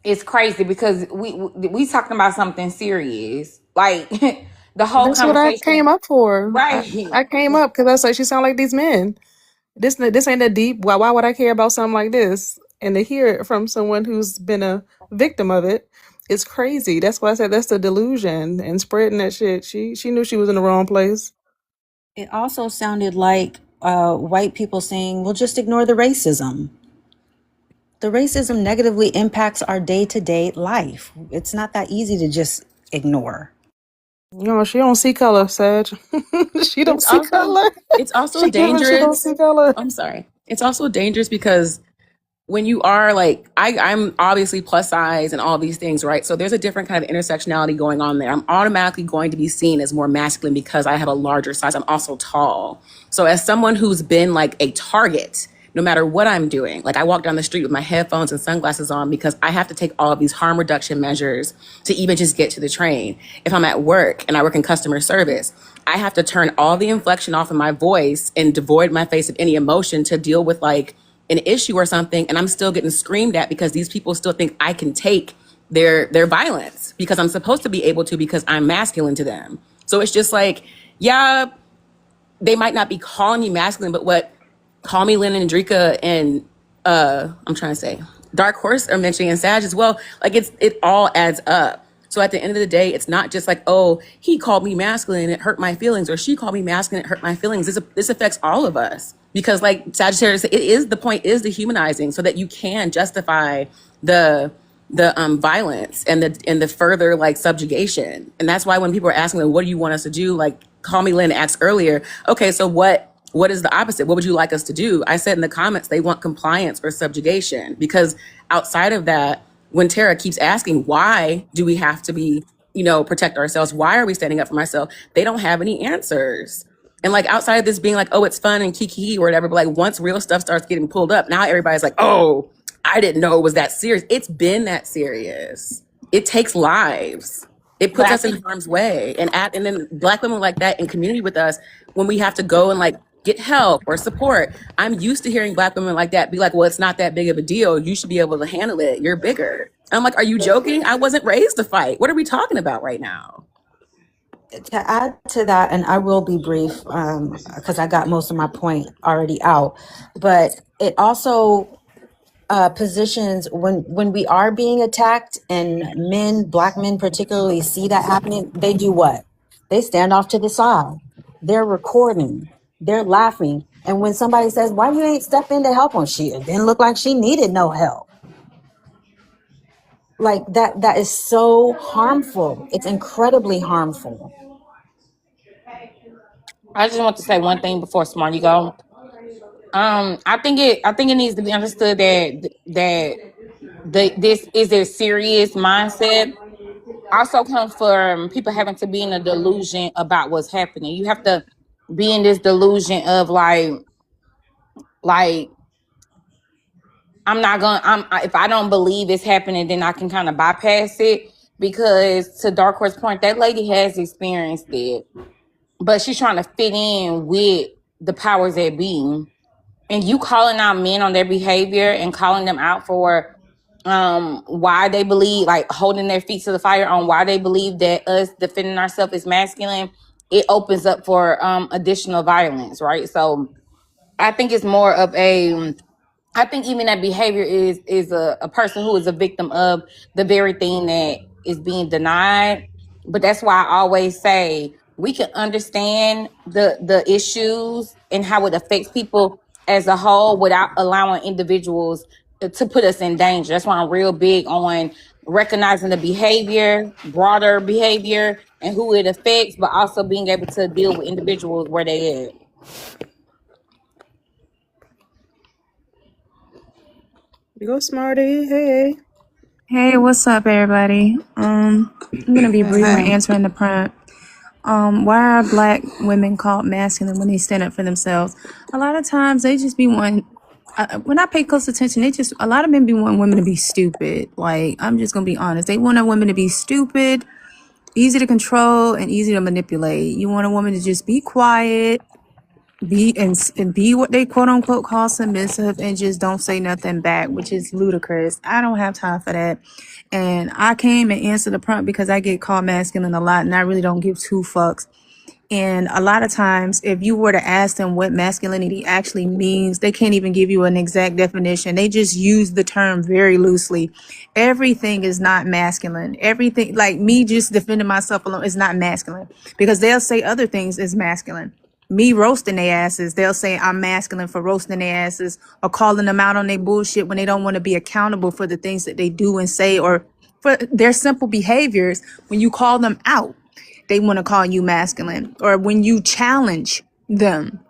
it's crazy because we talking about something serious. Like the whole That's what I conversation, came up for. right? I came up because I was like, she sound like these men. This ain't that deep. Why would I care about something like this? And to hear it from someone who's been a victim of it, it's crazy. That's why I said that's the delusion and spreading that shit. She knew she was in the wrong place. It also sounded like white people saying, well, just ignore the racism. The racism negatively impacts our day-to-day life. It's not that easy to just ignore. No, she don't see color, Sag. She don't It's see also color. it's also She don't dangerous. see color. I'm sorry. It's also dangerous because when you are like I'm obviously plus size and all these things, right? So there's a different kind of intersectionality going on there. I'm automatically going to be seen as more masculine because I have a larger size. I'm also tall. So as someone who's been like a target, no matter what I'm doing, like I walk down the street with my headphones and sunglasses on because I have to take all of these harm reduction measures to even just get to the train. If I'm at work and I work in customer service, I have to turn all the inflection off in my voice and devoid my face of any emotion to deal with like an issue or something, and I'm still getting screamed at because these people still think I can take their violence because I'm supposed to be able to because I'm masculine to them. So it's just like, yeah, they might not be calling me masculine, but what Call Me Lynn and Drika and I'm trying to say Dark Horse are mentioning and Sag as well, like it all adds up. So at the end of the day, it's not just like, oh, he called me masculine, it hurt my feelings, or she called me masculine, it hurt my feelings. This affects all of us. Because like Sagittarius, the point is the humanizing so that you can justify the violence and the further like subjugation. And that's why when people are asking, like, what do you want us to do? Like Call Me Lynn asked earlier, okay, so what is the opposite? What would you like us to do? I said in the comments, they want compliance or subjugation, because outside of that, when Tara keeps asking, why do we have to be, protect ourselves? Why are we standing up for ourselves? They don't have any answers. And like outside of this being like, oh, it's fun and kiki or whatever, but like once real stuff starts getting pulled up, now everybody's like, oh, I didn't know it was that serious. It's been that serious. It takes lives. It puts us in harm's way. And then Black women like that in community with us, when we have to go and like get help or support, I'm used to hearing Black women like that be like, well, it's not that big of a deal. You should be able to handle it. You're bigger. And I'm like, are you joking? I wasn't raised to fight. What are we talking about right now? To add to that, and I will be brief because I got most of my point already out, but it also positions when we are being attacked and Black men particularly, see that happening, they do what? They stand off to the side. They're recording. They're laughing. And when somebody says, why you ain't step in to help them? It didn't look like she needed no help. Like that is so harmful. It's incredibly harmful. I just want to say one thing before Smart you go. I think it needs to be understood that this is a serious mindset. Also comes from people having to be in a delusion about what's happening. You have to be in this delusion of like if I don't believe it's happening, then I can kind of bypass it. Because to Dark Horse point, that lady has experienced it, but she's trying to fit in with the powers that be. And you calling out men on their behavior and calling them out for why they believe, like holding their feet to the fire on why they believe that us defending ourselves is masculine, it opens up for additional violence, right? So I think it's more of I think even that behavior is a person who is a victim of the very thing that is being denied. But that's why I always say we can understand the issues and how it affects people as a whole without allowing individuals to put us in danger. That's why I'm real big on recognizing the behavior, broader behavior, and who it affects, but also being able to deal with individuals where they at. You go, Smarty. Hey. Hey, what's up, everybody? I'm gonna be brief when Hi. answering the prompt. Why are black women called masculine when they stand up for themselves? A lot of times they just be wanting. When I pay close attention, a lot of men be wanting women to be stupid. Like, I'm just gonna be honest. They want a woman to be stupid, easy to control, and easy to manipulate. You want a woman to just be quiet, be what they quote unquote call submissive, and just don't say nothing back, which is ludicrous. I don't have time for that. And I came and answered the prompt because I get called masculine a lot, and I really don't give two fucks. And a lot of times, if you were to ask them what masculinity actually means, they can't even give you an exact definition. They just use the term very loosely. Everything is not masculine. Everything, like me just defending myself alone, is not masculine, because they'll say other things is masculine. Me roasting their asses, they'll say I'm masculine for roasting their asses or calling them out on their bullshit when they don't want to be accountable for the things that they do and say, or for their simple behaviors. When you call them out, they want to call you masculine. Or when you challenge them,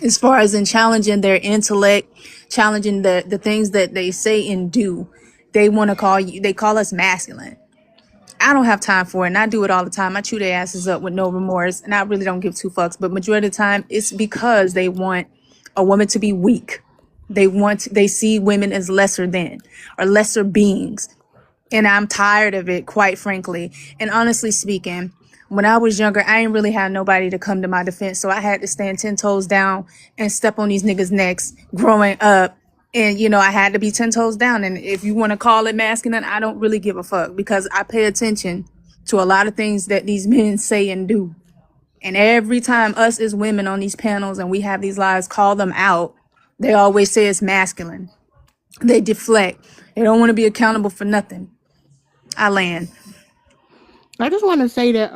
as far as in challenging their intellect, challenging the things that they say and do, they call us masculine. I don't have time for it, and I do it all the time. I chew their asses up with no remorse, and I really don't give two fucks. But majority of the time, it's because they want a woman to be weak. They see women as lesser than or lesser beings. And I'm tired of it, quite frankly. And honestly speaking, when I was younger, I didn't really have nobody to come to my defense. So I had to stand 10 toes down and step on these niggas' necks growing up. And, I had to be 10 toes down. And if you want to call it masculine, I don't really give a fuck, because I pay attention to a lot of things that these men say and do. And every time us as women on these panels and we have these lives call them out, they always say it's masculine. They deflect. They don't want to be accountable for nothing. I land. I just want to say that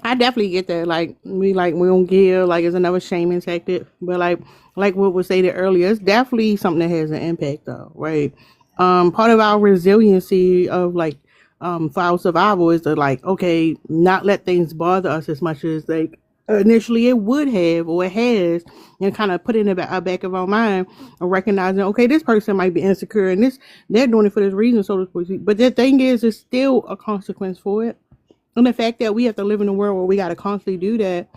I definitely get that. We don't give, it's another shaming tactic. But like what was stated earlier, it's definitely something that has an impact though, right? Part of our resiliency of for our survival is to okay, not let things bother us as much as initially it would have or it has, and kind of put it in the back of our mind and recognizing, okay, this person might be insecure and they're doing it for this reason, so to speak. But the thing is, there's still a consequence for it. And the fact that we have to live in a world where we got to constantly do that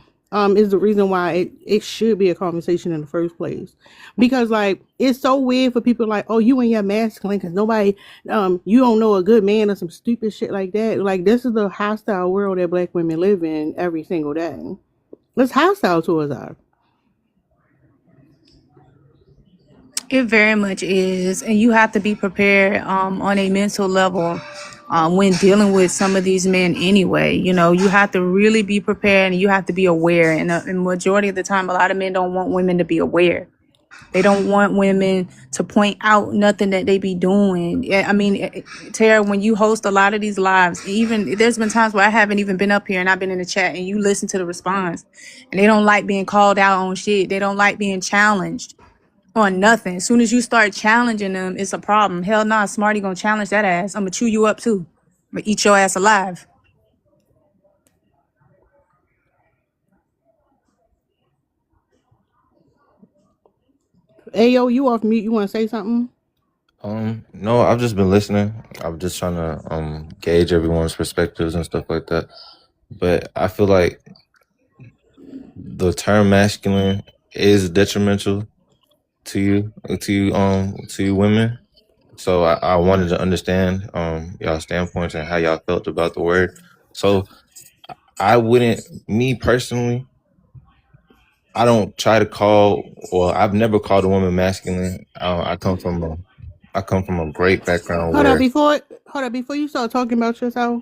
is the reason why it should be a conversation in the first place. Because it's so weird for people oh, you ain't your masculine because nobody, you don't know a good man or some stupid shit like that. This is the hostile world that black women live in every single day. It's hostile towards us. It very much is. And you have to be prepared on a mental level when dealing with some of these men anyway. You have to really be prepared, and you have to be aware. And the majority of the time, a lot of men don't want women to be aware. They don't want women to point out nothing that they be doing. I mean, Tara, when you host a lot of these lives, even there's been times where I haven't even been up here and I've been in the chat and you listen to the response, and they don't like being called out on shit. They don't like being challenged. on nothing. As soon as you start challenging them, it's a problem. Hell nah, Smarty gonna challenge that ass. I'm gonna chew you up too. I'm gonna eat your ass alive. Ayo, you off mute? You want to say something? No, I've just been listening. I'm just trying to gauge everyone's perspectives and stuff like that. But I feel like the term masculine is detrimental to you women. So I wanted to understand y'all standpoints and how y'all felt about the word. So I wouldn't, me personally, I don't try to call, or I've never called a woman masculine. I come from a great background Hold up, where before you start talking about yourself,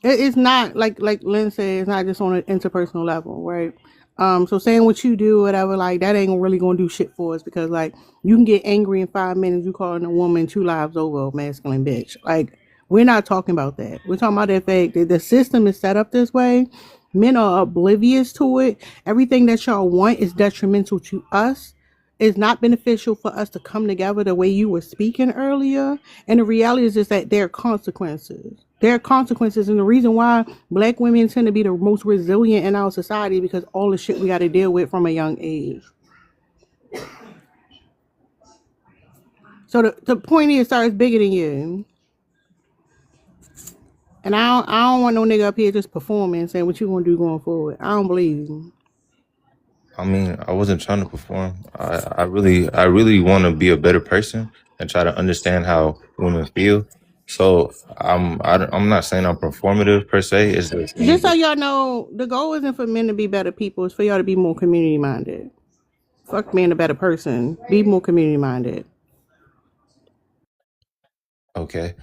it's not like Lynn said, it's not just on an interpersonal level, right? So saying what you do, whatever, like that ain't really gonna do shit for us, because like you can get angry in 5 minutes, you calling a woman 2 lives over a masculine bitch. Like we're not talking about that. We're talking about the fact that the system is set up this way. Men are oblivious to it. Everything that y'all want is detrimental to us. It's not beneficial for us to come together the way you were speaking earlier. And the reality is just that there are consequences. There are consequences, and the reason why black women tend to be the most resilient in our society because all the shit we got to deal with from a young age. So the point is, sorry, it's bigger than you. And I don't want no nigga up here just performing and saying what you gonna do going forward. I don't believe you. I mean, I wasn't trying to perform. I really want to be a better person and try to understand how women feel. So I'm not saying I'm performative per se. It's Just so y'all know, the goal isn't for men to be better people. It's for y'all to be more community minded. Fuck being a better person. Be more community minded. okay.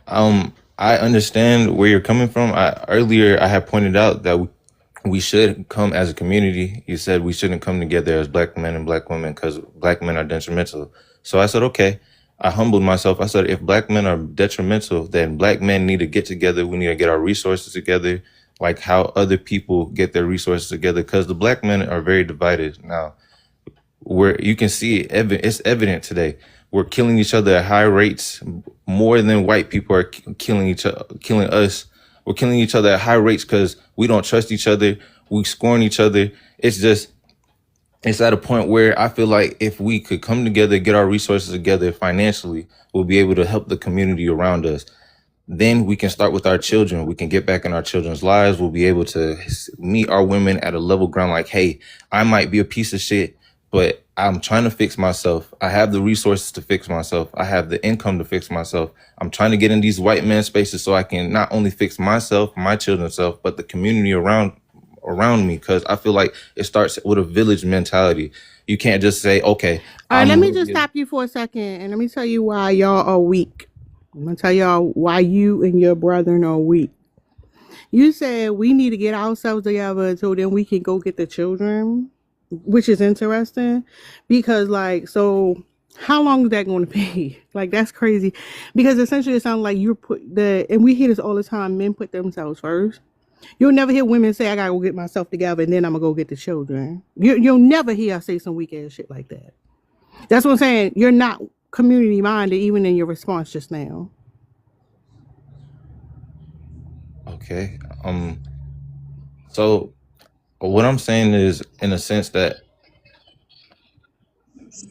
I understand where you're coming from. Earlier I had pointed out that we should come as a community. You said we shouldn't come together as black men and black women because black men are detrimental. So I said, okay. I humbled myself. I said, if black men are detrimental, then black men need to get together. We need to get our resources together, like how other people get their resources together, because the black men are very divided now. Where you can see it, it's evident today. We're killing each other at high rates, more than white people are killing us. We're killing each other at high rates because we don't trust each other. We scorn each other. It's at a point where I feel like if we could come together, get our resources together financially, we'll be able to help the community around us. Then we can start with our children. We can get back in our children's lives. We'll be able to meet our women at a level ground like, hey, I might be a piece of shit, but I'm trying to fix myself. I have the resources to fix myself. I have the income to fix myself. I'm trying to get in these white man spaces so I can not only fix myself, my children's self, but the community around me, because I feel like it starts with a village mentality. You can't just say, okay. All right, let me just stop you for a second and let me tell you why y'all are weak. I'm gonna tell y'all why you and your brethren are weak. You said we need to get ourselves together so then we can go get the children, which is interesting because like, so how long is that going to be? Like, that's crazy because essentially it sounds like you put and we hear this all the time, men put themselves first. You'll never hear women say, I gotta go get myself together and then I'm gonna go get the children. You'll never hear us say some weak ass shit like that. That's what I'm saying. You're not community minded even in your response just now. Okay. So what I'm saying is, in a sense that,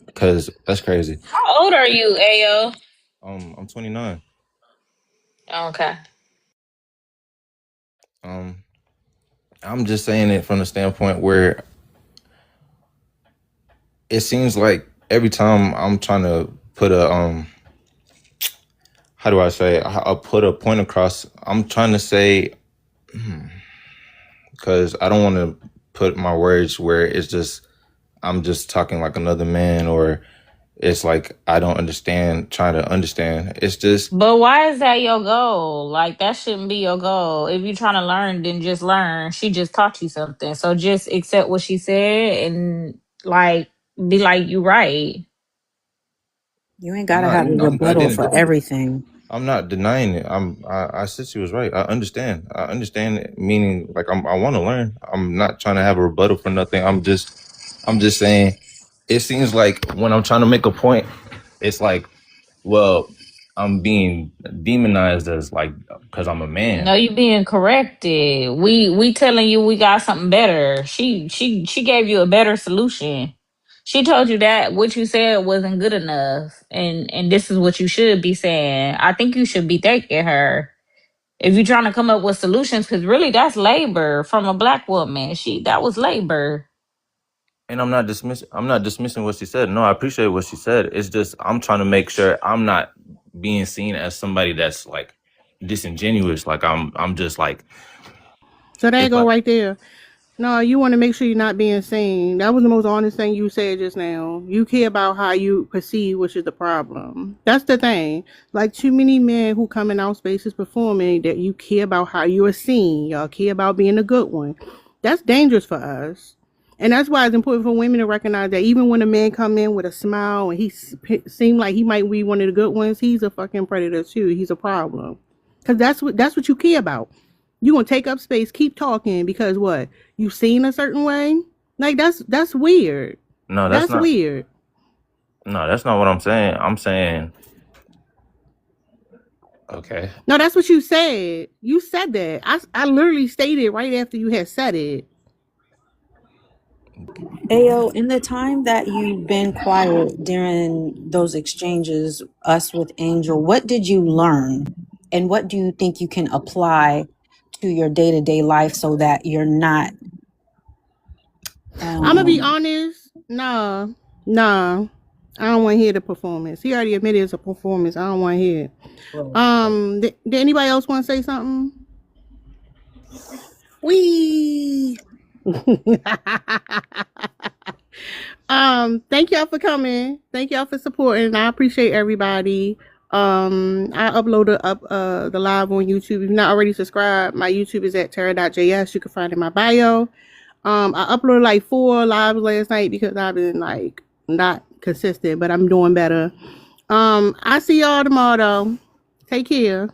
because that's crazy. How old are you, Ayo? I'm 29. Okay. I'm just saying it from the standpoint where it seems like every time I'm trying to put a how do I say it? I'll put a point across. I'm trying to say, because I don't want to put my words where it's just I'm just talking like another man, or it's like I don't understand, trying to understand. It's just, But why is that your goal? Like, that shouldn't be your goal. If you're trying to learn, then just learn. She just taught you something. So just accept what she said and, like, be like, you right. You ain't I'm gotta not, have a I rebuttal for didn't, everything. I'm not denying it. I said she was right. I understand it, meaning like I want to learn. I'm not trying to have a rebuttal for nothing. I'm just saying it seems like when I'm trying to make a point, it's like, well, I'm being demonized as like because I'm a man. No, you being corrected. We telling you we got something better. She gave you a better solution. She told you that what you said wasn't good enough, and this is what you should be saying. I think you should be thanking her if you're trying to come up with solutions, because really that's labor from a black woman. That was labor. And I'm not dismissing what she said. No, I appreciate what she said. It's just I'm trying to make sure I'm not being seen as somebody that's like disingenuous. Like I'm just like So there you if go I right there. No, you want to make sure you're not being seen. That was the most honest thing you said just now. You care about how you perceive, which is the problem. That's the thing. Like too many men who come in our spaces performing that you care about how you are seen. Y'all care about being a good one. That's dangerous for us. And that's why it's important for women to recognize that even when a man come in with a smile and he seem like he might be one of the good ones, he's a fucking predator too. He's a problem. Because that's what you care about. You gonna take up space, keep talking because what? You seen a certain way? Like that's weird. no, That's weird. that's not what I'm saying. I'm saying okay. No, that's what you said. You said that. I literally stated right after you had said it. Ayo, in the time that you've been quiet during those exchanges, us with Angel, what did you learn? And what do you think you can apply to your day-to-day life so that you're not I'm gonna be honest. Nah. I don't want to hear the performance. He already admitted it's a performance. I don't want to hear it. Did anybody else want to say something? Wee. Thank y'all for coming. Thank y'all for supporting. I appreciate everybody. I uploaded up the live on YouTube. If you're not already subscribed, my YouTube is at terra.js. You can find it in my bio. I uploaded like 4 lives last night because I've been like not consistent, but I'm doing better. I see y'all tomorrow. Take care.